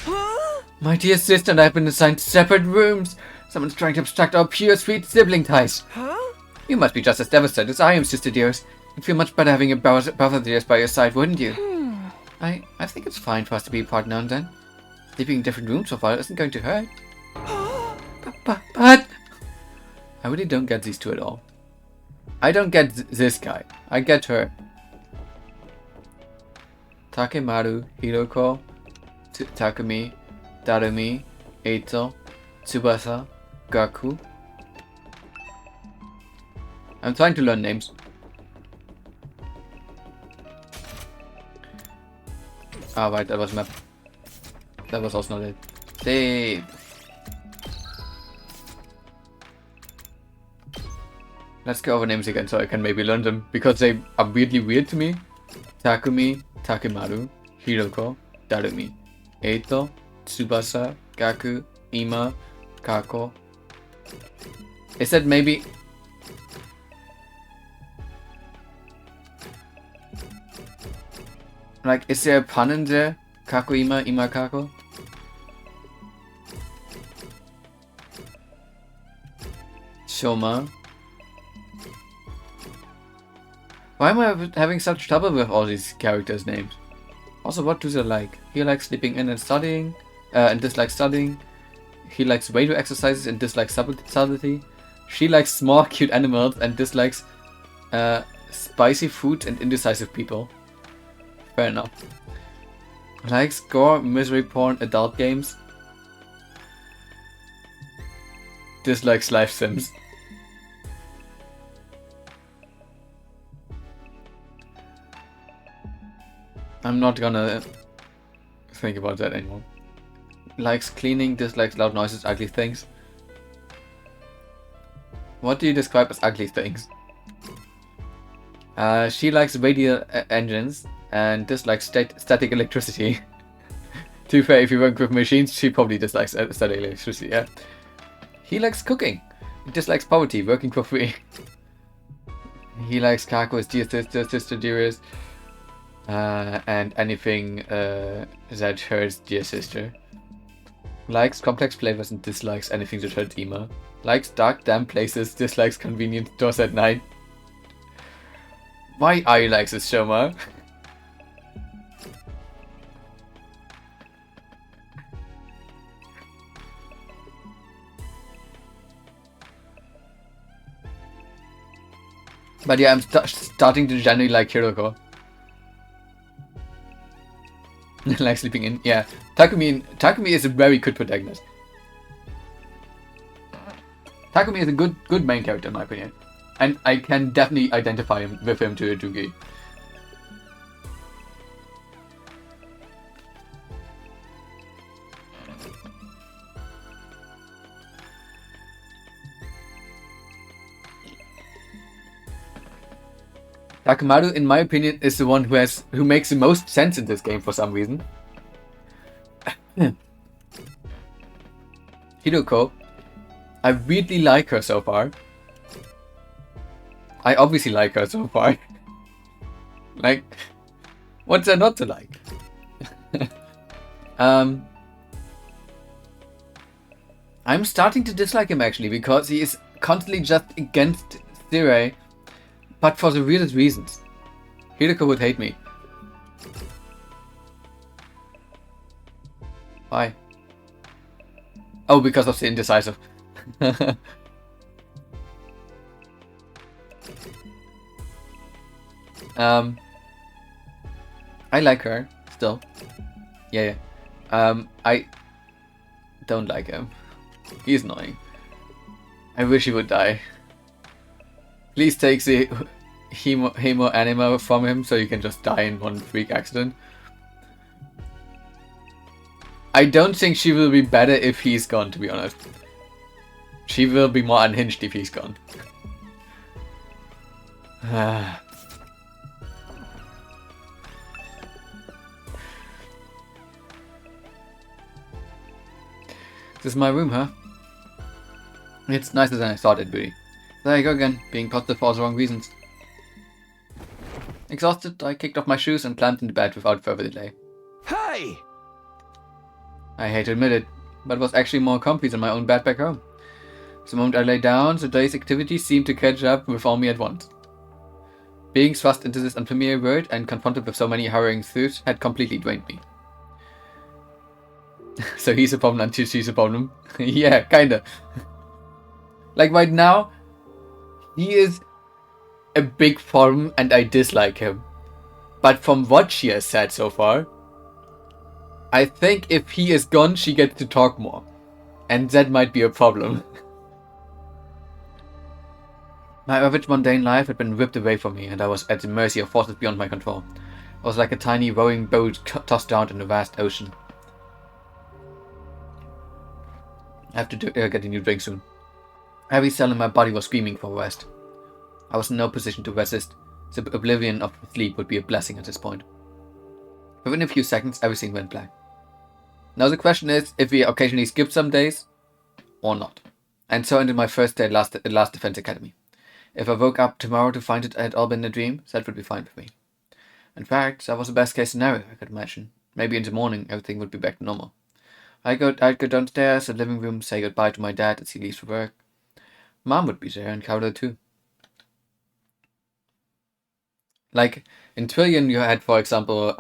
My dear sister and I have been assigned separate rooms. Someone's trying to obstruct our pure, sweet sibling ties. You must be just as devastated as I am, Sister Dearest. You'd feel much better having a brother just by your side, wouldn't you? I think it's fine for us to be apart now and then. Sleeping in different rooms so far isn't going to hurt. But I really don't get these two at all. I don't get this guy. I get her. Takemaru, Hiroko, Takumi, Darumi, Eito, Tsubasa, Gaku. I'm trying to learn names. Ah, right, that was map. That was also not it. Save. Let's go over names again so I can maybe learn them, because they are weirdly weird to me. Takumi, Takemaru, Hiroko, Darumi, Eito, Tsubasa, Gaku, Ima, Kako. Is that maybe... Like, is there a pun in there? Kako, Ima, Ima, Kako? Shoma. Why am I having such trouble with all these characters' names? Also, what do they like? He likes sleeping in and studying, and dislikes studying. He likes radio exercises and dislikes subtlety. She likes small, cute animals and dislikes spicy food and indecisive people. Fair enough. Likes gore, misery porn, adult games. Dislikes life sims. I'm not gonna think about that anymore. Likes cleaning, dislikes loud noises, ugly things. What do you describe as ugly things? She likes radial engines and dislikes static electricity. To be fair, if you work with machines, she probably dislikes static electricity, yeah. He likes cooking. He dislikes poverty, working for free. He likes Kako, his dear sister, dearest. And anything that hurts dear sister. Likes complex flavors and dislikes anything that hurts Ima. Likes dark, damp places, dislikes convenient stores at night. Why are you like this, Shoma? But yeah, I'm starting to genuinely like Hiroko. Like sleeping in. Yeah, Takumi is a very good protagonist. Takumi is a good main character in my opinion, and I can definitely identify with him to a degree. Takemaru, in my opinion, is the one who makes the most sense in this game for some reason. Hiroko, I really like her so far. I obviously like her so far. Like, what's there not to like? I'm starting to dislike him actually, because he is constantly just against Sirei. But for the weirdest reasons. Hiroko would hate me. Why? Oh, because of the indecisive. I like her, still. Yeah. I don't like him. He's annoying. I wish he would die. Please take the hemo anima from him so you can just die in one freak accident. I don't think she will be better if he's gone, to be honest. She will be more unhinged if he's gone. This is my room, huh? It's nicer than I thought it'd be. There you go again, being positive for all the wrong reasons. Exhausted, I kicked off my shoes and climbed into bed without further delay. Hey! I hate to admit it, but it was actually more comfy than my own bed back home. The moment I lay down, the day's activities seemed to catch up with all me at once. Being thrust into this unfamiliar world and confronted with so many harrowing truths had completely drained me. So he's a problem until she's a problem. Yeah, kinda. Like right now, he is a big problem and I dislike him. But from what she has said so far, I think if he is gone, she gets to talk more. And that might be a problem. My average mundane life had been ripped away from me and I was at the mercy of forces beyond my control. I was like a tiny rowing boat tossed out in a vast ocean. I have to get a new drink soon. Every cell in my body was screaming for rest. I was in no position to resist. The oblivion of sleep would be a blessing at this point. Within a few seconds, everything went black. Now the question is if we occasionally skip some days or not. And so ended my first day at Last Defense Academy. If I woke up tomorrow to find it had all been a dream, that would be fine with me. In fact, that was the best case scenario I could imagine. Maybe in the morning everything would be back to normal. I'd go downstairs to the living room, say goodbye to my dad as he leaves for work. Mom would be there and Carlo too. Like in Trillion, you had, for example,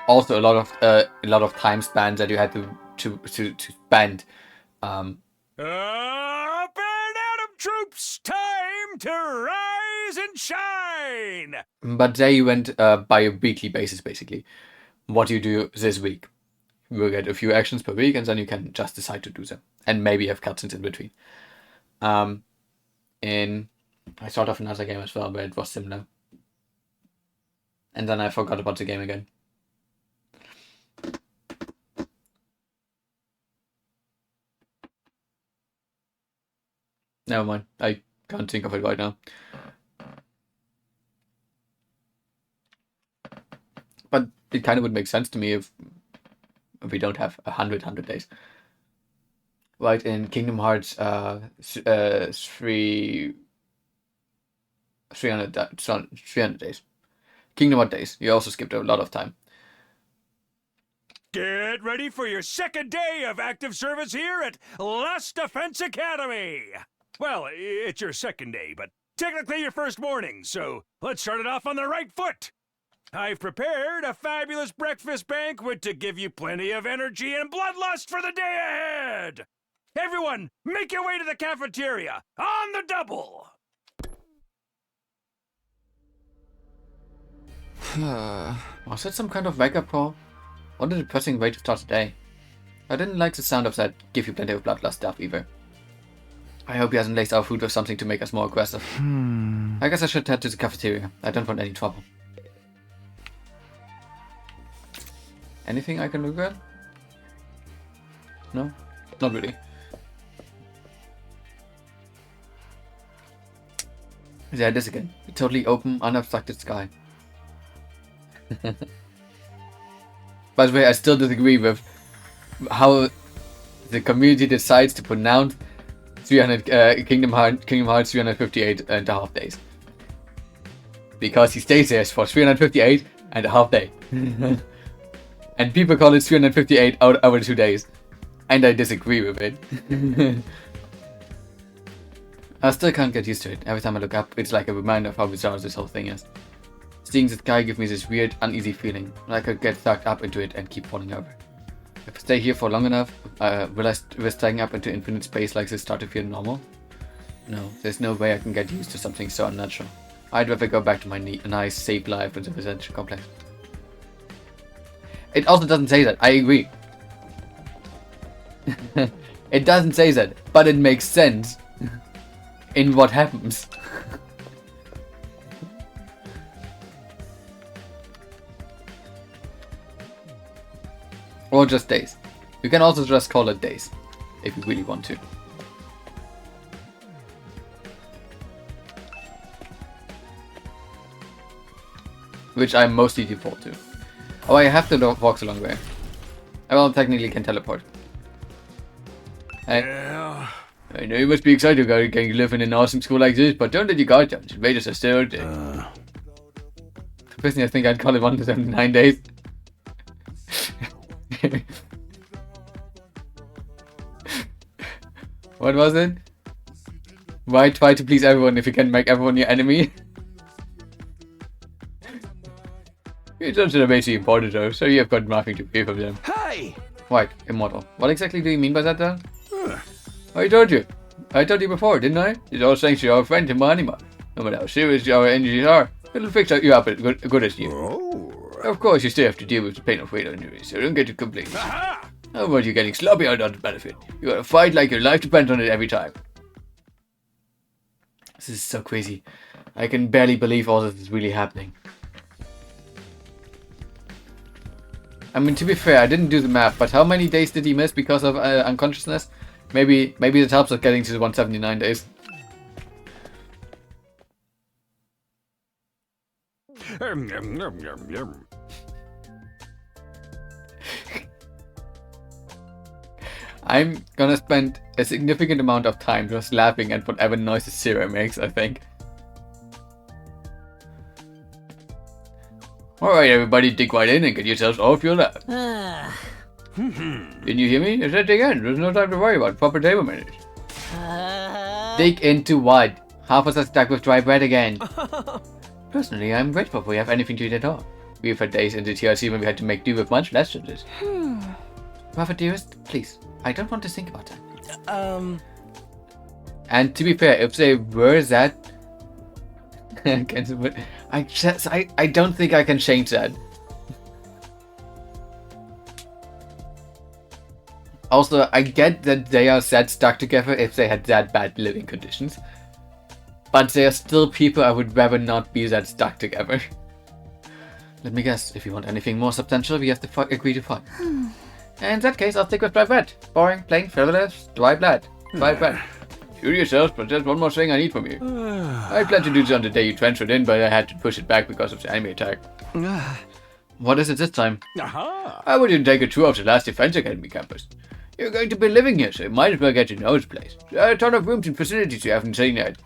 also a lot of time spans that you had to spend. Up and Atom troops, time to rise and shine. But there you went by a weekly basis, basically. What you do this week. You will get a few actions per week, and then you can just decide to do them, and maybe have cutscenes in between. I thought of another game as well, but it was similar. And then I forgot about the game again. Never mind. I can't think of it right now. But it kind of would make sense to me if we don't have 100 days. Right, in Kingdom Hearts 300 days. Kingdom Hearts days. You also skipped a lot of time. Get ready for your second day of active service here at Last Defense Academy. Well, it's your second day, but technically your first morning, so let's start it off on the right foot. I've prepared a fabulous breakfast banquet to give you plenty of energy and bloodlust for the day ahead. Everyone, make your way to the cafeteria, on the double! Was it some kind of wake-up call? What a depressing way to start the day. I didn't like the sound of that give you plenty of bloodlust stuff either. I hope he hasn't laced our food with something to make us more aggressive. I guess I should head to the cafeteria. I don't want any trouble. Anything I can look at? No? Not really. There it is again. A totally open, unobstructed sky. By the way, I still disagree with how the community decides to pronounce Kingdom Hearts 358.5 days. Because he stays there for 358.5 days. And people call it 358 over 2 days. And I disagree with it. I still can't get used to it. Every time I look up, it's like a reminder of how bizarre this whole thing is. Seeing the sky gives me this weird, uneasy feeling, like I get sucked up into it and keep falling over. If I stay here for long enough, will staying up into infinite space like this start to feel normal? No, there's no way I can get used to something so unnatural. I'd rather go back to my nice, safe life in the residential complex. It also doesn't say that, I agree. It doesn't say that, but it makes sense in what happens. Or just days. You can also just call it days, if you really want to. Which I mostly default to. Oh, I have to walk the long way. I well, technically can teleport. Yeah. I know you must be excited about getting to live in an awesome school like this, but don't let your guard down. Invaders are still out there. Personally, I think I'd call it 179 days. What was it? Why try to please everyone if you can make everyone your enemy? It's also amazingly important though, so you have got nothing to fear from them. Hey! Right, immortal. What exactly do you mean by that then? I told you. I told you before, didn't I? It's all thanks to our friend Timanima. No matter how serious our energies are, it'll fix you up as good as you. Of course, you still have to deal with the pain of fatal injuries, so don't get too complacent. How about you getting sloppy out on the benefit? You gotta fight like your life depends on it every time. This is so crazy. I can barely believe all this is really happening. I mean, to be fair, I didn't do the math, but how many days did he miss because of unconsciousness? Maybe it helps us getting to the 179 days. I'm gonna spend a significant amount of time just laughing at whatever noises Zero makes, I think. Alright everybody, dig right in and get yourselves off your lap. Didn't you hear me? I said dig in. There's no time to worry about proper table manners. Dig into what? Half of us stuck with dry bread again. Personally, I'm grateful we have anything to eat at all. We've had days in the TRC when we had to make do with much less than this. Brother dearest, please. I don't want to think about that. And to be fair, if they were that... I don't think I can change that. Also, I get that they are sad stuck together if they had that bad living conditions. But they are still people I would rather not be that stuck together. Let me guess, if you want anything more substantial, we have to agree to fight. In that case, I'll stick with dry bread. Boring, plain, flavorless, dry bread. Dry bread. Shoot yourselves, but there's one more thing I need from you. I planned to do this on the day you transferred in, but I had to push it back because of the enemy attack. What is it this time? I want you to take a tour of the last Defense Academy campus. You're going to be living here, so you might as well get to know this place. There are a ton of rooms and facilities you haven't seen yet.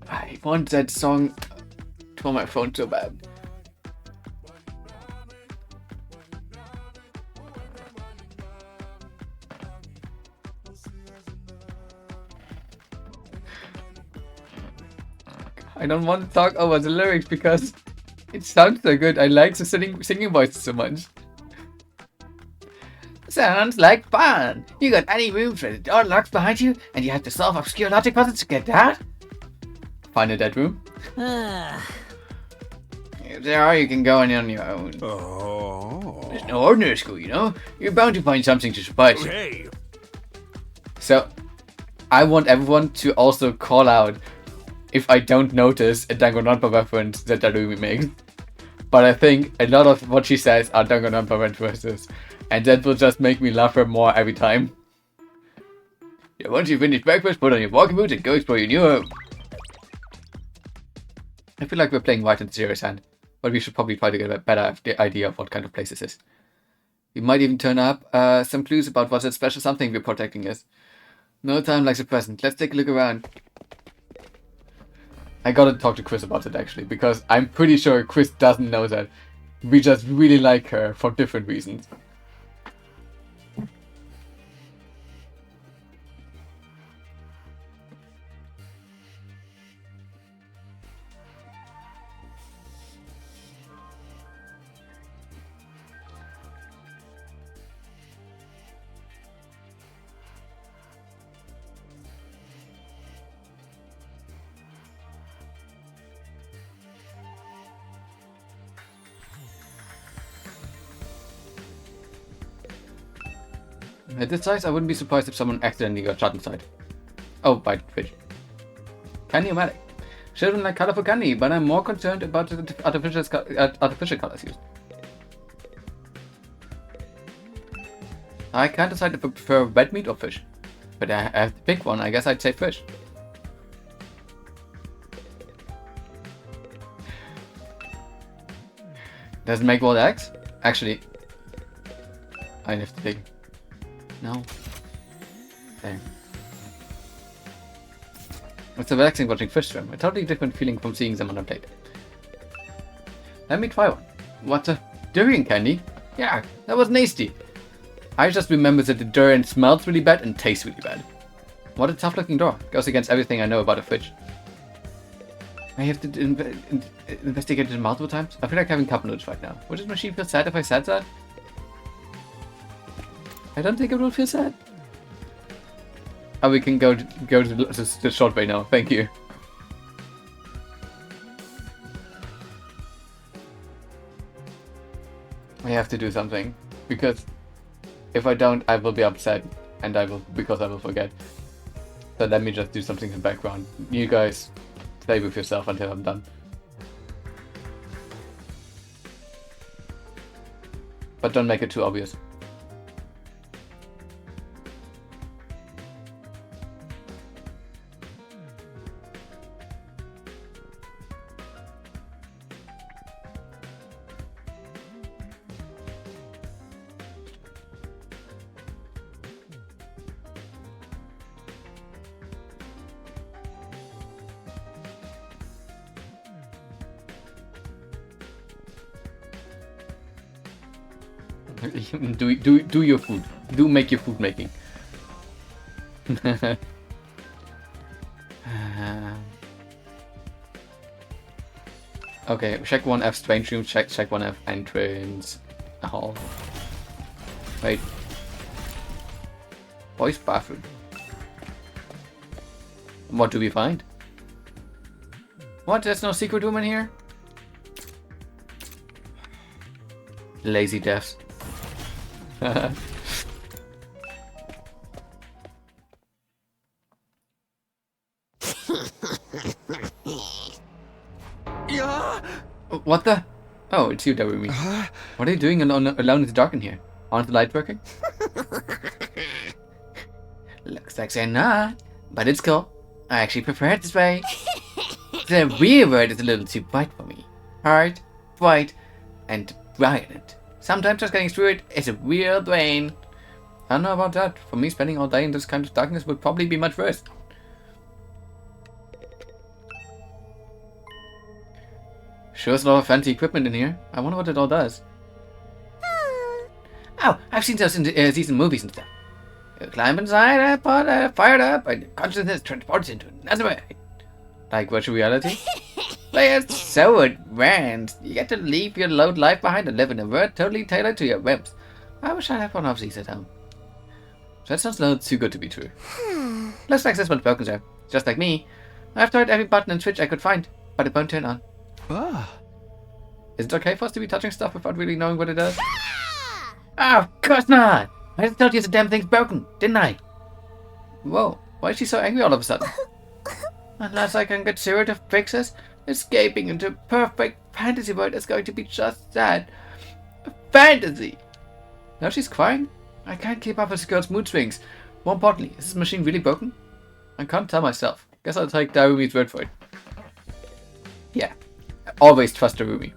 I want that song on my phone so bad. I don't want to talk over the lyrics because it sounds so good. I like the singing voice so much. Sounds like fun. You got any rooms where the door locks behind you and you have to solve obscure logic puzzles to get that? Find a dead room. If there are, you can go in on your own. It's no ordinary school, you know? You're bound to find something to surprise you. So, I want everyone to also call out if I don't notice a Danganronpa reference that Darumi makes. But I think a lot of what she says are Danganronpa references, and that will just make me laugh her more every time. Yeah, once you finish breakfast, put on your walking boots and go explore your new home. I feel like we're playing right into Zero's hand, but we should probably try to get a better idea of what kind of place this is. We might even turn up some clues about what that special something we're protecting is. No time like the present. Let's take a look around. I gotta talk to Chris about it actually, because I'm pretty sure Chris doesn't know that. We just really like her for different reasons. At this size, I wouldn't be surprised if someone accidentally got shot inside. Oh, by fish. Candy-o-matic. Children like colorful candy, but I'm more concerned about the artificial colors used. I can't decide if I prefer red meat or fish. But I have to pick one, I guess I'd say fish. Does it make boiled eggs? Actually, I have to pick. No. There. It's relaxing watching fish swim. A totally different feeling from seeing them on a plate. Let me try one. What's a durian candy? Yeah, that was nasty. I just remember that the durian smells really bad and tastes really bad. What a tough looking door. Goes against everything I know about a fridge. I have to investigate it multiple times. I feel like having cup noodles right now. Would this machine feel sad if I said that? I don't think it will feel sad. Oh, we can go to the short way now. Thank you. I have to do something because if I don't, I will be upset, and I will forget. So let me just do something in the background. You guys play with yourself until I'm done. But don't make it too obvious. do your food. Do make your food making. Okay, check 1F strange room, check 1F entrance hall. Wait. Boys bathroom. What do we find? What? There's no secret room in here? Lazy devs. What the? Oh, it's you, Darumi. What are you doing alone in the dark in here? Aren't the lights working? Looks like they're not, but it's cool. I actually prefer it this way. The real word is a little too bright for me. Hard, bright, and brilliant. Sometimes just getting through it is a real brain. I don't know about that. For me, spending all day in this kind of darkness would probably be much worse. Sure is a lot of fancy equipment in here. I wonder what it all does. Oh, I've seen those in season movies and stuff. You climb inside a pod, fired up, and consciousness transports into another way. Like virtual reality? But it's so advanced. You get to leave your load life behind and live in a world totally tailored to your whims. I wish I had one of these at home. That sounds not too good to be true. Looks like this one's broken, sir. Just like me. I've tried every button and switch I could find, but it won't turn on. Is it okay for us to be touching stuff without really knowing what it does? Oh, of course not! I just told you the damn thing's broken, didn't I? Whoa, why is she so angry all of a sudden? Unless I can get Zero to fix this, escaping into a perfect fantasy world is going to be just that. A fantasy! Now she's crying? I can't keep up with this girl's mood swings. More importantly, is this machine really broken? I can't tell myself. Guess I'll take Darumi's word for it. Yeah. I always trust Darumi.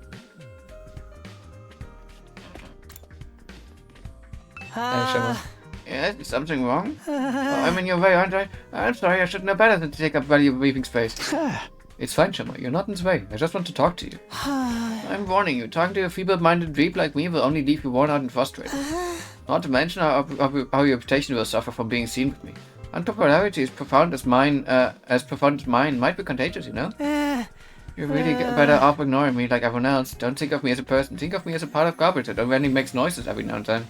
Yes, is something wrong? I'm in your way, aren't I? I'm sorry, I should know better than to take up valuable breathing space. It's fine, Shama. You're not in the way. I just want to talk to you. I'm warning you, talking to a feeble-minded dweeb like me will only leave you worn out and frustrated. Not to mention how your reputation will suffer from being seen with me. Unpopularity as profound as mine might be contagious, you know? You really get better off ignoring me like everyone else. Don't think of me as a person. Think of me as a part of garbage that only makes noises every now and then.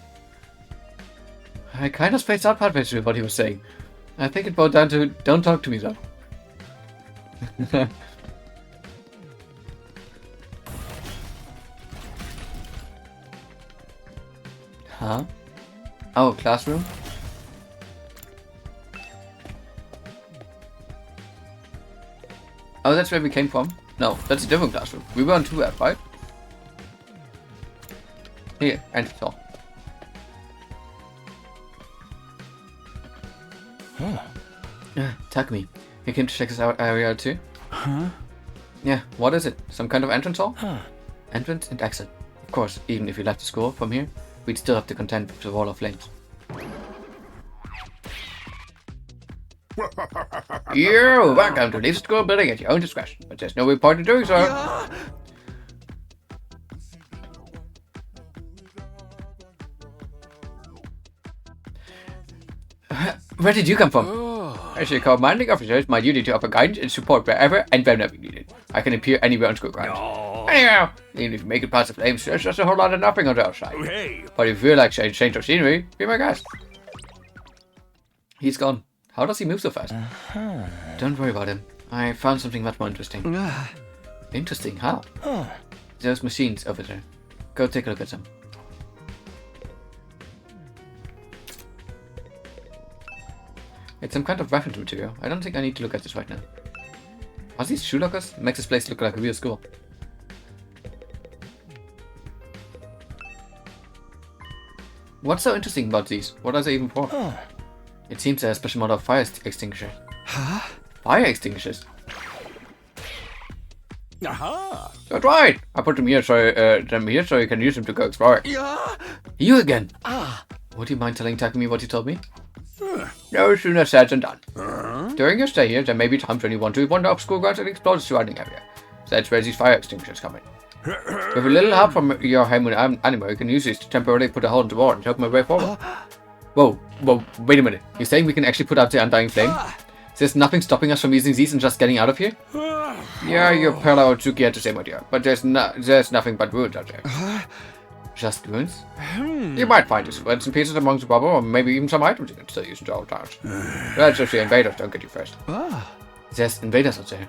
I kind of spaced out partway through what he was saying. I think it boiled down to, don't talk to me though. Huh? Oh, classroom? Oh, that's where we came from? No, that's a different classroom. We were on 2F, right? Here, enter all. Takumi, you came to check this out area too? Huh? Yeah, what is it? Some kind of entrance hall? Entrance and exit. Of course, even if you left the school from here, we'd still have to contend with the wall of flames. You're welcome to leave the school building at your own discretion, but there's no report to doing so. Where did you come from? As a commanding officer, it's my duty to offer guidance and support wherever and whenever needed. I can appear anywhere on school grounds. Anyhow, even if you make it past the flames, there's just a whole lot of nothing on the outside. Hey. But if you feel like change of scenery, be my guest. He's gone. How does he move so fast? Don't worry about him. I found something much more interesting. Interesting? How? Those machines over there. Go take a look at them. It's some kind of reference material. I don't think I need to look at this right now. Are these shoe lockers? Makes this place look like a real school. What's so interesting about these? What are they even for? It seems they're a special model of fire extinguisher. Huh? Fire extinguishers? Aha! That's right! I put them here so you can use them to go exploring. Yeah. You again! Ah. Would you mind telling Takumi what you told me? No sooner said than done. During your stay here, there may be times when you want to wander off school grounds and explore the surrounding area. That's where these fire extinguishers come in. With a little help from your Heimun animal, you can use these to temporarily put a hole in the wall and help my way forward. Whoa, wait a minute. You're saying we can actually put out the undying flame? There's nothing stopping us from using these and just getting out of here? Yeah, your Parallel Otsuki had the same idea, but there's nothing but ruins out there. Just ruins? You might find these bits and pieces amongst the rubble, or maybe even some items you can still use in the old towns. That's if the invaders don't get you first. There's invaders out there.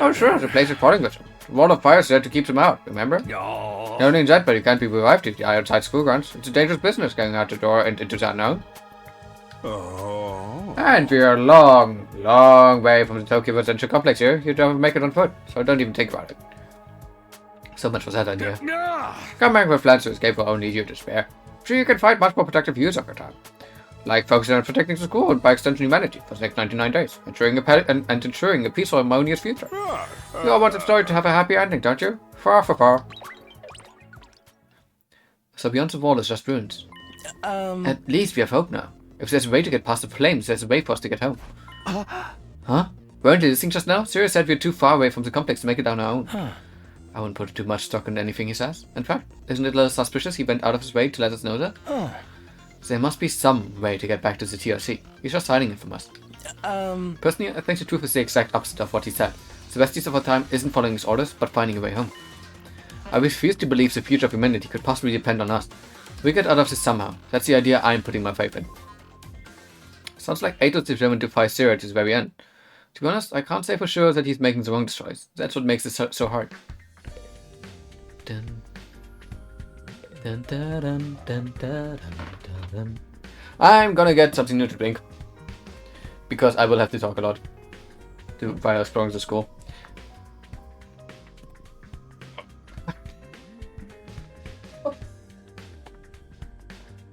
Oh sure, the place is falling with them. The wall of fire is there to keep them out, remember? No. Not only that, but you can't be revived if you are outside school grounds. It's a dangerous business going out the door and into the unknown. And we are a long, long way from the Tokyo Residential Complex here. You'd have to make it on foot, so don't even think about it. So much for that idea. Come back with plans to escape will only you to spare. Sure, you can find much more productive use of your time. Like focusing on protecting the school and by extension humanity for the next 99 days, ensuring a peaceful and harmonious future. You all want the story to have a happy ending, don't you? Far. So beyond the wall is just ruins. At least we have hope now. If there's a way to get past the flames, there's a way for us to get home. Huh? Weren't you listening just now? Sirius said we're too far away from the complex to make it on our own. I wouldn't put too much stock in anything he says. In fact, isn't it a little suspicious he went out of his way to let us know that? There must be some way to get back to the TRC. He's just hiding it from us. Personally, I think the truth is the exact opposite of what he said. The best use of our time isn't following his orders, but finding a way home. I refuse to believe the future of humanity could possibly depend on us. We get out of this somehow. That's the idea I'm putting my faith in. Sounds like Ato's determined to fight Zero to the very end. To be honest, I can't say for sure that he's making the wrong choice. That's what makes it so hard. I'm gonna get something new to drink. Because I will have to talk a lot. While exploring the school.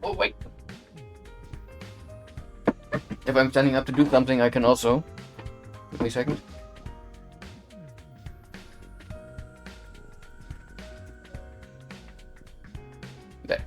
Oh, wait. If I'm standing up to do something, I can also... Give me a second. There.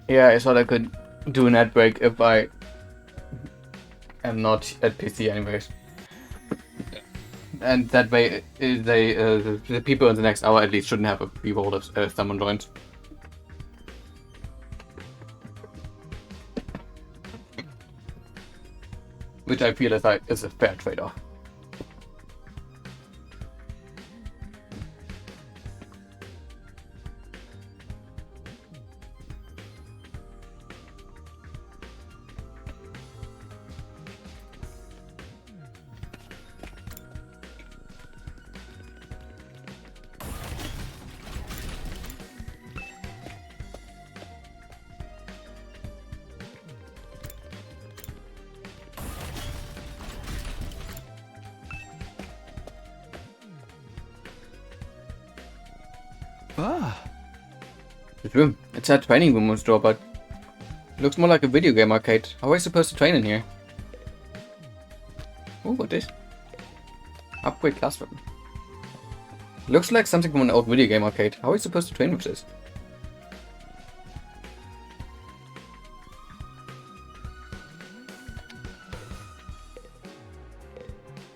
Yeah, I thought I could do an ad break if I am not at PC anyways. And that way, the people in the next hour at least shouldn't have a reroll if someone joins. Which I feel is a fair trade-off. This room. It's a training room, store, but it looks more like a video game arcade. How are we supposed to train in here? Oh, what is? Upgrade class weapon. Looks like something from an old video game arcade. How are we supposed to train with this?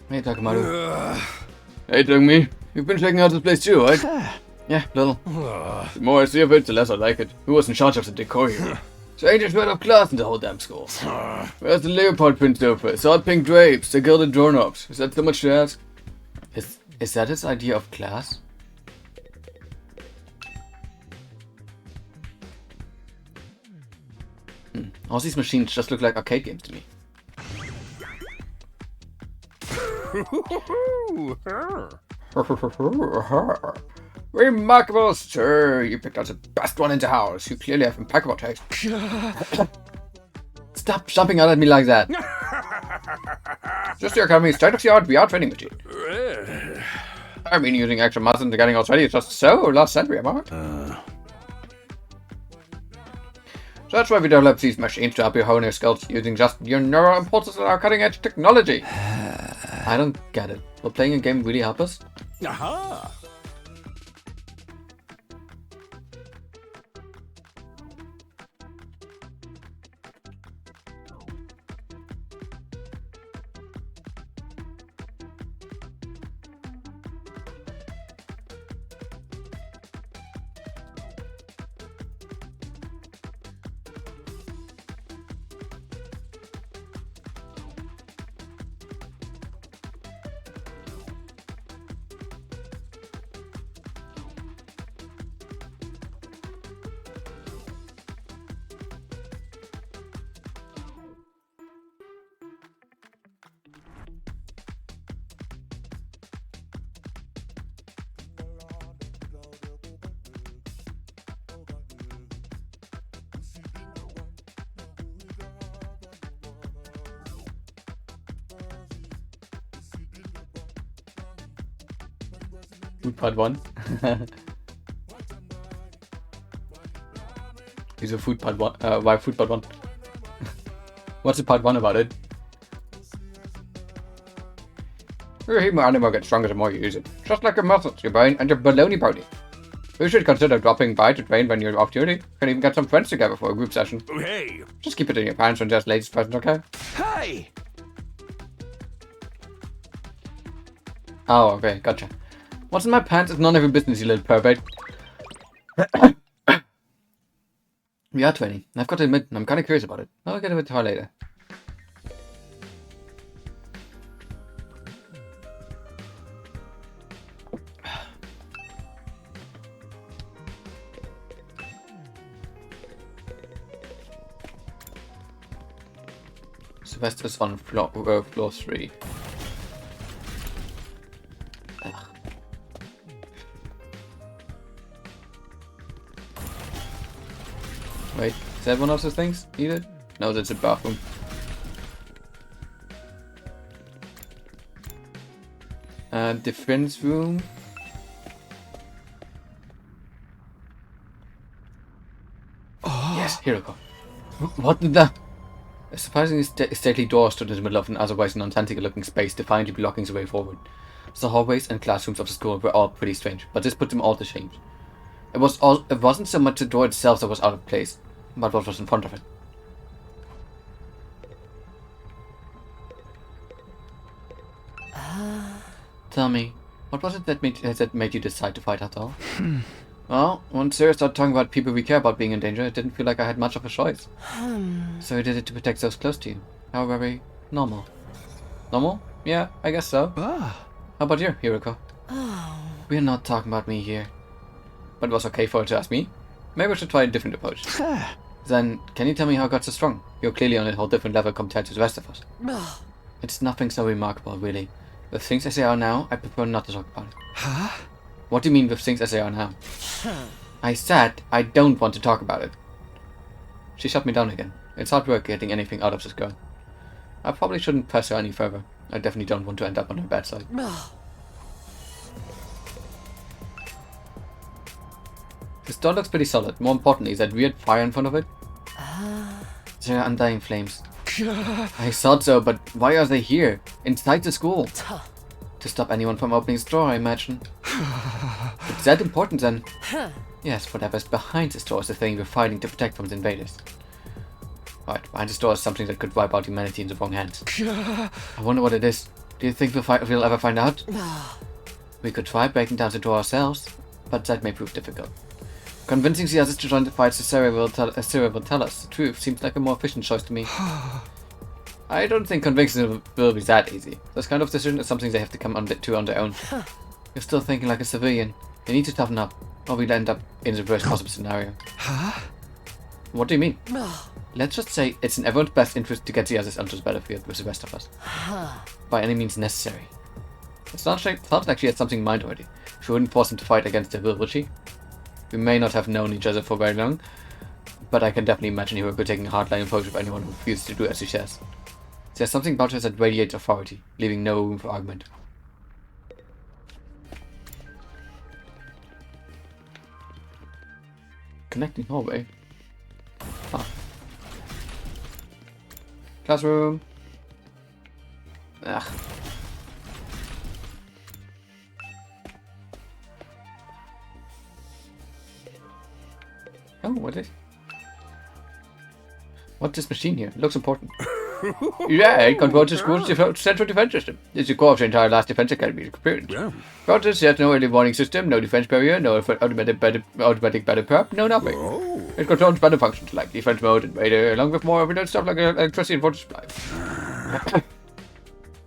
Hey, Takamaru. Hey, Takumi. You've been checking out this place too, right? Yeah, little. The more I see of it, the less I like it. Who was in charge of the decor here? Strangest word of class in the whole damn school. Where's the leopard print sofa? Salt pink drapes, the gilded doorknobs. Is that so much to ask? Is that his idea of class? All these machines just look like arcade games to me. Remarkable, sir. You picked out the best one in the house. You clearly have impeccable taste. Stop jumping out at me like that. Just your company's state-of-the-art VR training machine. I mean, using extra muscle and getting all ready is just so last century, am I right? So that's why we developed these machines to help you hone your skills using just your neural impulses and our cutting-edge technology. I don't get it. Will playing a game really help us? Aha! Food part 1. Wieso food part 1? Why food part 1? What's the part 1 about it? Your human animal gets stronger the more you use it. Just like your muscles, your brain, and your baloney pony. You should consider dropping by to train when you're off duty. You can even get some friends together for a group session. Hey! Just keep it in your pants when there's ladies present, okay? Hey! Oh, okay, gotcha. What's in my pants is none of your business, you little pervert. We are training. I've got to admit, I'm kind of curious about it. I'll get a bit to her later. Sylvester's on floor 3. Wait, is that one of those things needed? No, that's a bathroom. Defense room. Oh. Yes, here we go. What did that? A surprisingly stately door stood in the middle of an otherwise nonsensical-looking space, defiantly blocking the way forward. The hallways and classrooms of the school were all pretty strange, but this put them all to shame. It wasn't so much the door itself that was out of place, but what was in front of it. Tell me, what was it that made you decide to fight at all? Well, once Sarah started talking about people we care about being in danger, it didn't feel like I had much of a choice. So I did it to protect those close to you. How very normal. Normal? Yeah, I guess so. How about you, Hiroko? We're not talking about me here. But it was okay for her to ask me. Maybe we should try a different approach. Then, can you tell me how I got so strong? You're clearly on a whole different level compared to the rest of us. It's nothing so remarkable, really. The things as they are now, I prefer not to talk about it. Huh? What do you mean with things as they are now? I said I don't want to talk about it. She shut me down again. It's hard work getting anything out of this girl. I probably shouldn't press her any further. I definitely don't want to end up on her bad side. This door looks pretty solid. More importantly, is that weird fire in front of it? There are undying flames. I thought so, but why are they here? Inside the school? To stop anyone from opening the door, I imagine. It's that important then? Yes, whatever's behind this door is the thing we're fighting to protect from the invaders. Right, behind this door is something that could wipe out humanity in the wrong hands. I wonder what it is. Do you think we'll ever find out? We could try breaking down the door ourselves, but that may prove difficult. Convincing the others to join the fight so Sarah will tell us the truth seems like a more efficient choice to me. I don't think convincing them will be that easy. This kind of decision is something they have to come to on their own. You're still thinking like a civilian. You need to toughen up, or we'll end up in the worst possible scenario. What do you mean? Let's just say it's in everyone's best interest to get the others onto the battlefield with the rest of us. By any means necessary. It sounds like she had something in mind already. She wouldn't force him to fight against their will, would she? We may not have known each other for very long, but I can definitely imagine Hiroko taking a hardline approach with anyone who refuses to do as she says. There's something about her that radiates authority, leaving no room for argument. Connecting hallway. Ah. Classroom. Ugh. Oh, what is? What's this machine here? It looks important. Yeah, it controls the school's central defense system. It's the core of the entire last defense academy's experience. Yeah. Without this, there's no early warning system, no defense barrier, no automatic battle prep, no nothing. Oh. It controls battle functions like defense mode and radar, along with more evident stuff like electricity and water supply.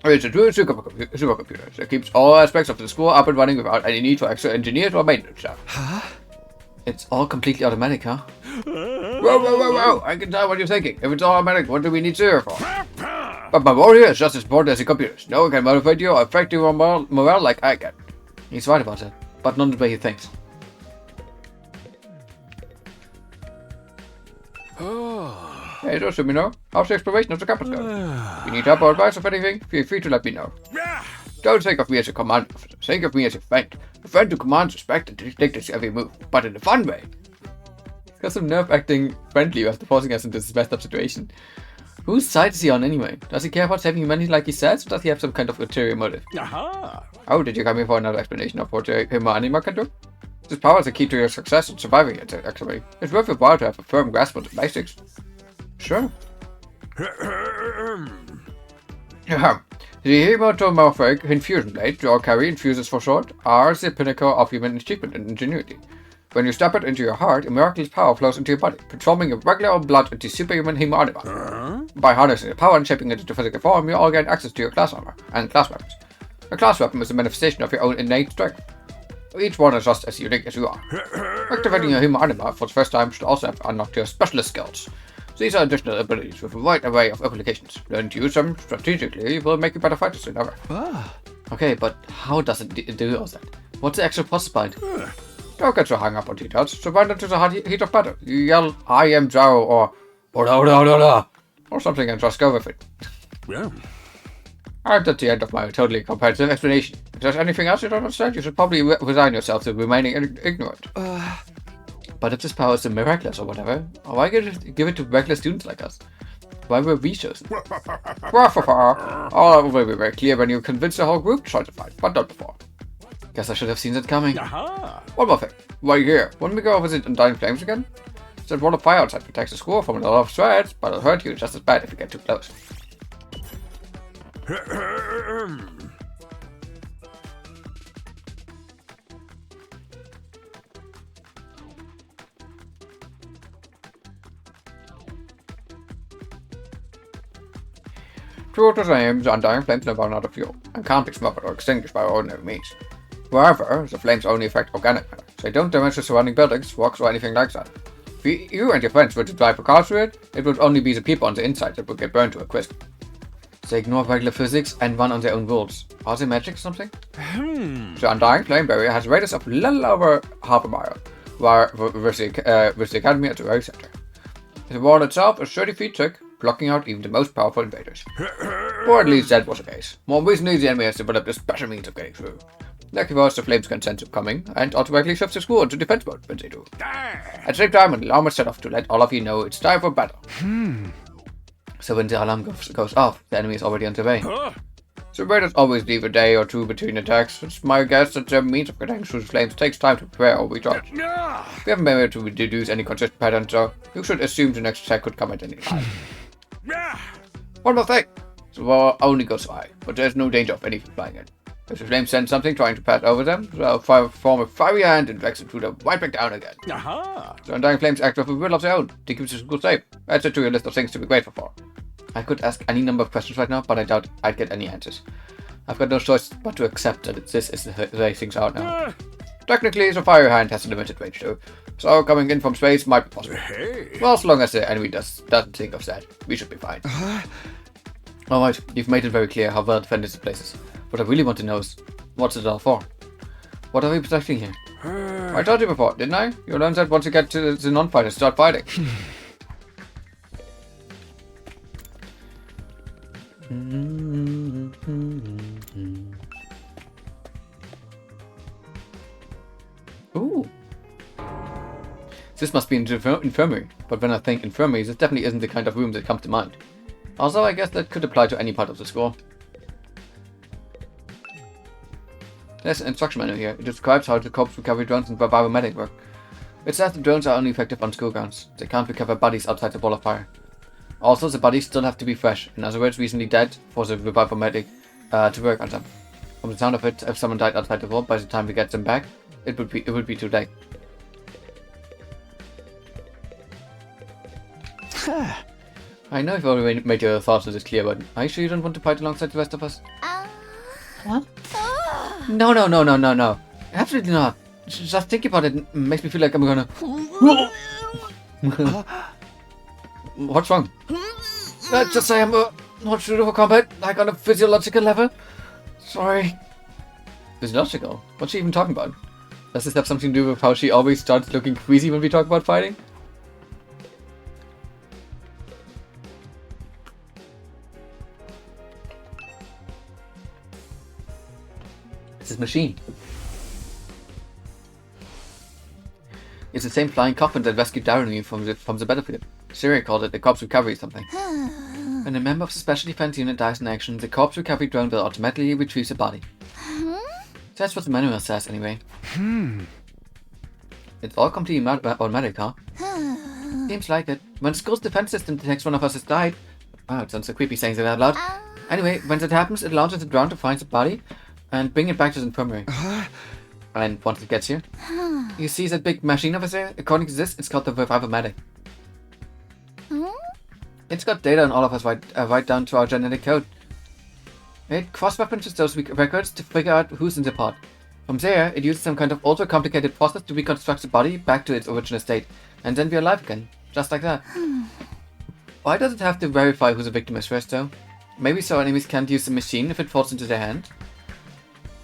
It's a true supercomputer that keeps all aspects of the school up and running without any need for extra engineers or maintenance staff. Huh? It's all completely automatic, huh? Whoa! I can tell what you're thinking. If it's all automatic, what do we need Zero for? But my warrior is just as important as the computers. No one can motivate you or affect your morale like I can. He's right about that, but not the way he thinks. Hey, just let me know. How's the exploration of the campus going? If you need help or advice of anything, feel free to let me know. Don't think of me as a command officer. Think of me as a friend. A friend who commands respect and dictates every move, but in a fun way. Got some nerve acting friendly after forcing us into this messed up situation. Whose side is he on anyway? Does he care about saving humanity like he says, or does he have some kind of ulterior motive? Oh, did you come here for another explanation of what him or Anima can do? This power is the key to your success in surviving it, actually. It's worth your while to have a firm grasp on the basics. Sure. The Hematomorphic Infusion Blade, or Carry Infuses for short, are the pinnacle of human achievement and ingenuity. When you step it into your heart, a miraculous power flows into your body, transforming your regular blood into superhuman hemoanima. By harnessing the power and shaping it into physical form, you all gain access to your class armor and class weapons. A class weapon is a manifestation of your own innate strength. Each one is just as unique as you are. Activating your hemoanima for the first time should also have unlocked your specialist skills. These are additional abilities with a wide array of applications. Learning to use them strategically will make you better fighters than ever. Okay, but how does it do all that? What's the actual process behind? Don't get so hung up on details. Surrender to the heat of battle. You yell, I am Zhao, or or something, and just go with it. Yeah. And at the end of my totally comprehensive explanation. If there's anything else you don't understand, you should probably resign yourself to remaining ignorant. But if this power is miraculous or whatever, why give it to regular students like us? Why were we chosen? All will be very clear when you convince the whole group to try to fight, but not before. Guess I should have seen that coming. One more thing. While you're here, wouldn't we go visit Undying Flames again? That wall of fire outside protects the school from a lot of threats, but it'll hurt you just as bad if you get too close. True to same, the Undying Flames never run out of fuel, and can't be smothered or extinguished by ordinary means. However, the flames only affect organic matter, so they don't damage the surrounding buildings, rocks, or anything like that. If you and your friends were to drive a car through it, it would only be the people on the inside that would get burned to a crisp. They ignore regular physics and run on their own rules. Are they magic or something? The Undying Flame Barrier has a radius of a little over half a mile, with the Academy at the very center. The wall itself is 30 feet thick, blocking out even the most powerful invaders. Or at least that was the case. More recently, the enemy has developed a special means of getting through. Lucky for us, the flames can sense it coming, and automatically shift the school into defense mode when they do. At the same time, an alarm is set off to let all of you know it's time for battle. So when the alarm goes off, the enemy is already on the way. So raiders always leave a day or two between attacks. It's my guess that their means of getting through the flames takes time to prepare or recharge. We haven't been able to deduce any consistent pattern, so you should assume the next attack could come at any time. One more thing. The wall only goes high, but there's no danger of anything flying in. If the flames send something trying to pass over them, they'll form a fiery hand and drag them through them right back down again. The Undying Flames act with a will of their own to keep the school safe. Add it to your list of things to be grateful for. I could ask any number of questions right now, but I doubt I'd get any answers. I've got no choice but to accept that this is the way things are now. Technically, the fire hand has a limited range too, so coming in from space might be possible. Well, as long as the enemy doesn't think of that, we should be fine. Alright, you've made it very clear how well defended the place is. What I really want to know is, what's it all for? What are we protecting here? I told you before, didn't I? You learned that once you get to the non-fighters, start fighting. Ooh. This must be an infirmary, but when I think infirmary, this definitely isn't the kind of room that comes to mind. Also, I guess that could apply to any part of the school. There's an instruction manual here. It describes how the corpse recovery drones and biomedic work. It says the drones are only effective on school grounds. They can't recover bodies outside the ball of fire. Also, the bodies still have to be fresh, in other words, recently dead, for the biomedic to work on them. From the sound of it, if someone died outside the wall, by the time we get them back, it would be too late. I know you've already made your thoughts on this clear, but are you sure you don't want to fight alongside the rest of us? What? No. Absolutely not. Just think about it makes me feel like I'm gonna... What's wrong? Just say I'm not suited for combat, like on a physiological level. Sorry. Physiological? What's she even talking about? Does this have something to do with how she always starts looking queasy when we talk about fighting? This machine. It's the same flying coffin that rescued Darren from the battlefield. Syria called it the corpse recovery something. When a member of the special defense unit dies in action, the corpse recovery drone will automatically retrieve the body. That's what the manual says anyway. It's all completely automatic, huh? Seems like it. When the school's defense system detects one of us has died... Wow, it sounds so creepy saying that out loud. Anyway, when that happens, it launches the drone to find the body and bring it back to the infirmary. And once it gets here, you see that big machine over there? According to this, it's called the Revivomatic. It's got data on all of us right down to our genetic code. It cross-references those records to figure out who's in the pod. From there, it uses some kind of ultra-complicated process to reconstruct the body back to its original state, and then we're alive again, just like that. Why does it have to verify who the victim is first, though? Maybe so enemies can't use the machine if it falls into their hand?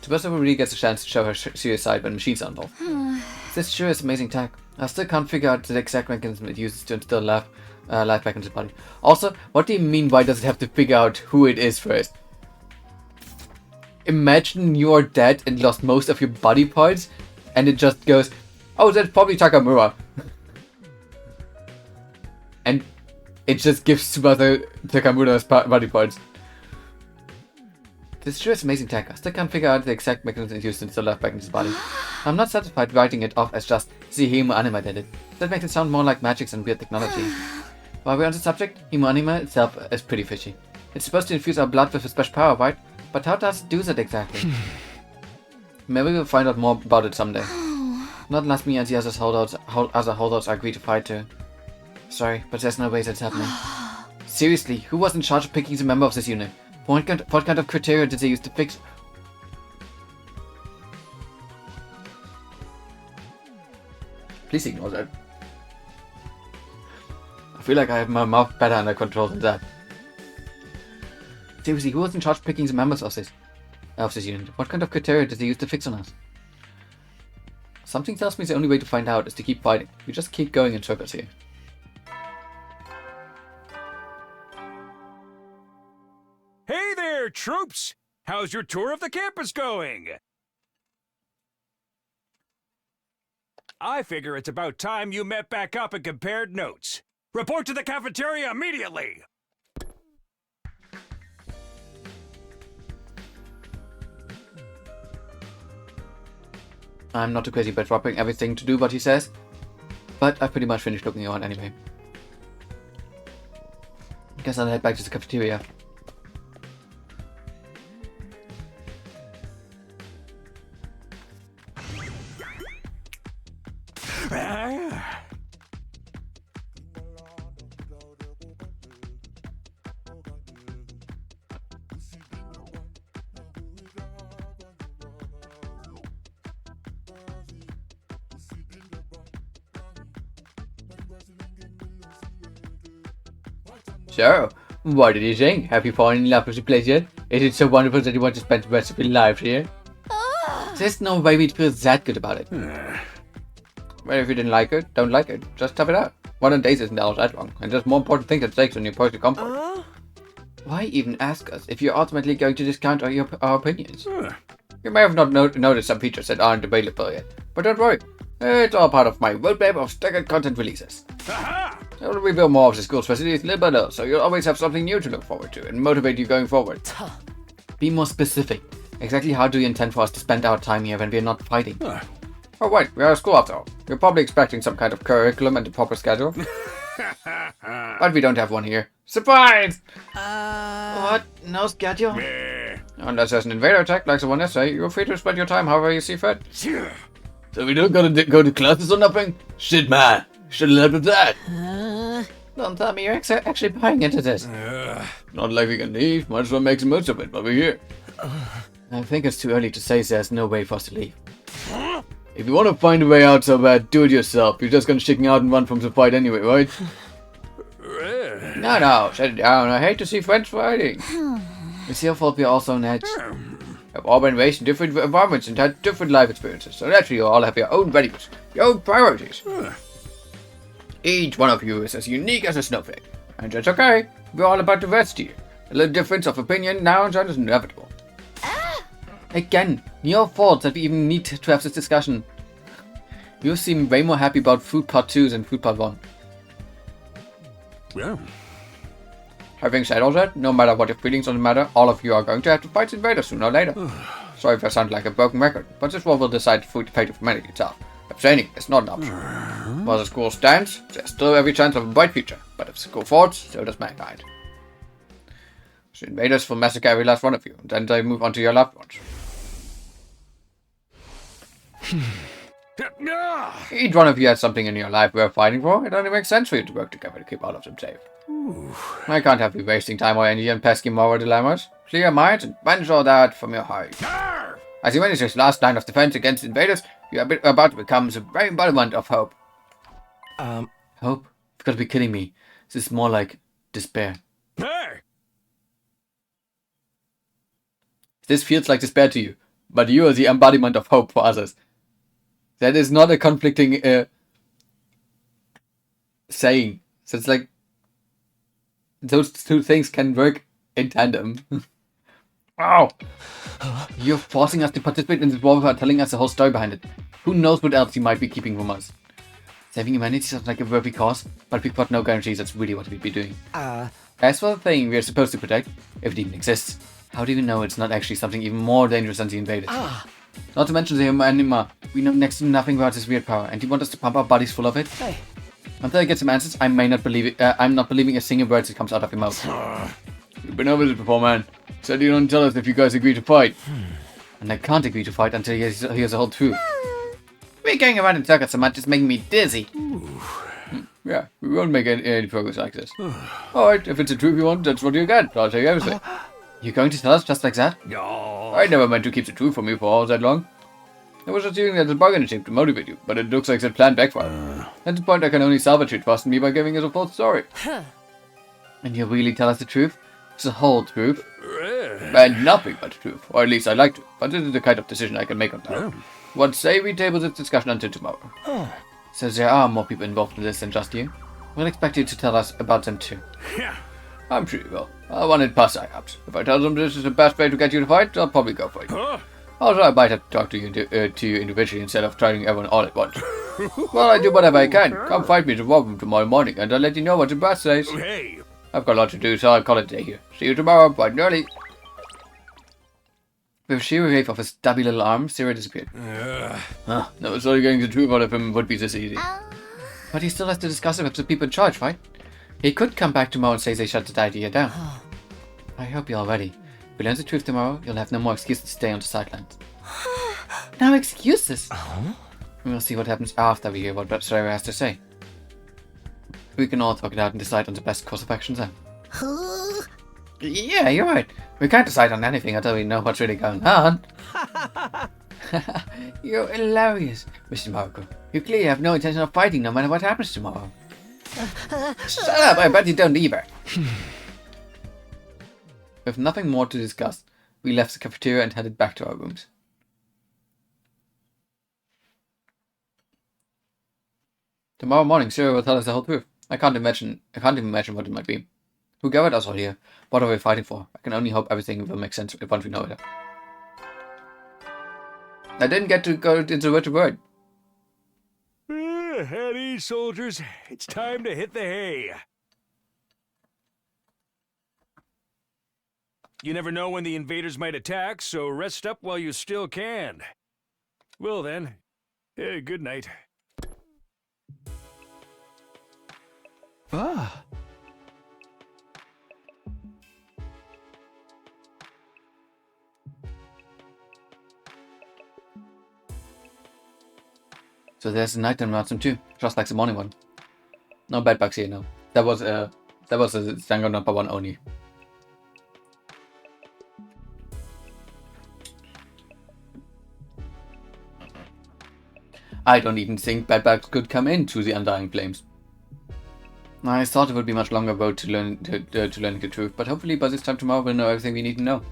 The person who really gets a chance to show her serious side when machines are involved. This sure is amazing tech. I still can't figure out the exact mechanism it uses to instill life back into the body. Also, what do you mean why does it have to figure out who it is first? Imagine you're dead and lost most of your body parts, and it just goes, oh, that's probably Takamura. And it just gives Tsubasa Takamura's body parts. This sure is amazing tech. I still can't figure out the exact mechanism it used to instill life back in his body. I'm not satisfied writing it off as just the Himo Anima did it. That makes it sound more like magic and weird technology. While we're on the subject, Himo Anima itself is pretty fishy. It's supposed to infuse our blood with a special power, right? But how does it do that exactly? Maybe we'll find out more about it someday. Not unless me and the other holdouts agree to fight too. Sorry, but there's no way that's happening. Seriously, who was in charge of picking the member of this unit? What kind of criteria did they use to fix? Please ignore that. I feel like I have my mouth better under control than that. Seriously, who was in charge of picking the members of this unit? What kind of criteria did they use to fix on us? Something tells me the only way to find out is to keep fighting. We just keep going in circles here. Hey there, troops! How's your tour of the campus going? I figure it's about time you met back up and compared notes. Report to the cafeteria immediately! I'm not too crazy about dropping everything to do what he says, but I've pretty much finished looking around anyway. Guess I'll head back to the cafeteria. So, what did you think? Have you fallen in love with the place yet? Is it so wonderful that you want to spend the rest of your life here? There's no way we'd feel that good about it. Well, if you didn't like it, don't like it. Just tough it out. 1 days isn't all that wrong, and there's more important things at stake than your personal comfort. Why even ask us if you're ultimately going to discount our opinions? You may have not noticed some features that aren't available yet, but don't worry. It's all part of my roadmap of staggered content releases. I'll reveal more of the school's facilities little by little, so you'll always have something new to look forward to and motivate you going forward. Be more specific. Exactly how do you intend for us to spend our time here when we're not fighting? Oh wait, we are a school after all. You're probably expecting some kind of curriculum and a proper schedule. But we don't have one here. Surprise! What? No schedule? Unless there's an invader attack like the one yesterday, you're free to spend your time however you see fit. So we don't gotta go to classes or nothing? Shit, man. Should've led with that. Don't tell me you're actually buying into this. Not like we can leave. Might as well make the most of it while we're here. I think it's too early to say there's no way for us to leave. If you want to find a way out so bad, do it yourself. You're just gonna chicken out and run from the fight anyway, right? No, shut it down. I hate to see friends fighting. It's your fault we're all so nice. Have all been raised in different environments and had different life experiences, so naturally you all have your own values, your own priorities. Each one of you is as unique as a snowflake, and that's okay. We're all about diversity. A little difference of opinion now and then is inevitable. Again, your fault that we even need to have this discussion. You seem way more happy about Food Part 2 than Food Part 1. Yeah. Having said all that, no matter what your feelings on the matter, all of you are going to have to fight the invaders sooner or later. Sorry if I sound like a broken record, but this war will decide the fate of humanity itself. Abstaining is not an option. While the school stands, there's still every chance of a bright future, but if the school falls, so does mankind. The invaders will massacre every last one of you, and then they move on to your loved ones. Each one of you has something in your life worth fighting for. It only makes sense for you to work together to keep all of them safe. I can't have you wasting time or energy on pesky moral dilemmas. Clear your minds and banish all that from your heart. As you manage this last line of defense against invaders, you are about to become the very embodiment of hope. Hope? You've got to be kidding me. This is more like despair. This feels like despair to you, but you are the embodiment of hope for others. That is not a conflicting saying. So it's like those two things can work in tandem. Wow! You're forcing us to participate in this war without telling us the whole story behind it. Who knows what else you might be keeping from us? Saving humanity sounds like a worthy cause, but we've got no guarantees that's really what we'd be doing. As for the thing we're supposed to protect, if it even exists, how do you know it's not actually something even more dangerous than the invaders? Not to mention the Humanima. We know next to nothing about this weird power, and you want us to pump our bodies full of it? Hey. Until I get some answers, I may not believe it. I'm not believing a single word that comes out of your mouth. You've been over this before, man. Said you don't tell us if you guys agree to fight. And I can't agree to fight until he hears the whole truth. We're going around in circles so much, it's making me dizzy. Yeah, we won't make any progress like this. Alright, if it's the truth you want, that's what you get. I'll tell you everything. You're going to tell us just like that? No. I never meant to keep the truth from you for all that long. I was just using that as a bargaining chip to motivate you, but it looks like that plan backfired. At the point I can only salvage your trust in me by giving us a full story. And you really tell us the truth? It's the whole truth? And nothing but the truth, or at least I'd like to, but this is the kind of decision I can make on that. What say we table this discussion until tomorrow? So there are more people involved in this than just you. We'll expect you to tell us about them too. Yeah. I'm sure you will. I'll run it past IOPS. If I tell them this is the best way to get you to fight, they'll probably go for it. Also, I might have to talk to you individually instead of trying everyone all at once. Well, I do whatever I can. Come fight me tomorrow morning, and I'll let you know what the boss says. Hey. I've got a lot to do, so I'll call it a day here. See you tomorrow, bright and early. With a sheer wave of his stubby little arm, Sarah disappeared. Never thought getting the truth out of him would be this easy. But he still has to discuss it with the people in charge, right? He could come back tomorrow and say they shut the idea down. I hope you're all ready. If we learn the truth tomorrow, you'll have no more excuses to stay on the sidelines. No excuses? We'll see what happens after we hear what Sarah has to say. We can all talk it out and decide on the best course of action then. Yeah, you're right. We can't decide on anything until we know what's really going on. You're hilarious, Mr. Marco. You clearly have no intention of fighting no matter what happens tomorrow. Shut up, I bet you don't either. With nothing more to discuss, we left the cafeteria and headed back to our rooms. Tomorrow morning, Sarah will tell us the whole truth. I can't even imagine what it might be. Who gathered us all here? What are we fighting for? I can only hope everything will make sense once we know it. I didn't get to go into word to word. At ease, soldiers. It's time to hit the hay. You never know when the invaders might attack, so rest up while you still can. Well then, good night. So there's the nighttime ransom too, just like the morning one. No bed bugs here, no. That was a Zango number 1 only. I don't even think bed bugs could come into the Undying Flames. I thought it would be much longer road to learning the truth, but hopefully by this time tomorrow we'll know everything we need to know.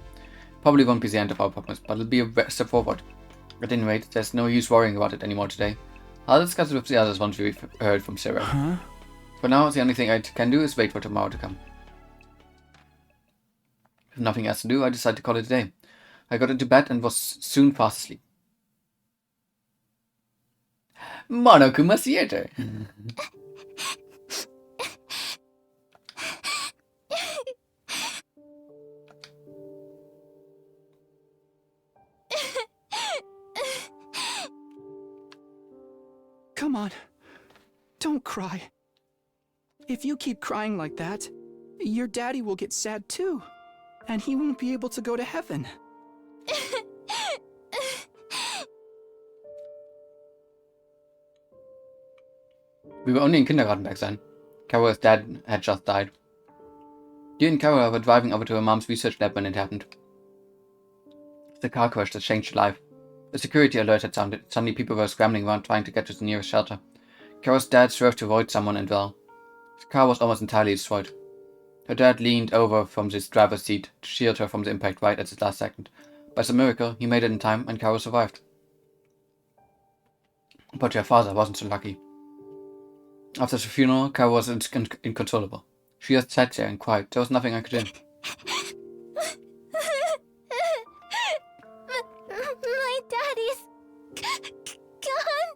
Probably won't be the end of our problems, but it'll be a step forward. At any rate, there's no use worrying about it anymore today. I'll discuss it with the others once we've heard from Sarah. For now, the only thing I can do is wait for tomorrow to come. With nothing else to do, I decided to call it a day. I got into bed and was soon fast asleep. Monokuma Theater. Come on. Don't cry. If you keep crying like that, your daddy will get sad too. And he won't be able to go to heaven. We were only in kindergarten back then. Carol's dad had just died. You and Carol were driving over to her mom's research lab when it happened. The car crash that changed her life. A security alert had sounded. Suddenly people were scrambling around trying to get to the nearest shelter. Carol's dad swerved to avoid someone and well. The car was almost entirely destroyed. Her dad leaned over from his driver's seat to shield her from the impact right at the last second. By some miracle, he made it in time and Carol survived. But your father wasn't so lucky. After the funeral, Carol was inconsolable. She just sat there and cried. There was nothing I could do. My daddy's gone.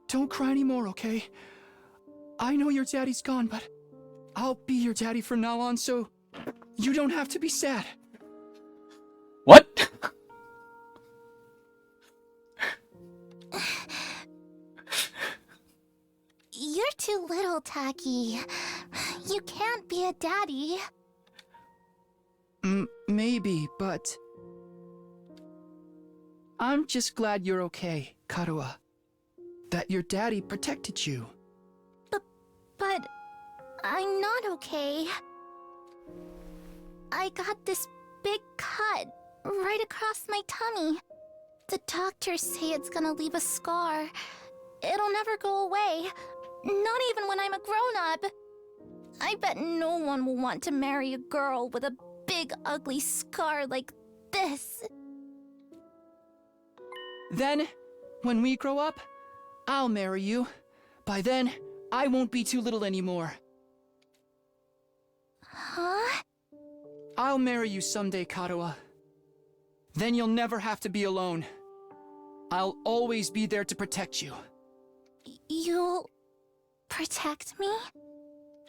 Don't cry anymore, okay? I know your daddy's gone, but I'll be your daddy from now on, so you don't have to be sad. What? You're too little, Taki. You can't be a daddy. Maybe, but... I'm just glad you're okay, Karuha. That your daddy protected you. But I'm not okay. I got this big cut right across my tummy. The doctors say it's gonna leave a scar. It'll never go away. Not even when I'm a grown-up. I bet no one will want to marry a girl with a big ugly scar like this. Then, when we grow up, I'll marry you. By then, I won't be too little anymore. Huh? I'll marry you someday, Karuha. Then you'll never have to be alone. I'll always be there to protect you. You'll protect me?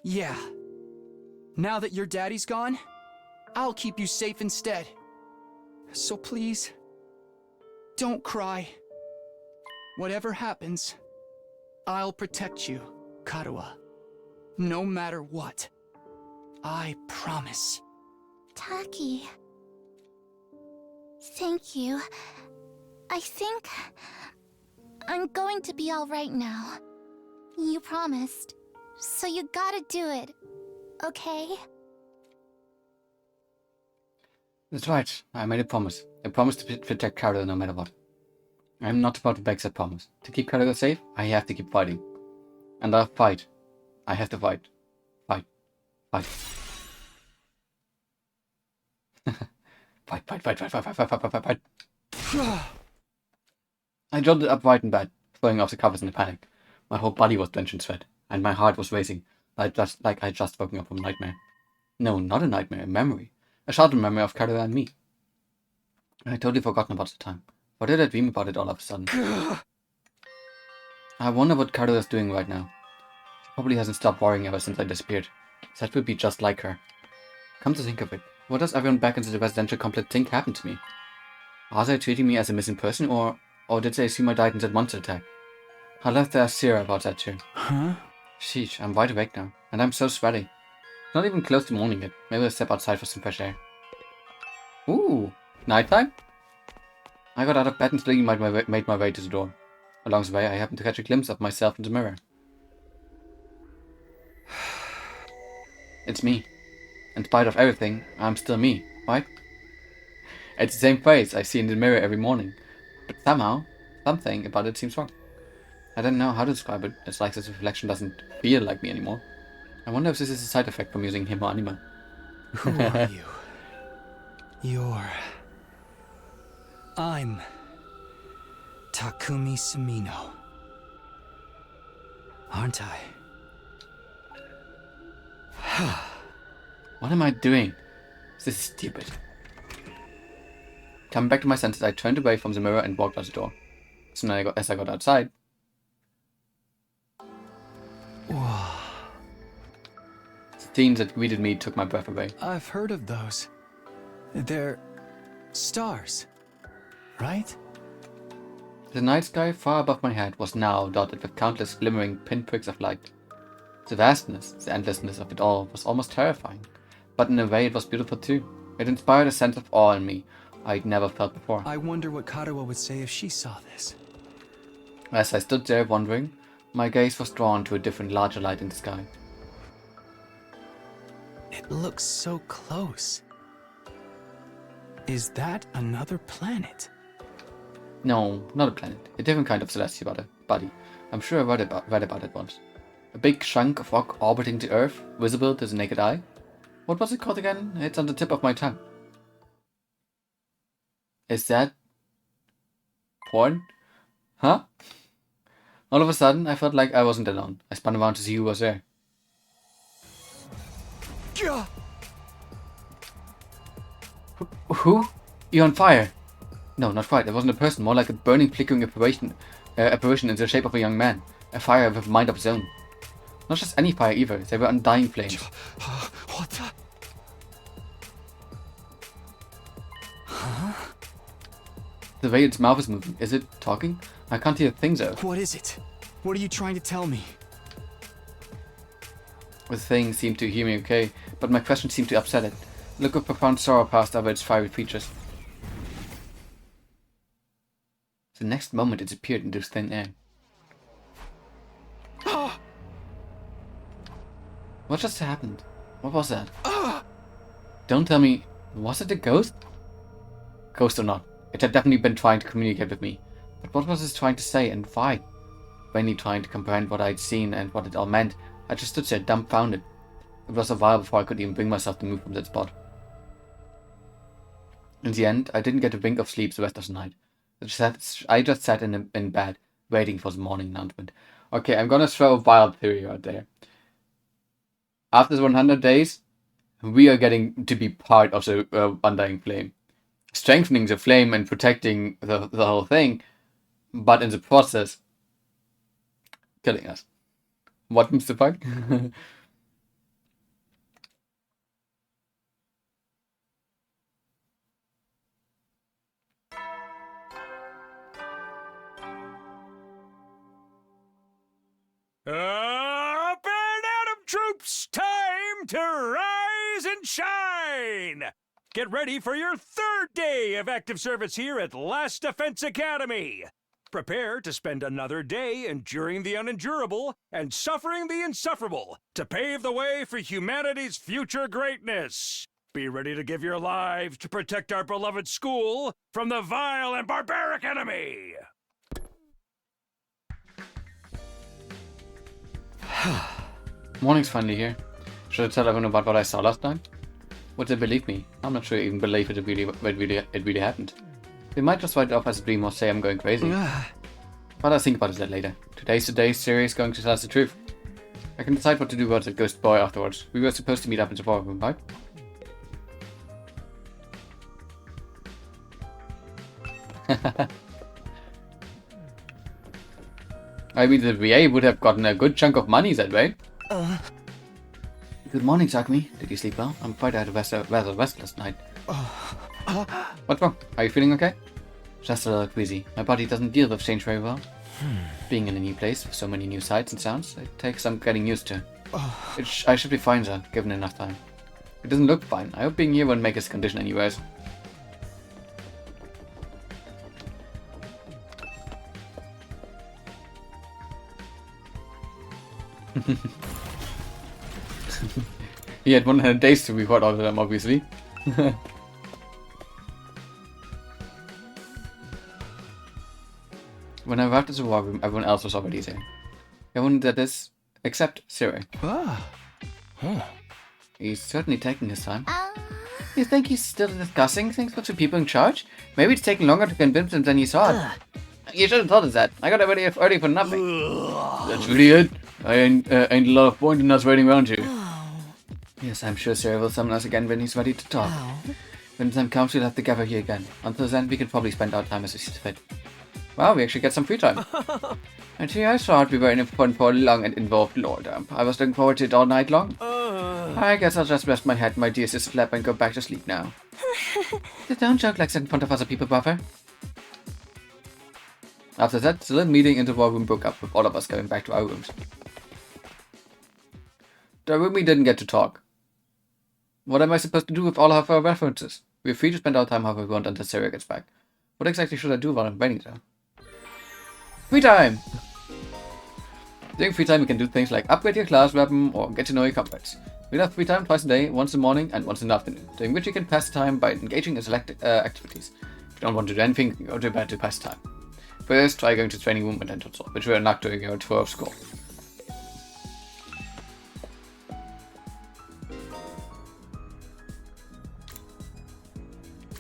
Yeah. Now that your daddy's gone, I'll keep you safe instead. So please, don't cry. Whatever happens, I'll protect you, Karuha. No matter what. I promise. Taki. Thank you. I think I'm going to be alright now. You promised. So you gotta do it. Okay? That's right. I made a promise. I promised to protect Karuha no matter what. I'm not about to break that promise. To keep Karuha safe, I have to keep fighting. And I'll fight. I have to fight. Fight. Fight. Fight. I jolted upright in bed, throwing off the covers in a panic. My whole body was drenched in sweat, and my heart was racing, like I'd just woken up from a nightmare. No, not a nightmare, a memory. A shattered memory of Karuha and me. I had totally forgotten about the time. Why did I dream about it all of a sudden? I wonder what Karuha is doing right now. She probably hasn't stopped worrying ever since I disappeared. That would be just like her. Come to think of it, what does everyone back into the residential complex think happened to me? Are they treating me as a missing person, or did they assume I died in that monster attack? I'll have to ask Sierra about that too. Huh? Sheesh, I'm wide awake now, and I'm so sweaty. Not even close to morning yet. Maybe I'll step outside for some fresh air. Ooh, nighttime? I got out of bed and slowly made my way to the door. Along the way, I happened to catch a glimpse of myself in the mirror. It's me. In spite of everything, I'm still me, right? It's the same face I see in the mirror every morning. But somehow, something about it seems wrong. I don't know how to describe it. It's like this reflection doesn't feel like me anymore. I wonder if this is a side effect from using Himo Anima. Who are you? I'm Takumi Sumino. Aren't I? What am I doing? This is stupid. Coming back to my senses, I turned away from the mirror and walked out the door. Soon as I got outside... Whoa. The scenes that greeted me took my breath away. I've heard of those. They're stars, right? The night sky far above my head was now dotted with countless glimmering pinpricks of light. The vastness, the endlessness of it all was almost terrifying, but in a way it was beautiful too. It inspired a sense of awe in me I'd never felt before. I wonder what Karuha would say if she saw this. As I stood there wondering, my gaze was drawn to a different, larger light in the sky. It looks so close. Is that another planet? No, not a planet. A different kind of celestial body. I'm sure I read about it once. A big chunk of rock orbiting the Earth, visible to the naked eye. What was it called again? It's on the tip of my tongue. Is that... porn? Huh? All of a sudden, I felt like I wasn't alone. I spun around to see who was there. Who? You're on fire! No, not quite. It wasn't a person. More like a burning, flickering apparition in the shape of a young man. A fire with a mind of its own. Not just any fire either, they were undying flames. What the? The way its mouth is moving, is it talking? I can't hear things though. What is it? What are you trying to tell me? The thing seemed to hear me okay, but my question seemed to upset it. A look of profound sorrow passed over its fiery features. The next moment it appeared into thin air. What just happened? What was that? Don't tell me, was it a ghost? Ghost or not, it had definitely been trying to communicate with me. But what was it trying to say and why? Vainly trying to comprehend what I had seen and what it all meant, I just stood there dumbfounded. It was a while before I could even bring myself to move from that spot. In the end, I didn't get a wink of sleep the rest of the night. I just sat in bed, waiting for the morning announcement. Okay, I'm gonna throw a wild theory out there. After the 100 days, we are getting to be part of the undying flame. Strengthening the flame and protecting the whole thing, but in the process, killing us. What, Mr. Pug? Up and Atom Troops, time to rise and shine! Get ready for your third day of active service here at Last Defense Academy. Prepare to spend another day enduring the unendurable and suffering the insufferable to pave the way for humanity's future greatness. Be ready to give your lives to protect our beloved school from the vile and barbaric enemy. Morning's finally here. Should I tell everyone about what I saw last night? Would they believe me? I'm not sure I even believe it really happened. They might just write it off as a dream or say I'm going crazy. But I'll think about it later. Today's the day Siri is going to tell us the truth. I can decide what to do about the ghost boy afterwards. We were supposed to meet up in the ballroom, right? I mean, the VA would have gotten a good chunk of money that way. Good morning, Sakumi. Did you sleep well? I'm afraid I had a rather restless night. What's wrong? Are you feeling okay? Just a little queasy. My body doesn't deal with change very well. Being in a new place with so many new sights and sounds, it takes some getting used to. I should be fine, sir, given enough time. It doesn't look fine. I hope being here won't make his condition any worse. He had 100 days to record all of them, obviously. When I arrived at the war room, everyone else was already there. Everyone that is, except Siri. He's certainly taking his time. You think he's still discussing things with the people in charge? Maybe it's taking longer to convince him than you thought. You should have told us that. I got ready early for nothing. That's really it. I ain't a lot of point in us waiting around here. Yes, I'm sure Sarah will summon us again when he's ready to talk. When the time comes, we'll have to gather here again. Until then, we can probably spend our time as we see fit. Wow, we actually get some free time. And here I thought we were in for a long and involved lore dump. I was looking forward to it all night long. I guess I'll just rest my head in my dear sister's lap and go back to sleep now. Don't joke like that in front of other people, Buffer. After that, the little meeting in the war room broke up with all of us going back to our rooms. The room we didn't get to talk. What am I supposed to do with all of our references? We're free to spend our time however we want until Sarah gets back. What exactly should I do while I'm waiting though? Free time! During free time we can do things like upgrade your class weapon or get to know your comrades. We'll have free time twice a day, once in the morning and once in the afternoon, during which you can pass the time by engaging in select activities. If you don't want to do anything, you go to bed to pass the time. First, try going to training room and then to sword, which we are not doing your tour of school.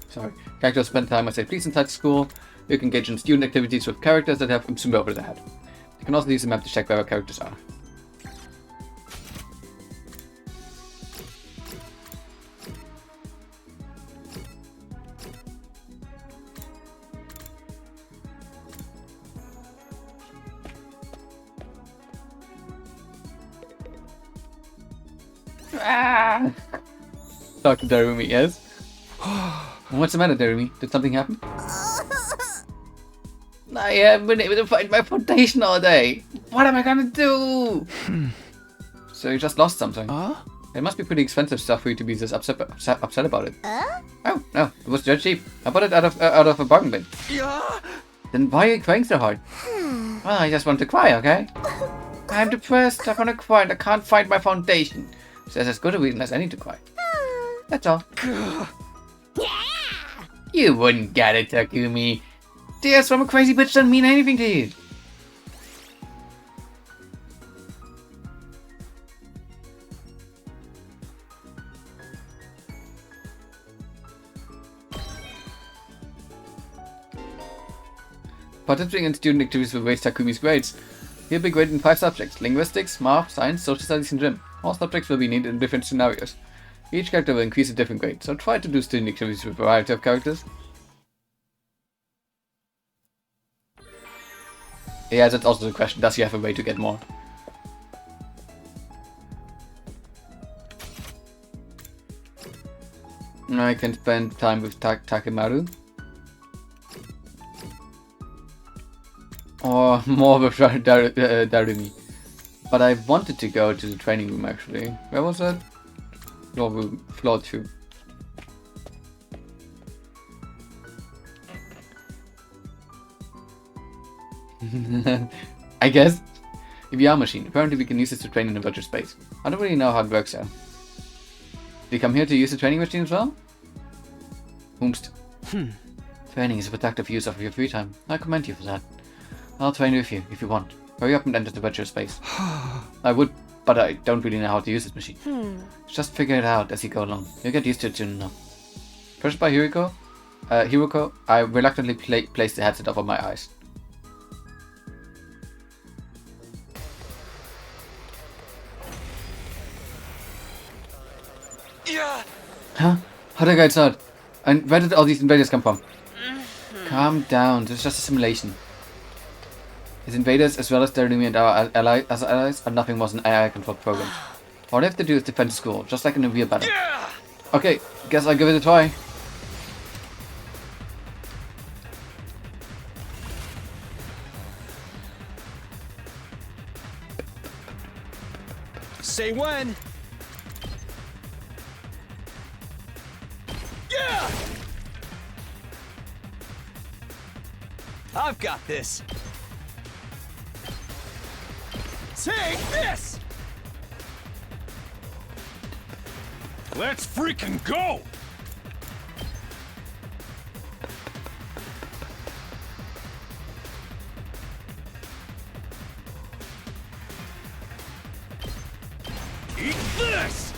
Sorry. Characters spend time, I say, please inside school. You can engage in student activities with characters that have zoomed over their head. You can also use the map to check where our characters are. Ah! Talk to Darumi, yes? What's the matter, Darumi? Did something happen? I haven't been able to find my foundation all day. What am I gonna do? So you just lost something. It must be pretty expensive stuff for you to be this upset about it. Oh, no, it was dirt cheap. I bought it out of a bargain bin. Then why are you crying so hard? Well, I just want to cry, okay? I'm depressed, I want to cry, and I can't find my foundation. So there's as good a reason as any to cry. That's all. You wouldn't get it, Takumi. Tears from a crazy bitch doesn't mean anything to you. Participating in student activities will raise Takumi's grades. He'll be graded in 5 subjects: linguistics, math, science, social studies, and gym. All subjects will be needed in different scenarios. Each character will increase a different grade, so try to do student activities with a variety of characters. Yeah, that's also the question. Does he have a way to get more? I can spend time with Takemaru. Or more with Darumi. But I wanted to go to the training room actually. Where was that? Floor 2. I guess. A VR machine. Apparently we can use this to train in a virtual space. I don't really know how it works though. Did you come here to use the training machine as well? Whomst. Training is a productive use of your free time. I commend you for that. I'll train with you if you want. Hurry up and enter the virtual space. I would, but I don't really know how to use this machine. Just figure it out as you go along. You'll get used to it soon enough. Pressured by Hiroko, I reluctantly placed the headset over my eyes. Huh? How'd I get outside? And where did all these invaders come from? Calm down, this is just a simulation. These invaders, as well as Darumi and our allies, are nothing more than AI-controlled programs. All they have to do is defend the school, just like in a real battle. Okay, guess I'll give it a try. Say when. Yeah! I've got this. Take this! Let's freaking go! Eat this!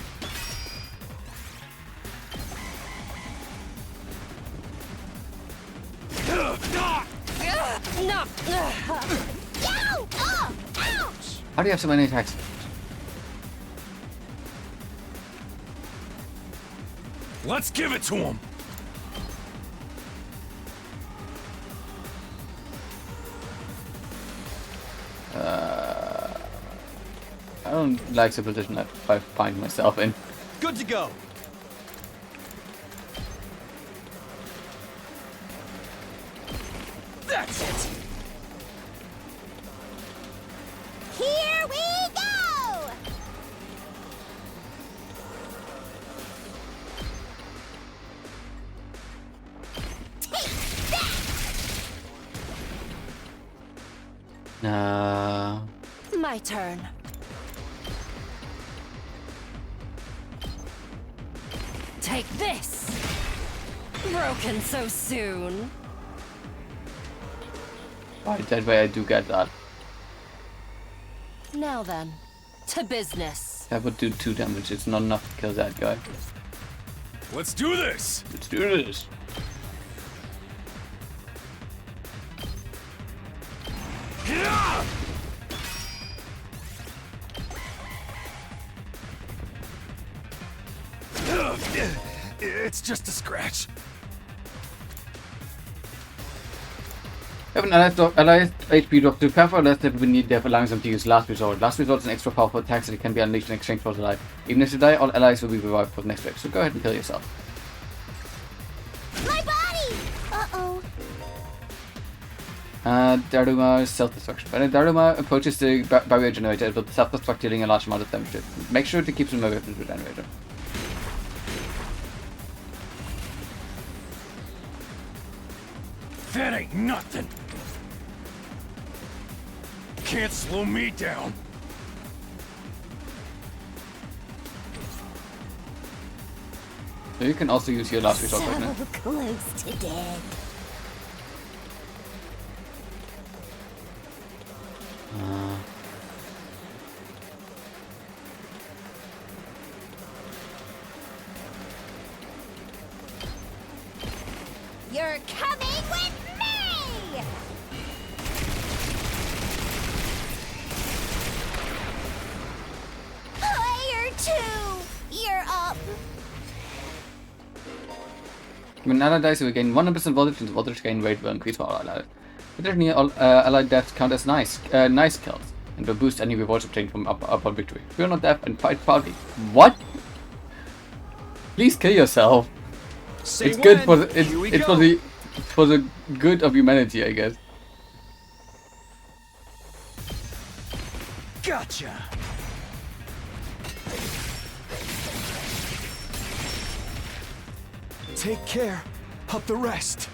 No! How do you have so many attacks? Let's give it to him! I don't like the position that I find myself in. Good to go. That's it. Here we go! My turn. Take this! Broken so soon. Right, that way I do get that. Now then, to business. That would do 2 damage, it's not enough to kill that guy. Let's do this! Let's do this! It's just a scratch. We have an allied HP drop. To prepare for last step, we need therefore allowing them to use Last Resort. Last Resort is an extra powerful attack that can be unleashed in exchange for the life. Even if you die, all allies will be revived for the next wave. So go ahead and kill yourself. My body! Uh-oh. Daruma self-destruction. When Daruma approaches the barrier generator, it will self-destruct, dealing a large amount of damage to it. Make sure to keep some away from the generator. That ain't nothing. Can't slow me down. So you can also use your Last Resort So right now. close to dead. You're coming with me! Player 2, you're up. When an ally dies, you will gain 100% voltage, and the voltage gain rate will increase for all allies. Additionally, all allied deaths count as nice kills, and will boost any rewards obtained from upon victory. Fear not death and fight proudly. What? Please kill yourself. Say It's good when. for the Here we it's go. for the good of humanity, I guess. Gotcha. Take care of the rest.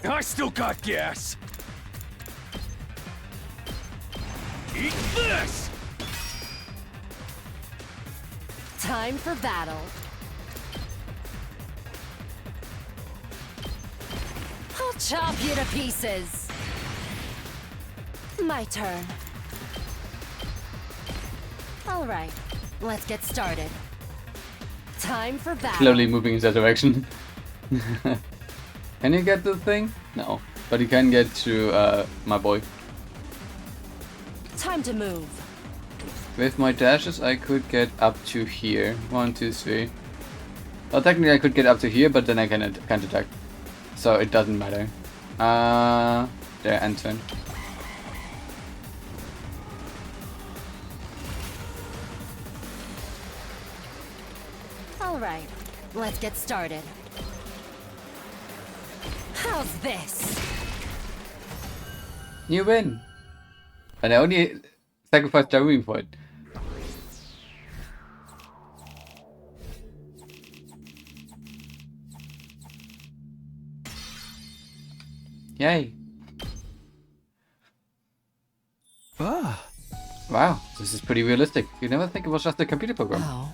I still got gas. Eat this! Time for battle. I'll chop you to pieces. My turn. All right, let's get started. Time for battle. Slowly moving in that direction. Can you get the thing? No, but you can get to my boy. Time to move. With my dashes, I could get up to here. 1, 2, 3. Well, technically, I could get up to here, but then I can't attack, so it doesn't matter. There, end turn. All right, let's get started. How's this? You win! And I only sacrificed Darwin for it. Yay! Ah. Wow, this is pretty realistic. You never think it was just a computer program. Oh.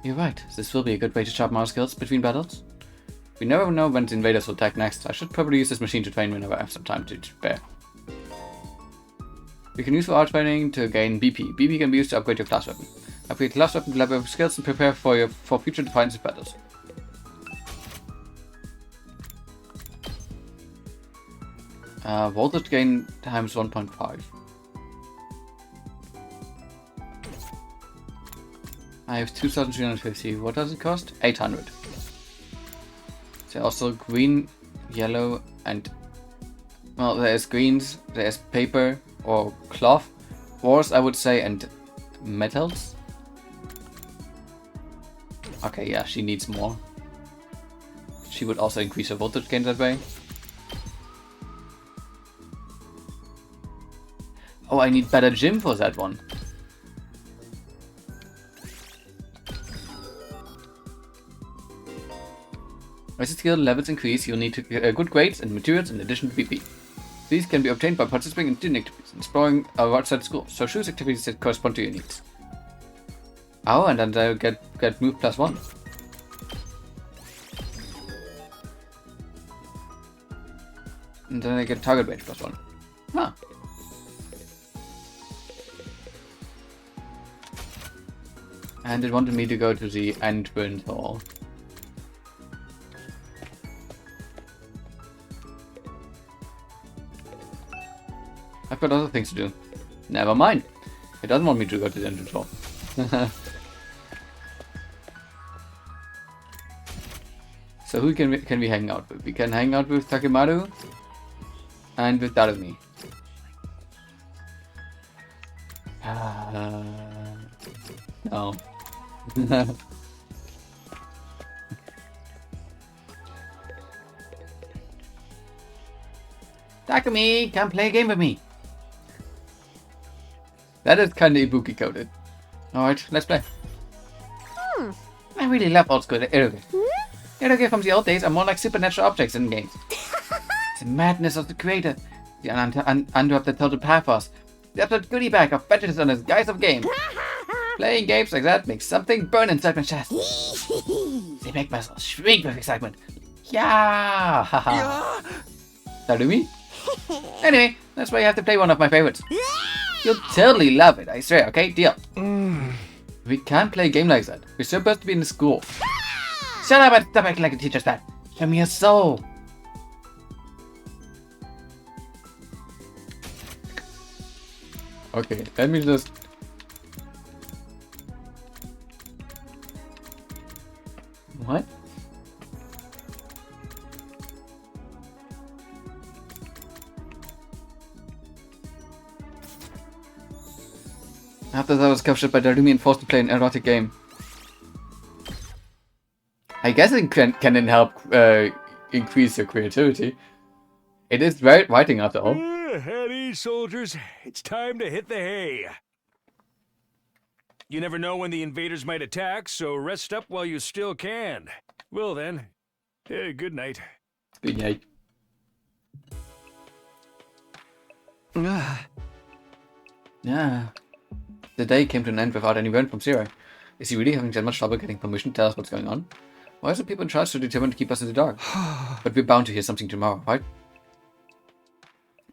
You're right. This will be a good way to sharpen our skills between battles. We never know when the invaders will attack next. I should probably use this machine to train whenever I have some time to spare. We can use for our training to gain BP. BP can be used to upgrade your class weapon. Upgrade class weapon to level of skills and prepare for future defensive battles. Voltage gain times 1.5. I have 2,350. What does it cost? 800. So also green, yellow, and well, there's greens, there's paper or cloth, ores I would say, and metals. Okay, yeah, she needs more. She would also increase her voltage gain that way. Oh, I need better gym for that one. As your skill levels increase, you'll need good grades and materials in addition to BP. These can be obtained by participating in student activities and exploring outside school, so choose activities that correspond to your needs. Oh, and then they'll get move +1. And then I get target range +1. Huh. And it wanted me to go to the entrance hall. I've got other things to do. Never mind. It doesn't want me to go to the entrance hall. So who can we hang out with? We can hang out with Takemaru and with Darumi. No. Takumi, come play a game with me. That is kind of Ibuki coded. Alright, let's play. I really love old school eroge. Eroge from the old days are more like supernatural objects in games. The madness of the creator, the undo of the total pathos, the absolute goodie bag of fetiches on the guise of game. Playing games like that makes something burn inside my chest. They make myself shriek with excitement. Yeah! Haha. Darumi? Anyway, that's why you have to play one of my favorites. You'll totally love it, I swear, okay? Deal. We can't play a game like that. We're supposed to be in the school. Shut up and stop acting like a teacher's pet. Show me your soul. Okay, let me just... What? After that I was captured by Darumi and forced to play an erotic game. I guess it can help increase your creativity. It is writing after all. At ease, soldiers. It's time to hit the hay. You never know when the invaders might attack, so rest up while you still can. Well then, good night. Good night. Yeah. The day came to an end without any word from Zero. Is he really having that much trouble getting permission to tell us what's going on? Why is the people in charge so determined to keep us in the dark? But we're bound to hear something tomorrow, right?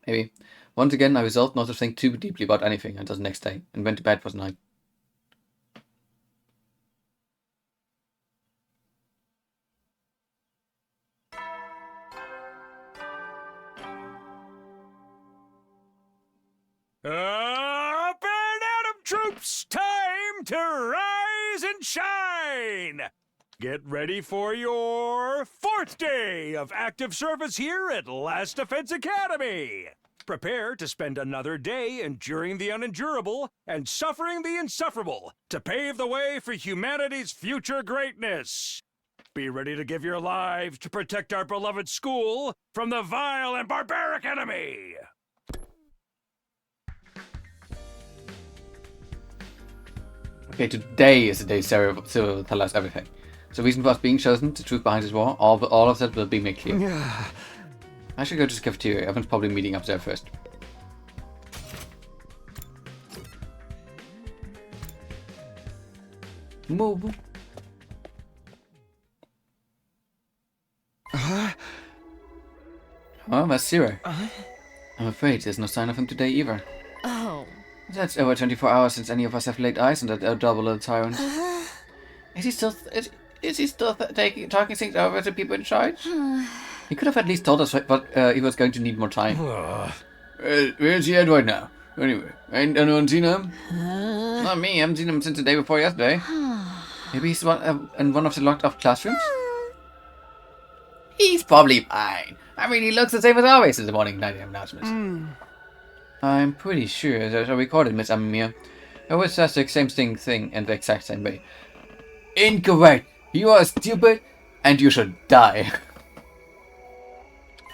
Maybe. Once again, I resolved not to think too deeply about anything until the next day, and went to bed for the night. Up and at 'em, troops! Time to rise and shine! Get ready for your 4th day of active service here at Last Defense Academy! Prepare to spend another day enduring the unendurable and suffering the insufferable to pave the way for humanity's future greatness. Be ready to give your lives to protect our beloved school from the vile and barbaric enemy! Okay, today is the day Sarah will tell us everything. So, reason for us being chosen, the truth behind this war, all of that will be made clear. I should go to the cafeteria. Everyone's probably meeting up there first. Move. Oh, that's Zero. I'm afraid there's no sign of him today either. Oh. That's over 24 hours since any of us have laid eyes on that double little tyrant. Is he still talking things over to people in charge? He could have at least told us what he was going to need more time. Where's he at right now? Anyway, ain't anyone seen him? Not me, I haven't seen him since the day before yesterday. Maybe he's in one of the locked off classrooms? He's probably fine. I mean, he looks the same as always in the morning and night announcements. I'm pretty sure that I recorded Miss Amamiya. I always says the same thing in the exact same way. Incorrect! You are stupid and you should die.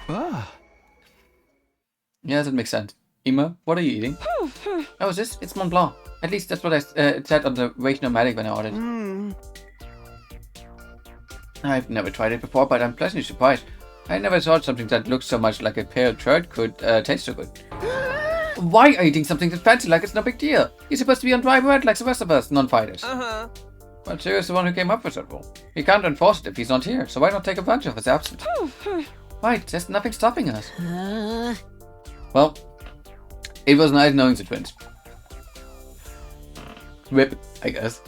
Yeah, that makes sense. Ima, what are you eating? Oh, is this? It's Mont Blanc. At least that's what I said on the Wake Nomadic when I ordered. I've never tried it before, but I'm pleasantly surprised. I never thought something that looks so much like a pale turd could taste so good. Why are you eating something that fancy like it's no big deal? You're supposed to be on dry bread like the rest of us non-fighters. But Zero's the one who came up with that rule. He can't enforce it if he's not here, so why not take advantage of his absence? Right, there's nothing stopping us. Well, it was nice knowing the twins. Rip, I guess.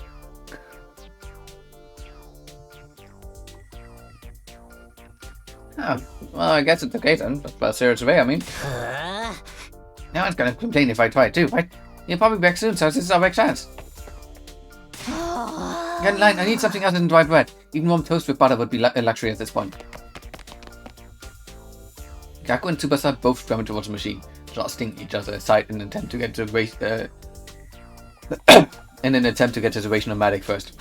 Oh, well, I guess it's okay then. That's Zero's away, I mean. No one's gonna complain if I try too, right? You'll probably be back soon, so this is our big chance. Get in line. I need something other than dry bread. Even warm toast with butter would be a luxury at this point. Gaku and Tsubasa both scrambled towards the machine, jostling each other aside in an attempt to get to the the rational medic first.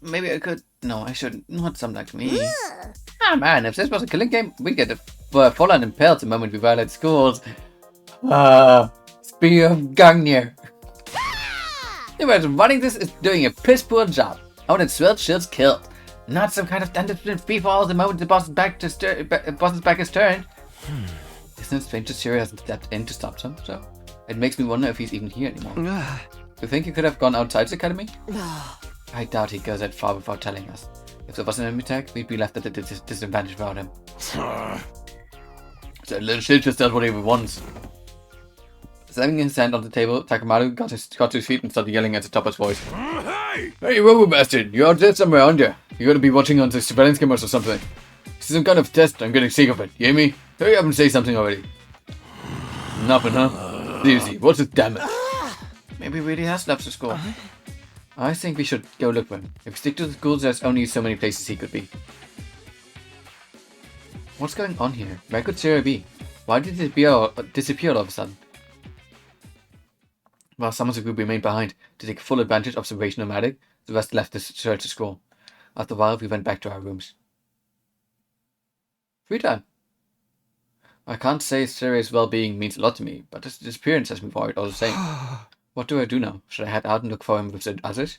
Maybe I could. No, I shouldn't. Not something like me. Ah man, if this was a killing game, we'd get full on impaled the moment we violate schools. Spear of Gungnir. Whoever's running this is doing a piss poor job. I wanted Swelled Shields killed. Not some kind of tentative free fall the moment the boss's back is turned. Isn't it strange that Shuri hasn't stepped in to stop them, so? It makes me wonder if he's even here anymore. Do you think he could have gone outside the academy? I doubt he goes that far without telling us. If there was an enemy attack, we'd be left at a disadvantage without him. That little shit just does what he wants. Slamming his hand on the table, Takamaru got to his feet and started yelling at the top of his voice. Hey, Robo Bastard, you're out there somewhere, aren't you? You gotta be watching on the surveillance cameras or something. This is some kind of test, I'm getting sick of it, you hear me? Hurry up and say something already. Nothing, huh? Seriously, what's it, damn it? Maybe he really has left the school. I think we should go look for him. If we stick to the schools, there's only so many places he could be. What's going on here? Where could Sarah be? Why did it disappear all of a sudden? While some of the group remained behind to take full advantage of the rational medic, the rest left to search the school. After a while, we went back to our rooms. Free time. I can't say Sarah's well-being means a lot to me, but this disappearance has me worried all the same. What do I do now? Should I head out and look for him with the others?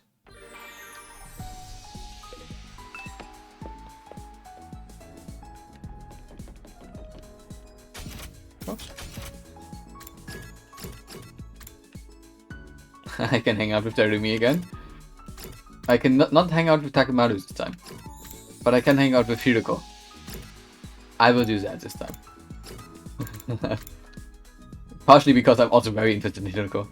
Oops. I can hang out with Terumi again. I can not hang out with Takamaru this time. But I can hang out with Hiroko. I will do that this time. Partially because I'm also very interested in Hiroko.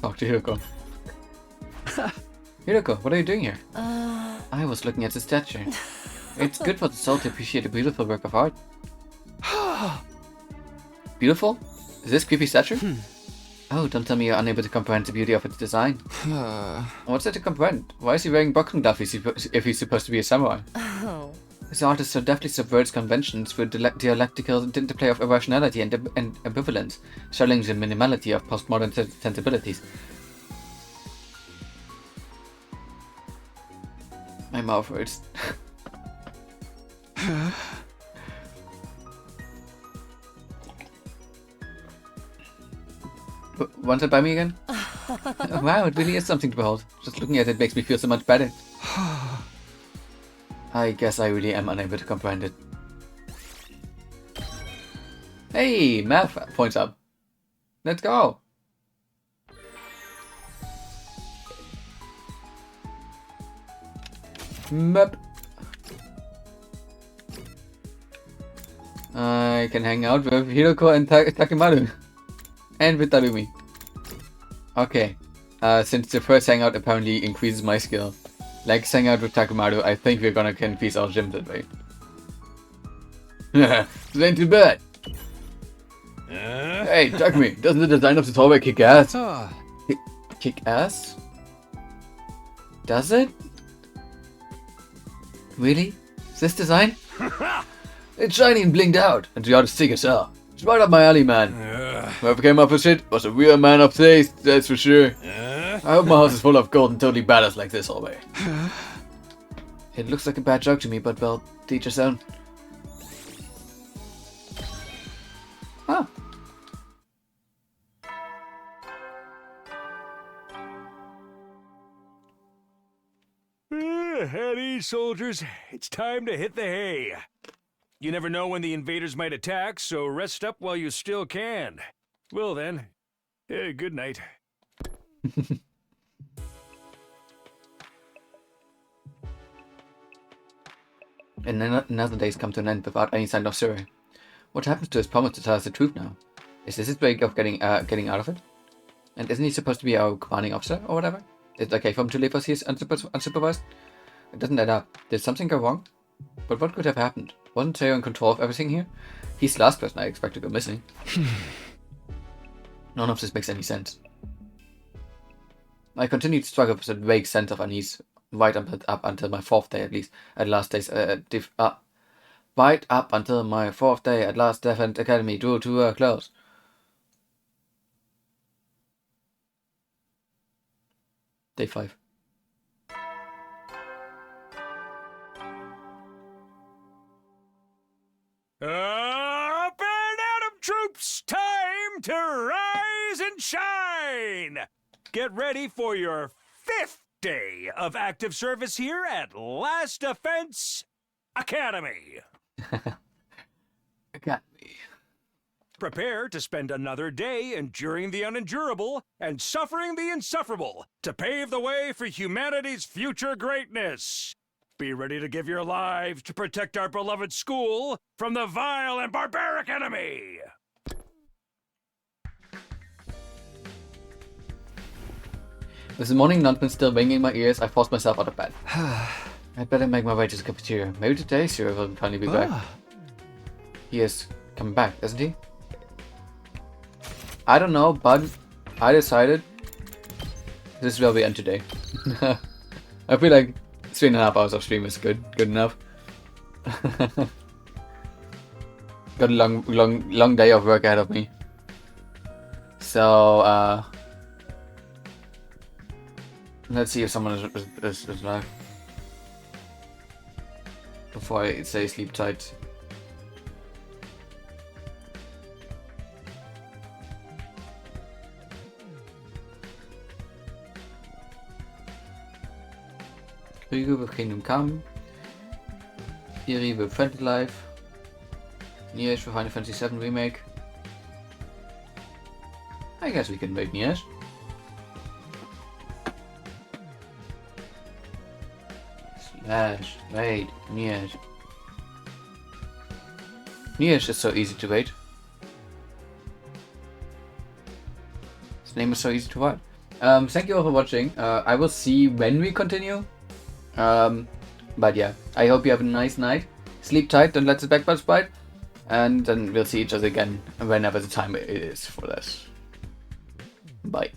Talk to Hiroko. Hiroko, what are you doing here? I was looking at the statue. It's good for the soul to appreciate a beautiful work of art. Beautiful? Is this creepy statue? Oh, don't tell me you're unable to comprehend the beauty of its design. What's there to comprehend? Why is he wearing bokkendaf if he's supposed to be a samurai? Oh. This artist so deftly subverts conventions with dialectical interplay of irrationality and ambivalence, showing the minimality of postmodern sensibilities. My mouth hurts. Want it by me again? Wow, it really is something to behold. Just looking at it makes me feel so much better. I guess I really am unable to comprehend it. Hey, math points up. Let's go. Map. I can hang out with Hiroko and Takamaru. And with Tarumi. Okay. Since the first hangout apparently increases my skill. Let's hang out with Takamaru. I think we're gonna increase our gym that way. This ain't too bad. Hey, Takumi, doesn't the design of this hallway kick ass? Kick ass? Does it? Really? Is this design? It's shiny and blinged out, and the art is sick as hell. It's right up my alley, man. Whoever came up with it was a real man of taste, that's for sure. I hope my house is full of gold and totally badass like this hallway. It looks like a bad joke to me, but well, teach your own. Huh. At ease, soldiers. It's time to hit the hay. You never know when the invaders might attack, so rest up while you still can. Well then, good night. And then another day's come to an end without any sign of Suri. What happens to his promise to tell us the truth now? Is this his way of getting out of it? And isn't he supposed to be our commanding officer or whatever? It's okay for him to leave us here unsupervised? It doesn't add up. Did something go wrong? But what could have happened? Wasn't Teo in control of everything here? He's the last person I expect to go missing. None of this makes any sense. I continued to struggle with a vague sense of unease right up until my 4th day at least. Right up until my 4th day at last Defend Academy drew to a close. Day 5. Up and Atom troops, time to rise and shine! Get ready for your 5th day of active service here at Last Defense Academy. Academy. Prepare to spend another day enduring the unendurable and suffering the insufferable to pave the way for humanity's future greatness. Be ready to give your lives to protect our beloved school from the vile and barbaric enemy. With the morning announcement still ringing in my ears, I forced myself out of bed. I'd better make my way to the cafeteria. Maybe today Cyril will finally be back. He is coming back, isn't he? I don't know, but I decided this will be end today. I feel like 3.5 hours of stream is good enough. Got a long day of work ahead of me. So let's see if someone is live before I say sleep tight. Ryugu with Kingdom Come, Iri with Friendly Life, Niesh for Final Fantasy VII Remake. I guess we can raid Niesh. Slash raid Niesh. Niesh is so easy to raid. His name is so easy to write. Thank you all for watching. I will see when we continue. But yeah, I hope you have a nice night. Sleep tight, don't let the backbuds bite. And then we'll see each other again whenever the time is for this. Bye.